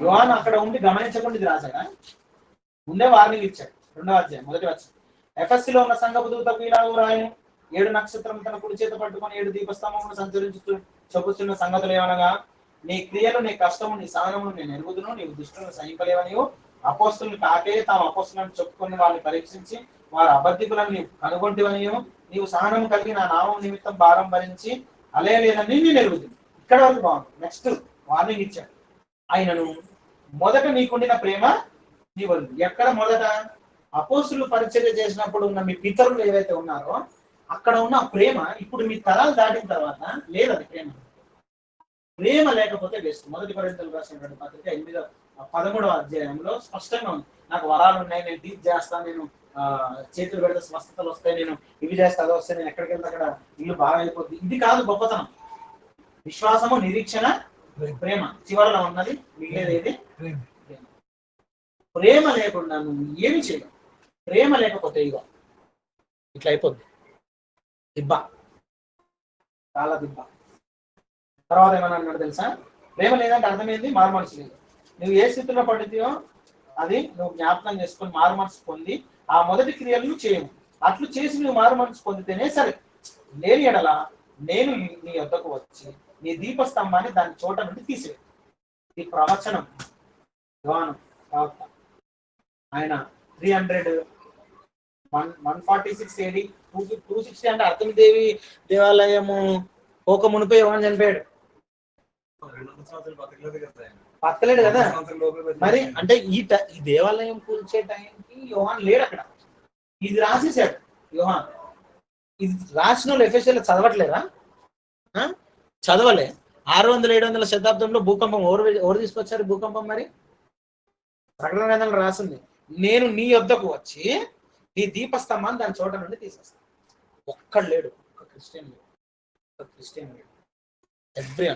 యోహాను అక్కడ ఉండి గమనించకుండా ఇది రాశాడా? ముందే వార్నింగ్ ఇచ్చాడు. 2వ అధ్యాయం 1వ వచనం, ఎఫెస్సులో ఉన్న సంఘపు దూతకు ఇలా రాయను, 7 నక్షత్రం తన కుడి చేత పట్టుకొని 7 దీపస్తంభమును సంచరించుతూ చెప్పుతున్న సంగతులు ఏమనగా, నీ క్రియలు, నీ కష్టము, నీ సహనమును నేను ఎరుగుదును, నీవు దుష్టులను సహింపలేవనియు, అపోస్తులను కాకే తాము అపోస్తులను చెప్పుకొని వాళ్ళని పరీక్షించి వారు అబద్ధికులను నీవు కనుగొంటివనియు, నీవు సహనము కలిగి నా నామం నిమిత్తం భారం భరించి అలేలేనని నేను ఎరుగుతుంది. ఇక్కడ వరకు బాగుంది. నెక్స్ట్ వార్నింగ్ ఇచ్చాడు. ఆయనను మొదట నీకుండిన ప్రేమ నీ వద్దు. ఎక్కడ మొదట? అపోస్తులు పరిచర్య చేసినప్పుడు ఉన్న మీ పితరులు ఏవైతే ఉన్నారో అక్కడ ఉన్న ప్రేమ ఇప్పుడు మీ తరాలు దాటిన తర్వాత లేదు. అది ప్రేమ లేకపోతే వేస్ట్. 1 కొరింథీయులకు రాసినటువంటి పత్రిక 13వ అధ్యాయంలో స్పష్టంగా ఉంది. నాకు వరాలు ఉన్నాయి, నేను టీచ్ చేస్తాను, నేను చేతులు పెడితే స్వస్థతలు వస్తాయి, నేను ఇవి చేస్తే అది వస్తాయి, నేను ఎక్కడికి వెళ్తే అక్కడ ఇల్లు బాగా అయిపోద్ది. ఇది కాదు గొప్పతనం. విశ్వాసము, నిరీక్షణ, ప్రేమ. చివరిలో ఉన్నది మిగిలేదు ఏది? ప్రేమ లేకుండా నువ్వు ఏమి చేయవు. ప్రేమ లేకపోతే ఇగో ఇట్లా అయిపోద్ది, దిబ్బ, చాలా దిబ్బ. తర్వాత ఏమన్నా అన్నాడు తెలుసా? ప్రేమ లేదంటే అర్థమైంది, మారు మనసు లేదు. నువ్వు ఏ స్థితిలో పడితేయో అది నువ్వు జ్ఞాపకం చేసుకొని మారు మనసు పొంది ఆ మొదటి క్రియలను చేయవు. అట్లు చేసి నువ్వు మారు మనసు పొందితేనే సరే, లేని ఎడల నేను నీ వద్దకు వచ్చి నీ దీపస్తంభాన్ని దాని చోట నుండి తీసివే. ఈ ప్రవచనం యోహాను ప్రవక్త. ఆయన 146 AD 260 అంటే అర్తమిదేవి దేవాలయము పోక మునిపే యోహాను చనిపోయాడు. బతకలేడు కదా మరి. అంటే ఈ దేవాలయం కూల్చే టైంకి యోహాన్ లేడు అక్కడ. ఇది రాసేసాడు యోహాన్. ఇది రాసిన వాళ్ళు ఎఫెసియల్ చదవట్లేదా? చదవలే. 600-700 శతాబ్దంలో భూకంపం ఎవరు తీసుకొచ్చారు భూకంపం? మరి ప్రకటన గ్రంథంలో రాసింది, నేను నీ వద్దకు వచ్చి నీ దీపస్తంభాన్ని దాని చోట నుండి తీసేస్తాను. ఒక్కడు లేడు, ఒక్క క్రిస్టియన్ లేడు. ఎవ్రీ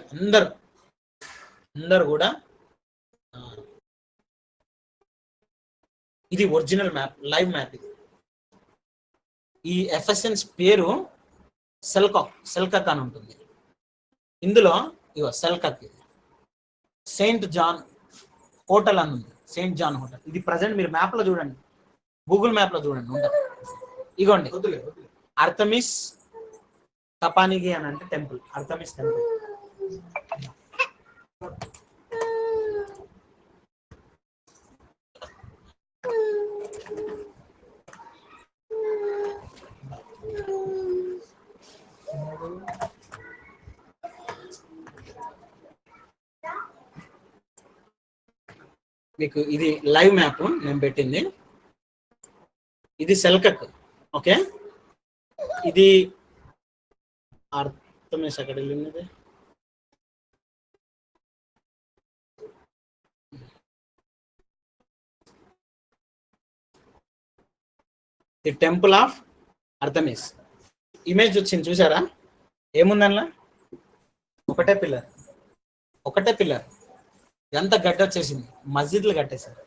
అందరు కూడా ఇది ఒరిజినల్ మ్యాప్, లైవ్ మ్యాప్. ఇది ఈ ఎఫెసియన్స్ పేరు సెల్కక్ అని ఉంటుంది. ఇందులో సెల్కక్, సెయింట్ జాన్ హోటల్ అని ఉంది, సెయింట్ జాన్ హోటల్. ఇది ప్రజెంట్ మీరు మ్యాప్ లో చూడండి, గూగుల్ మ్యాప్ లో చూడండి ఉంటుంది. ఇగోండి అర్తమిస్ తపానిగి అని అంటే టెంపుల్, అర్తమిస్ టెంపుల్. మీకు ఇది లైవ్ మ్యాప్ నేను పెట్టింది. ఇది సెల్కక్. ఓకే, ఇది అర్థమేసి అక్కడ వెళ్ళినది. The temple of Artemis. Image వచ్చింది చూసారా? ఏముందన్నా? ఒకటే పిల్లర్. ఎంత గడ్డ వచ్చేసింది. మస్జిద్ కట్టేశారు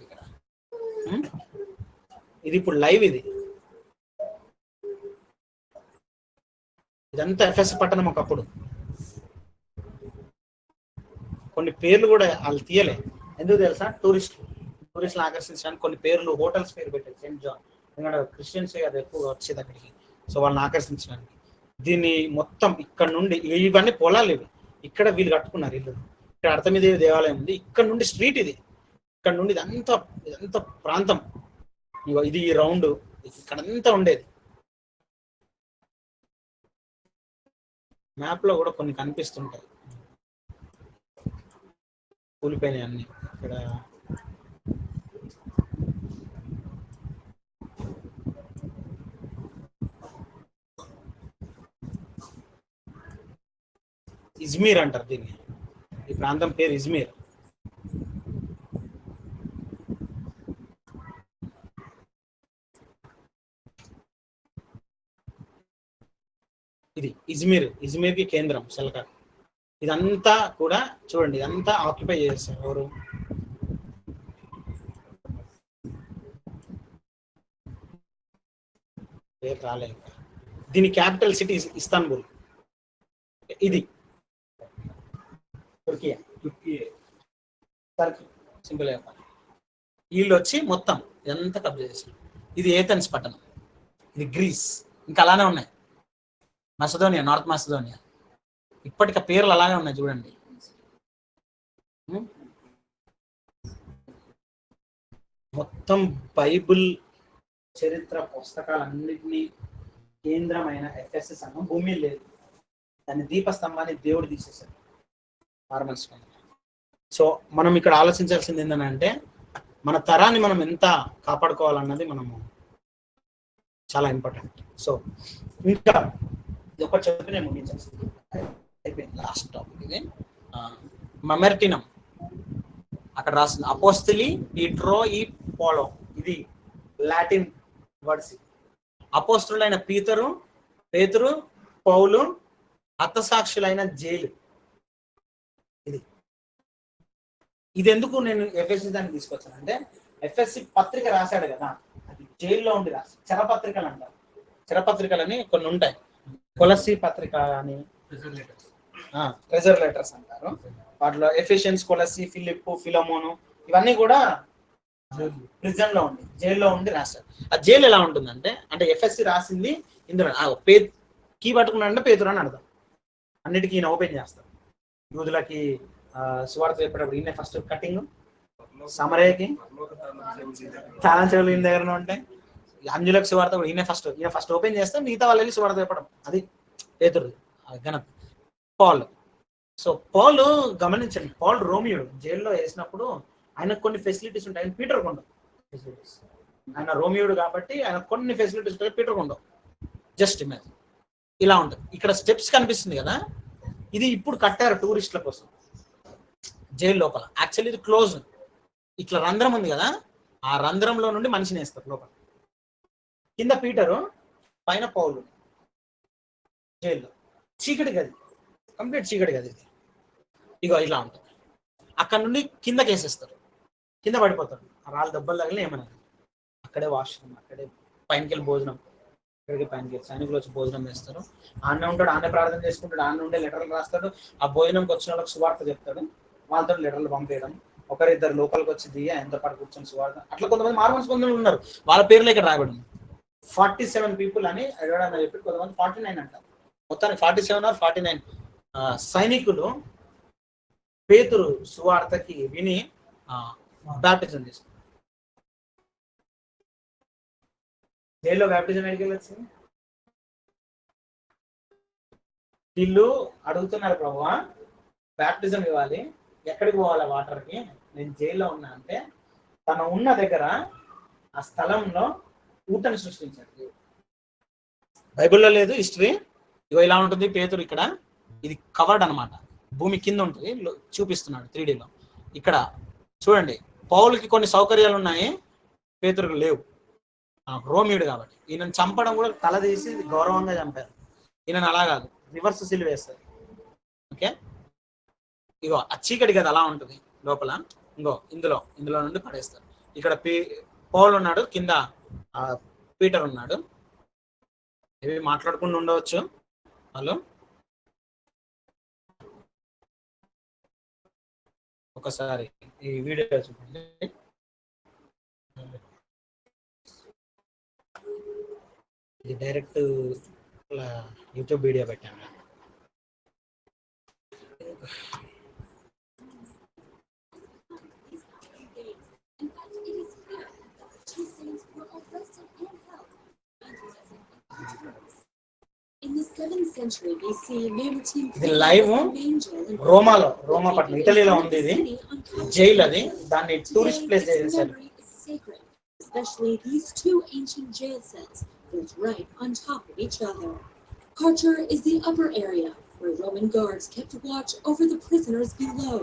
ఇక్కడ. ఇది ఇప్పుడు లైవ్. ఇదంతా ఎఫెస్ పట్టణం ఒకప్పుడు. కొన్ని పేర్లు కూడా వాళ్ళు తీయలే. ఎందుకు తెలుసా? టూరిస్టులు ఆకర్షించడానికి కొన్ని పేర్లు, హోటల్స్ పేరు పెట్టారు. సెయింట్ జాన్, ఎందుకంటే క్రిస్టియన్స్ అది ఎక్కువ వచ్చేది అక్కడికి. సో వాళ్ళని ఆకర్షించడానికి దీన్ని మొత్తం ఇక్కడ నుండి, ఇవన్నీ పొలాలు ఇవి, ఇక్కడ వీళ్ళు కట్టుకున్నారు ఇల్లు. ఇక్కడ అర్తమిదేవి దేవాలయం ఉంది. ఇక్కడ నుండి స్ట్రీట్ ఇది, ఇక్కడ నుండి ఇదంతా ప్రాంతం. ఇది ఈ రౌండ్ ఇక్కడంతా ఉండేది. మ్యాప్ లో కూడా కొన్ని కనిపిస్తుంటాయి, కూలిపోయినాయి అన్ని. ఇక్కడ ఇజ్మీర్ అంటారు దీన్ని. ఈ ప్రాంతం పేరు ఇజ్మీర్. ఇది ఇజ్మీర్కి కేంద్రం సెల్కక్. ఇదంతా కూడా చూడండి, ఇదంతా ఆక్యుపై చేస్తారు ఎవరు? రాలేదు. దీని క్యాపిటల్ సిటీ ఇస్తాన్బుల్. ఇది టర్కీ సింపుల్ చెప్పాలి. వీళ్ళు వచ్చి మొత్తం ఇదంతా కబ్జా చేశారు. ఇది ఏథెన్స్ పట్టణం, ఇది గ్రీస్. ఇంకా అలానే ఉన్నాయి. మసదోనియా, నార్త్ మసదోనియా, ఇప్పటిక పేర్లు అలానే ఉన్నాయి చూడండి. మొత్తం బైబిల్ చరిత్ర పుస్తకాలన్నింటినీ కేంద్రమైన ఎఫెసస్ సంఘం భూమి లేదు. దాని దీపస్తంభాన్ని దేవుడు తీసేశాడు. సో మనం ఇక్కడ ఆలోచించాల్సింది ఏంటంటే, మన తరాన్ని మనం ఎంత కాపాడుకోవాలన్నది మనము చాలా ఇంపార్టెంట్. సో ఇంకా ఇది ఒకటి చెప్పి నేను ముగించాల్సింది అయిపోయింది. లాస్ట్ టాపిక్ ఇది మమెర్టినం. అక్కడ రాస్తుంది అపోస్తలి పీట్రో ఈ పోలో. ఇది లాటిన్ వర్డ్స్. అపోస్తులైన పేతురు, పౌలు, హతసాక్షులైన జైలు. ఇది ఎందుకు నేను ఎఫ్ఎస్సి దాన్ని తీసుకొచ్చానంటే, ఎఫ్ఎస్సి పత్రిక రాశాడు కదా, అది జైల్లో ఉండి రాసి చెరపత్రికలు అంటారు. చెరపత్రికలని కొన్ని ఉంటాయి. కొలస్సీ పత్రిక అని, ట్రెజర్ లెటర్స్ అంటారు. వాటిలో ఎఫిషియన్స్, కొలస్సీ, ఫిలిప్పు, ఫిలమోను ఇవన్నీ కూడా ప్రిజన్ లో ఉండి జైల్లో ఉండి రాశారు. ఆ జైలు ఎలా ఉంటుందంటే అంటే ఎఫ్ఎస్సి రాసింది ఇందులో కీ పట్టుకున్నాడంటే పేతురు అని అర్థం. అన్నిటికీ ఈయన ఓపెన్ చేస్తారు. యూదులకి సువార్త చెప్పేటప్పుడు ఈయన ఫస్ట్ కటింగ్, సమరయ్యకి తాళం చెవులు ఈయన దగ్గర ఉంటాయి, అంజులకు సువార్త కూడా ఈయన ఫస్ట్ ఓపెన్ చేస్తే మిగతా వాళ్ళకి సువార్త చెప్పడం. అది పేతురు ఘనత. సో పాల్ గమనించండి, పాల్ రోమియోడు జైల్లో వేసినప్పుడు ఆయనకు కొన్ని ఫెసిలిటీస్ ఉంటాయి, ఆయన పీటర్ ఉండవు ఫెసిలిటీస్. ఆయన రోమియోడు కాబట్టి ఆయన కొన్ని ఫెసిలిటీస్ ఉంటాయి, పీటర్ ఉండవు. జస్ట్ ఇమాజిన్ ఇలా ఉంటుంది. ఇక్కడ స్టెప్స్ కనిపిస్తుంది కదా, ఇది ఇప్పుడు కట్టారు టూరిస్టుల కోసం జైలు లోపల. యాక్చువల్లీ ఇది క్లోజ్, ఇట్లా రంధ్రం ఉంది కదా, ఆ రంధ్రంలో నుండి మనిషిని వేస్తారు లోపల. కింద పీటరు, పైన పౌలు. జైల్లో చీకటి గది, కంప్లీట్ చీకటి గది. ఇది ఇగో ఇలా ఉంటుంది. అక్కడ నుండి కిందకి వేసేస్తారు, కింద పడిపోతాడు. ఆ రాళ్ళ దెబ్బలు తగిలి ఏమన్నా. అక్కడే వాష్రూమ్, అక్కడే పైనకి వెళ్ళి భోజనం, ఇక్కడికి పైనకి వెళ్ళి సైనికులు వచ్చి భోజనం వేస్తారు. ఆన్నే ఉంటాడు, ఆన్నే ప్రార్థన చేసుకుంటాడు, ఆన్నే ఉండే లెటర్లు రాస్తాడు. ఆ భోజనంకి వచ్చిన వాళ్ళకి సువార్త చెప్తాడు, వాళ్ళతో లెటర్లు పంపేయడం. ఒకరిద్దరు లోపలికి వచ్చి దిగి ఆయనతో పాటు కూర్చొని సువార్త. అట్లా కొంతమంది మార్మన్స్ కొంతమంది ఉన్నారు, వాళ్ళ పేర్లు ఇక్కడ రాయబడి 47 people అని అడగడానికి చెప్పి కొంతమంది 49 అంటారు. మొత్తానికి 47 or 49 సైనికులు పేతురు సువార్తకి విని బ్యాప్టిజం తీసుకున్నారు. జైల్లో బ్యాప్టిజం ఎక్కడికి వెళ్ళొచ్చింది? వీళ్ళు అడుగుతున్నారు, ప్రభువా బ్యాప్టిజం ఇవ్వాలి, ఎక్కడికి పోవాలి వాటర్కి? నేను జైల్లో ఉన్నా అంటే తను ఉన్న దగ్గర ఆ స్థలంలో ఊటను సృష్టించాడు. బైబిల్లో లేదు హిస్టరీ. ఇగో ఇలా ఉంటుంది పేతురు. ఇక్కడ ఇది కవర్డ్ అనమాట, భూమి కింద ఉంటుంది. చూపిస్తున్నాడు 3Dలో. ఇక్కడ చూడండి, పౌలుకి కొన్ని సౌకర్యాలు ఉన్నాయి, పేతురుకు లేవు. రోమియుడు కాబట్టి ఈయనను చంపడం కూడా తల తీసి గౌరవంగా చంపారు. ఈయనను అలా కాదు, రివర్స్ సిలువ వేస్తారు. ఓకే, ఇగో ఆ చీకటి కదా అలా ఉంటుంది లోపల. ఇందులో నుండి పడేస్తారు. ఇక్కడ పౌలు ఉన్నాడు, కింద పీటర్ ఉన్నాడు. ఇవి మాట్లాడుకుంటూ ఉండవచ్చు వాళ్ళు. ఒకసారి ఈ వీడియో చూడండి. ఇది డైరెక్ట్ యూట్యూబ్ వీడియో పెట్టాను. ఇది లైవ్ రోమా పట్నం, ఇటలీలో ఉంది. ఇది జైలు, అది దాన్ని టూరిస్ట్ ప్లేస్ చేశారు. Especially these two ancient jail cells built right on top of each other. Carcer is the upper area where Roman guards kept watch over the prisoners below.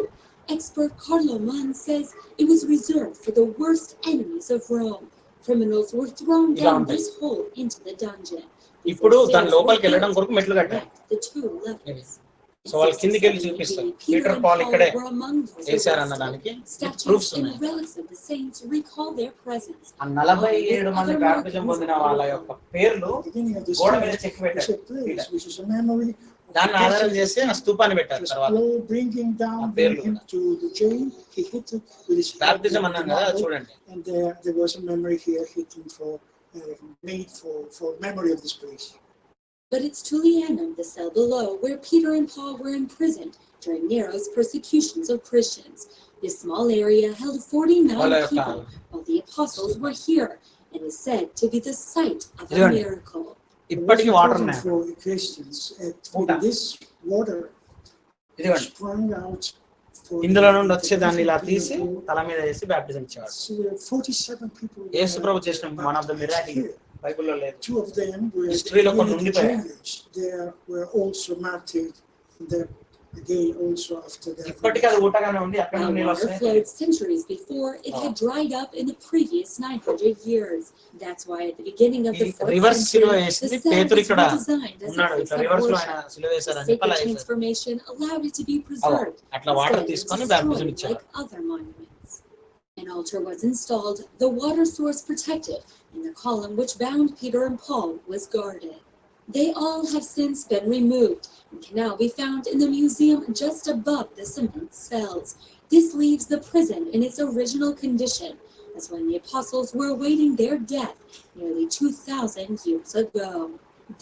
Expert Carlo Mann says it was reserved for the worst enemies of Rome. Criminals were thrown down this hole into the dungeon. ఇప్పుడు దాని లోపలికి వెళ్ళడం కొరకు మెట్లు కట్టారు. So వాళ్ళు కిందికి వెళ్ళి చూపిస్తారు పీటర్ పాల్ ఇక్కడే వేశారు అన్నదానికి ప్రూఫ్స్ ఉన్నాయి. ఆ 47 మంది బాప్టిజం పొందిన వాళ్ళ యొక్క పేర్లు గోడ మీద చెక్కి పెట్టారు. దాన్ని ఆధారం చేసి ఆ స్తూపాన్ని పెట్టారు. తర్వాత బాప్టిజం అన్నాం కదా, చూడండి. Made for memory of this place. But it's Tullianum, the cell below, where Peter and Paul were imprisoned during Nero's persecutions of Christians. This small area held 49 people, while the apostles were here, and is said to be the site of a miracle. ఇప్పటికీ water ఉన్నాయి. For the Christians, this water sprung out. ఇందులో నుండి వచ్చే దాన్ని ఇలా తీసి తల మీద వేసి బ్యాప్టిజం ఇచ్చేవాడు. యేసు ప్రభు చేసిన వన్ ఆఫ్ ద మిరాకిల్ బైబిల్లో లేదు. హిస్టరీలో కొన్ని ఉండిపోయాయి. ఇప్పటికీ అది ఊటగానే ఉంది. అక్కడ నీళ్ళు వస్తాయి. Centuries before it had dried up in the previous 900 years. That's why at the beginning of the reverse సిలువ వేసి పేతురు ఇక్కడ ఉన్నాడు. ఇట్లా రివర్స్ లో ఆయన సిలువ వేశారని అలా transformation allowed it to be preserved. అట్లా వాటర్ తీసుకొని బ్యాప్టిజం ఇచ్చారు. An altar was installed, the water source protected, and the column which bound Peter and Paul was guarded. They all have since been removed and can now be found in the museum just above the cement cells. This leaves the prison in its original condition. as when the apostles were awaiting their death nearly 2,000 years ago.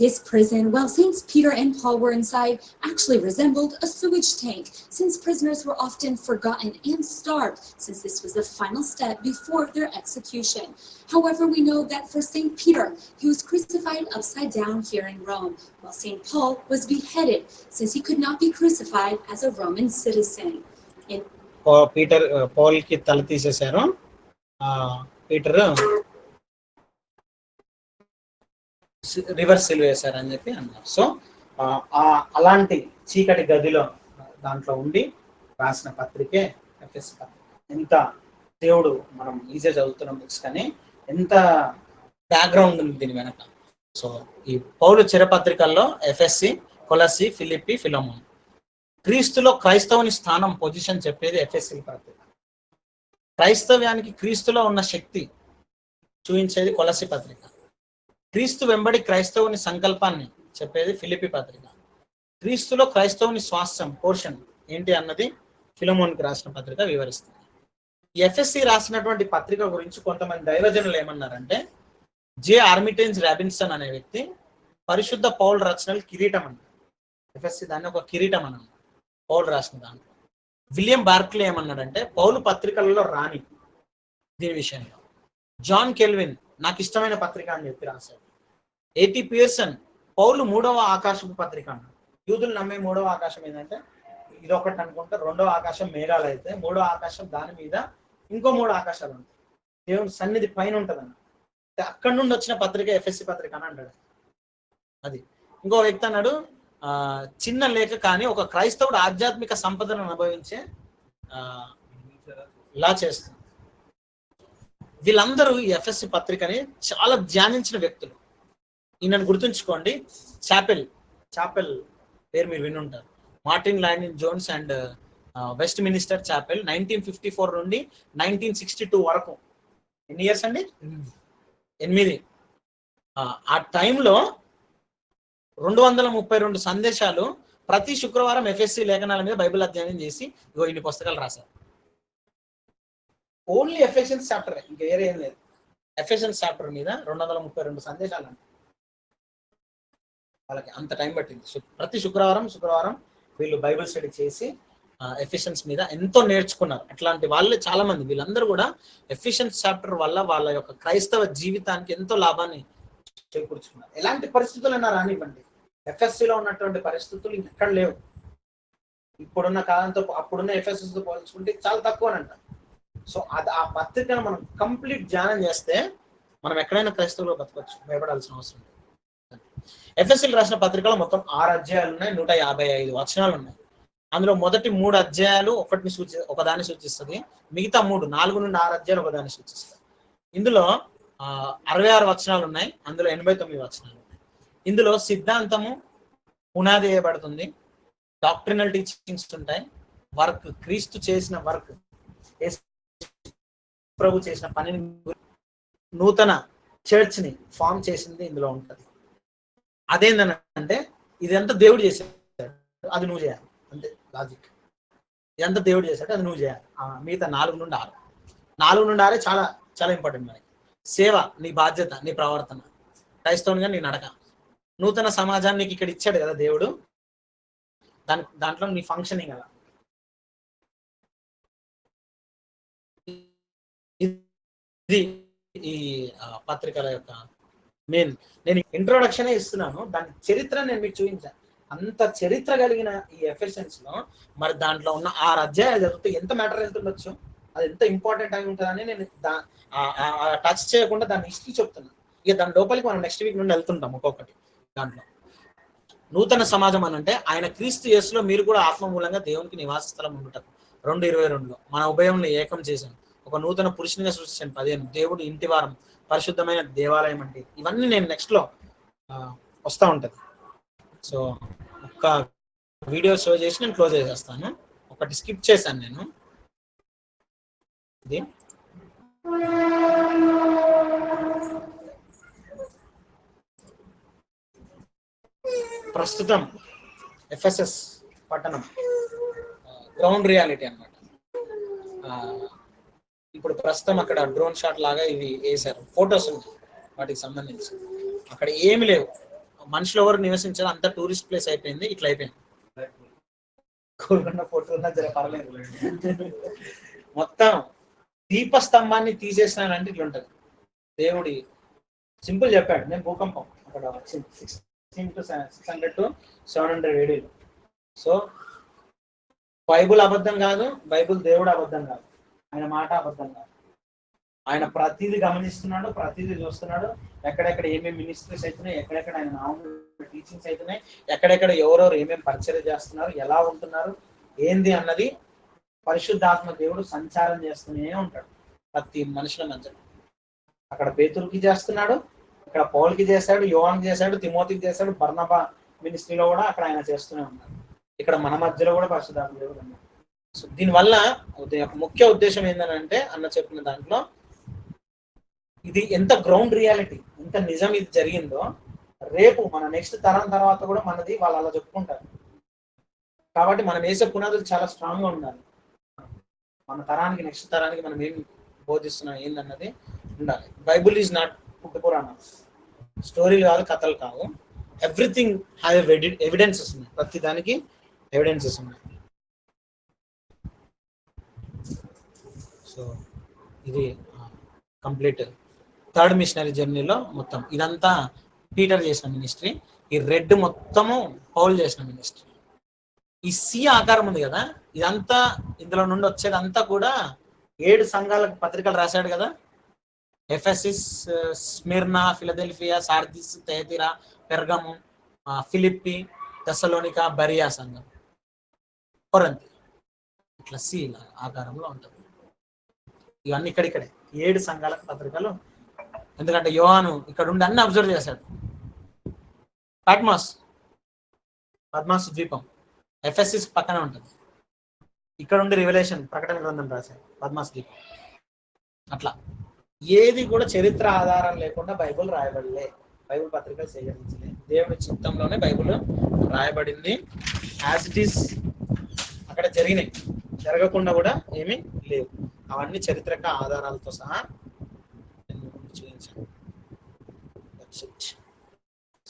This prison, while Saints Peter and Paul were inside, actually resembled a sewage tank, since prisoners were often forgotten and starved, since this was the final step before their execution. However, we know that for Saint Peter, he was crucified upside down here in Rome, while Saint Paul was beheaded, since he could not be crucified as a Roman citizen. Peter పౌల్కి తల తీసేశారు, Peter reverse సిలువేశారు అని చెప్పి అన్నారు. So అలాంటి చీకటి గదిలో దాంట్లో ఉండి రాసిన పత్రికే ఎఫెసీ పత్రిక. ఎంత దేవుడు, మనం ఈజీగా చదువుతున్న బుక్స్ కానీ ఎంత బ్యాక్గ్రౌండ్ ఉంది దీని వెనక. సో ఈ పౌలు చిరపత్రికల్లో ఎఫెసీ, కొలస్సీ, ఫిలిప్పి, ఫిలమోన్. క్రీస్తులో క్రైస్తవుని స్థానం, పొజిషన్ చెప్పేది ఎఫెసీ పత్రిక. క్రైస్తవ్యానికి క్రీస్తులో ఉన్న శక్తి చూపించేది కొలస్సీ పత్రిక. క్రీస్తు వెంబడి క్రైస్తవుని సంకల్పాన్ని చెప్పేది ఫిలిప్పి పత్రిక. క్రీస్తులో క్రైస్తవుని స్వాస్థ్యం, పోర్షన్ ఏంటి అన్నది ఫిలమోన్కి రాసిన పత్రిక వివరిస్తుంది. ఎఫ్ఎస్సి రాసినటువంటి పత్రిక గురించి కొంతమంది దైవజనులు ఏమన్నారంటే, జే ఆర్మిటేన్స్ రాబిన్సన్ అనే వ్యక్తి పరిశుద్ధ పౌల్ రచనలు కిరీటం అన్నారు. ఎఫ్ఎస్సి దాన్ని ఒక కిరీటం అన్నారు పౌల్ రాసిన దాంట్లో. విలియం బార్క్లీ ఏమన్నాడంటే, పౌలు పత్రికలలో రాని దీని విషయంలో. జాన్ కెల్విన్ నాకు ఇష్టమైన పత్రిక అని చెప్పి రాశాడు. ఏటీ పియర్సన్ పౌలు 3వ ఆకాశపు పత్రిక అన్నాడు. యూదులు నమ్మే 3వ ఆకాశం ఏంటంటే ఇదొకటి అనుకుంటే, 2వ ఆకాశం మేఘాలు అయితే, 3వ ఆకాశం దాని మీద ఇంకో 3 ఆకాశాలు ఉంటాయి, దేవుని సన్నిధి పైన ఉంటుంది అన్న. అక్కడి నుండి వచ్చిన పత్రిక ఎఫ్ఎస్సి పత్రిక అని అంటాడు. అది ఇంకో వ్యక్తి అన్నాడు, చిన్న లేఖ కానీ ఒక క్రైస్తవుడు ఆధ్యాత్మిక సంపదను అనుభవించే లా చేస్తుంది. వీళ్ళందరూ ఈ ఎఫ్ఎస్సి పత్రికని చాలా ధ్యానించిన వ్యక్తులు. ఈయనను గుర్తుంచుకోండి, చాపెల్ పేరు మీరు వినుంటారు. మార్టిన్ లాండిన్ Jones and Westminster chapel 1954 నుండి 1962 వరకు. ఎన్ని ఇయర్స్ అండి? 8. ఆ టైంలో 232 సందేశాలు ప్రతి శుక్రవారం ఎఫ్ఎస్సి లేఖనాల మీద బైబిల్ అధ్యయనం చేసి ఇన్ని పుస్తకాలు రాశారు. ఓన్లీ ఎఫెషన్స్ చాప్టర్, ఇంకా వేరే ఏం లేదు. ఎఫెషన్స్ చాప్టర్ మీద 232 సందేశాలు అంట. వాళ్ళకి అంత టైం పట్టింది. ప్రతి శుక్రవారం వీళ్ళు బైబిల్ స్టడీ చేసి ఎఫిషియన్స్ మీద ఎంతో నేర్చుకున్నారు. అట్లాంటి వాళ్ళే చాలా మంది. వీళ్ళందరూ కూడా ఎఫిషియన్స్ చాప్టర్ వల్ల వాళ్ళ యొక్క క్రైస్తవ జీవితానికి ఎంతో లాభాన్ని చేకూర్చుకున్నారు. ఎలాంటి పరిస్థితులైనా రానివ్వండి, ఎఫ్ఎస్సిలో ఉన్నటువంటి పరిస్థితులు ఇంకెక్కడ లేవు. ఇప్పుడున్న కాలంతో అప్పుడున్న ఎఫ్ఎస్సితో పోల్చుకుంటే చాలా తక్కువ అంట. సో ఆ పత్రికను మనం కంప్లీట్ ధ్యానం చేస్తే మనం ఎక్కడైనా క్రైస్తవులో బతకవచ్చు, భయపడాల్సిన అవసరం లేదు. ఎఫ్ఎస్సీలు రాసిన పత్రికలో మొత్తం 6 అధ్యాయాలు ఉన్నాయి, 155 వచనాలు ఉన్నాయి. అందులో మొదటి 3 అధ్యాయాలు ఒకదాన్ని సూచిస్తుంది, మిగతా 4 నుండి 6 అధ్యాయాలు ఒకదాన్ని సూచిస్తాయి. ఇందులో 66 వచనాలు ఉన్నాయి, అందులో 89 వచనాలు ఉన్నాయి. ఇందులో సిద్ధాంతము పునాది వేయబడుతుంది, డాక్ట్రినల్ టీచింగ్స్ ఉంటాయి, వర్క్, క్రీస్తు చేసిన వర్క్, ప్రభు చేసిన పనిని, నూతన చర్చ్ ని ఫామ్ చేసింది ఇందులో ఉంటుంది. అదేంటంటే ఇదంతా దేవుడు చేశాడు, అది నువ్వు చేయాలి, అంతే లాజిక్. ఇదంతా దేవుడు చేశాడు, అది నువ్వు చేయాలి. మిగతా 4 నుండి 6 చాలా చాలా ఇంపార్టెంట్ మనకి. సేవ నీ బాధ్యత, నీ ప్రవర్తన, క్రైస్తవునిగా నీ నడక, నూతన సమాజాన్ని నీకు ఇక్కడ ఇచ్చాడు కదా దేవుడు, దాంట్లో నీ ఫంక్షనింగ్ అలా. ఇది ఈ పత్రికల యొక్క నేను ఇంట్రొడక్షనే ఇస్తున్నాను, దాని చరిత్ర నేను మీకు చూపించాను. అంత చరిత్ర కలిగిన ఈ ఎఫెషన్స్ లో మరి దాంట్లో ఉన్న 6 అధ్యాయాలు చదివితే ఎంత మ్యాటర్ వెళ్తుండొచ్చు, అది ఎంత ఇంపార్టెంట్ అయి ఉంటుందని నేను టచ్ చేయకుండా దాని హిస్టరీ చెప్తున్నాను. ఇక దాని లోపలికి మనం నెక్స్ట్ వీక్ నుండి వెళ్తుంటాం ఒక్కొక్కటి. దాంట్లో నూతన సమాజం అని అంటే ఆయన క్రీస్తు యేసులో మీరు కూడా ఆత్మ మూలంగా దేవునికి నివాస స్థలం ఉండటం 2:22లో మన ఉభయంలో ఏకం చేశాను, ఒక నూతన పురుషునిగా సృష్టించాను 15 దేవుడు ఇంటి వారం, పరిశుద్ధమైన దేవాలయం అంటే ఇవన్నీ నేను నెక్స్ట్ లో వస్తూ ఉంటుంది. సో ఒక్క వీడియో షో చేసి నేను క్లోజ్ చేసేస్తాను. ఒకటి స్కిప్ చేశాను నేను. ఇది ప్రస్తుతం ఎఫ్ఎస్ఎస్ పట్టణం గ్రౌండ్ రియాలిటీ అన్నమాట. ఇప్పుడు ప్రస్తుతం అక్కడ డ్రోన్ షాట్ లాగా ఇవి వేసారు, ఫొటోస్ ఉన్నాయి వాటికి సంబంధించి. అక్కడ ఏమి లేవు, మనుషులు ఎవరు నివసించారు, అంత టూరిస్ట్ ప్లేస్ అయిపోయింది. ఇట్లా అయిపోయింది. ఫోటో జర పర్లేదు. మొత్తం దీపస్తంభాన్ని తీసేసినానంటే ఇట్లా ఉంటది. దేవుడి సింపుల్ చెప్పాడు, నేను భూకంపం అక్కడ 1600 to 700 AD. సో బైబుల్ అబద్ధం కాదు, బైబుల్ దేవుడు అబద్ధం కాదు, ఆయన మాట అబద్ధం కాదు. ఆయన ప్రతిదీ గమనిస్తున్నాడు, ప్రతిదీ చూస్తున్నాడు. ఎక్కడెక్కడ ఏమేమి మినిస్ట్రీస్ అవుతున్నాయి, ఎక్కడెక్కడ ఆయన నామూలు టీచింగ్స్ అవుతున్నాయి, ఎక్కడెక్కడ ఎవరెవరు ఏమేమి పరిచయం చేస్తున్నారు, ఎలా ఉంటున్నారు, ఏంది అన్నది పరిశుద్ధాత్మ దేవుడు సంచారం చేస్తూనే ఉంటాడు ప్రతి మనుషుల మధ్య. అక్కడ పేతురుకి చేస్తున్నాడు, ఇక్కడ పౌల్కి చేశాడు, యోహాన్కి చేశాడు, తిమోతికి చేశాడు, బర్నబా మినిస్ట్రీలో కూడా అక్కడ ఆయన చేస్తూనే ఉన్నాడు. ఇక్కడ మన మధ్యలో కూడా పరిశుద్ధాత్మ దేవుడు ఉన్నాడు. సో దీనివల్ల ముఖ్య ఉద్దేశం ఏంటంటే అన్న చెప్పిన దాంట్లో ఇది ఎంత గ్రౌండ్ రియాలిటీ, ఎంత నిజం ఇది జరిగిందో రేపు మన నెక్స్ట్ తరం తర్వాత కూడా మనది వాళ్ళు అలా చెప్పుకుంటారు. కాబట్టి మనం వేసే పునాదులు చాలా స్ట్రాంగ్ గా ఉండాలి. మన తరానికి నెక్స్ట్ తరానికి మనం ఏం బోధిస్తున్నాం ఏందన్నది ఉండాలి. బైబుల్ ఈజ్ నాట్ పుట్టుపురాణం, స్టోరీలు కాదు, కథలు కావు. ఎవ్రీథింగ్ హ్యావ్ ఎవిడెన్సెస్ ఉన్నాయి, ప్రతి దానికి ఎవిడెన్సెస్ ఉన్నాయి. సో ఇది కంప్లీట్ థర్డ్ మిషనరీ జర్నీలో మొత్తం ఇదంతా పీటర్ చేసిన మినిస్ట్రీ. ఈ రెడ్ మొత్తము పౌల్ చేసిన మినిస్ట్రీ. ఈ సి ఆకారం ఉంది కదా, ఇదంతా ఇందులో నుండి వచ్చేదంతా కూడా 7 సంఘాలకు పత్రికలు రాశాడు కదా. ఎఫెసిస్, స్మిర్నా, ఫిలదెల్ఫియా, సార్దిస్, థయతిరా, పెర్గము, ఫిలిప్పి, తెస్సలోనికా, బరియా సంఘం, కొరింథీ. ఇట్లా సి ఆకారంలో ఉంటుంది. ఇవన్నీ ఇక్కడిక్కడే 7 సంఘాలకు పత్రికలు. ఎందుకంటే యోహాను ఇక్కడ ఉండి అన్ని అబ్జర్వ్ చేశాడు. పద్మాస్ ద్వీపం ఎఫెసిస్ పక్కనే ఉంటుంది. ఇక్కడ ఉండి రివల్యూషన్ ప్రకటన గ్రంథం రాశాడు, పద్మాస్ ద్వీపం. అట్లా ఏది కూడా చరిత్ర ఆధారం లేకుండా బైబుల్ రాయబడలే, బైబుల్ పత్రికలు సేకరించలే. దేవుడి చిత్తంలోనే బైబుల్ రాయబడింది. యాజ్ ఇట్ ఈస్ అక్కడ జరిగినాయి, జరగకుండా కూడా ఏమీ లేవు. అవన్నీ చరిత్రక ఆధారాలతో సహా చూపించాను.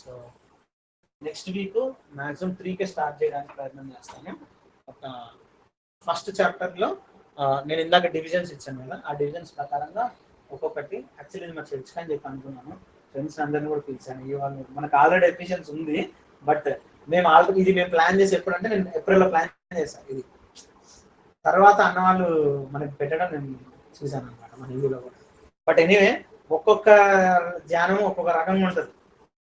సో నెక్స్ట్ వీక్ మ్యాక్సిమం 3కే స్టార్ట్ చేయడానికి ప్రయత్నం చేస్తాను. ఒక ఫస్ట్ చాప్టర్లో నేను ఇందాక డివిజన్స్ ఇచ్చాను కదా, ఆ డివిజన్స్ ప్రకారంగా ఒక్కొక్కటి యాక్చువల్లీ మా చర్చ్ అని చెప్పి అనుకున్నాను. ఫ్రెండ్స్ అందరినీ కూడా పిలిచాను. ఇవాళ మనకు ఆల్రెడీ ఎఫిషియన్స్ ఉంది, బట్ ఇది మేము ప్లాన్ చేసి ఎప్పుడంటే నేను ఏప్రిల్లో ప్లాన్ చేశాను. ఇది తర్వాత అన్నవాళ్ళు మనకి పెట్టడం నేను చూశాను అనమాట మన ఇందులో కూడా. బట్ ఎనీవే ఒక్కొక్క ధ్యానం ఒక్కొక్క రకంగా ఉంటుంది.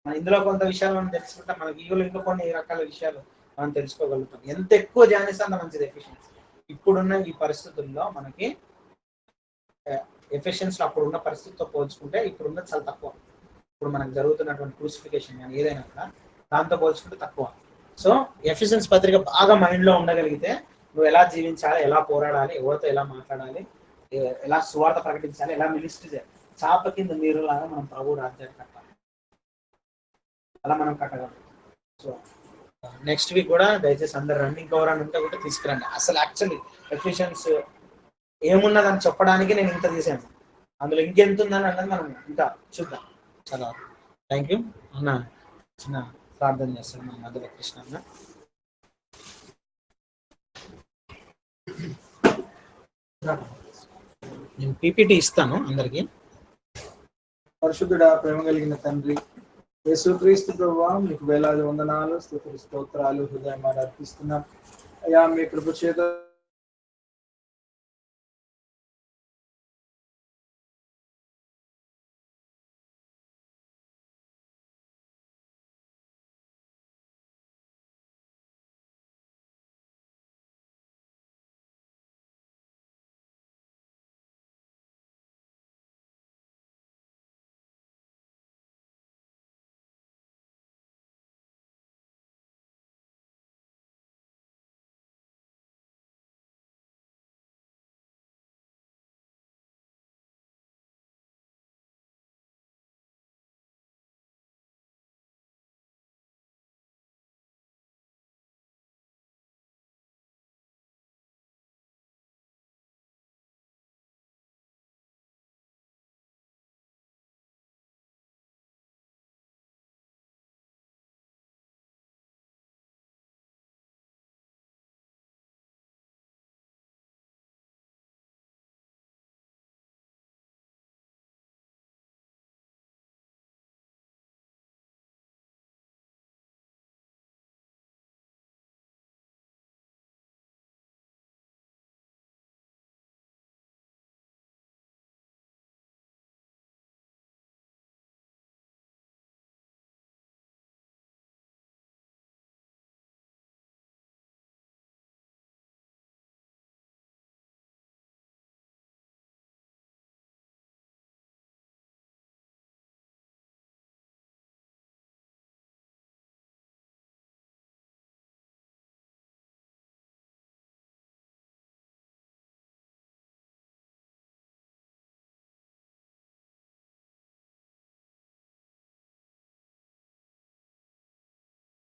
మన ఇందులో కొంత విషయాలు మనం తెలుసుకుంటాం, మనకి ఈగోలో ఇంకా కొన్ని రకాల విషయాలు మనం తెలుసుకోగలుగుతాం. ఎంత ఎక్కువ ధ్యానిస్తే అంత మంచిది ఎఫిషియన్సీ. ఇప్పుడున్న ఈ పరిస్థితుల్లో మనకి ఎఫిషియన్సీ అప్పుడున్న పరిస్థితితో పోల్చుకుంటే ఇప్పుడున్న చాలా తక్కువ. ఇప్పుడు మనకు జరుగుతున్నటువంటి క్రూసిఫికేషన్ కానీ ఏదైనా కూడా దాంతో పోల్చుకుంటే తక్కువ. సో ఎఫిషియన్సీ పత్రిక బాగా మైండ్లో ఉండగలిగితే నువ్వు ఎలా జీవించాలి, ఎలా పోరాడాలి, ఎవరితో ఎలా మాట్లాడాలి, ఎలా సువార్త ప్రకటించాలి, ఎలా మినిస్ట్రీ చేయాలి. చాప కింద నీరు లాగా మనం ప్రభు రాజ్యాన్ని కట్టాలి, అలా మనం కట్టగలం. సో నెక్స్ట్ వీక్ కూడా దయచేసి అందరు రన్నింగ్ కవర్ అని ఉంటే కూడా తీసుకురండి. అసలు యాక్చువల్లీ ఎఫిషియన్స్ ఏమున్నదని చెప్పడానికి నేను ఇంత తీసాను, అందులో ఇంకెంత ఉందని అన్నది మనం ఇంకా చూద్దాం. చాలా థ్యాంక్ యూ అన్న. చిన్న ప్రార్థన చేస్తాను మన మధ్యలో కృష్ణ అన్న. నేను పీపీటీ ఇస్తాను అందరికి. పరిశుద్ధుడా, ప్రేమ కలిగిన తండ్రి యేసుక్రీస్తు ప్రభువా, మీకు వేలాది వందనాలు, స్తుతులు, స్తోత్రాలు హృదయం అర్పిస్తున్నాం. అయ్యా, మీ కృప చేత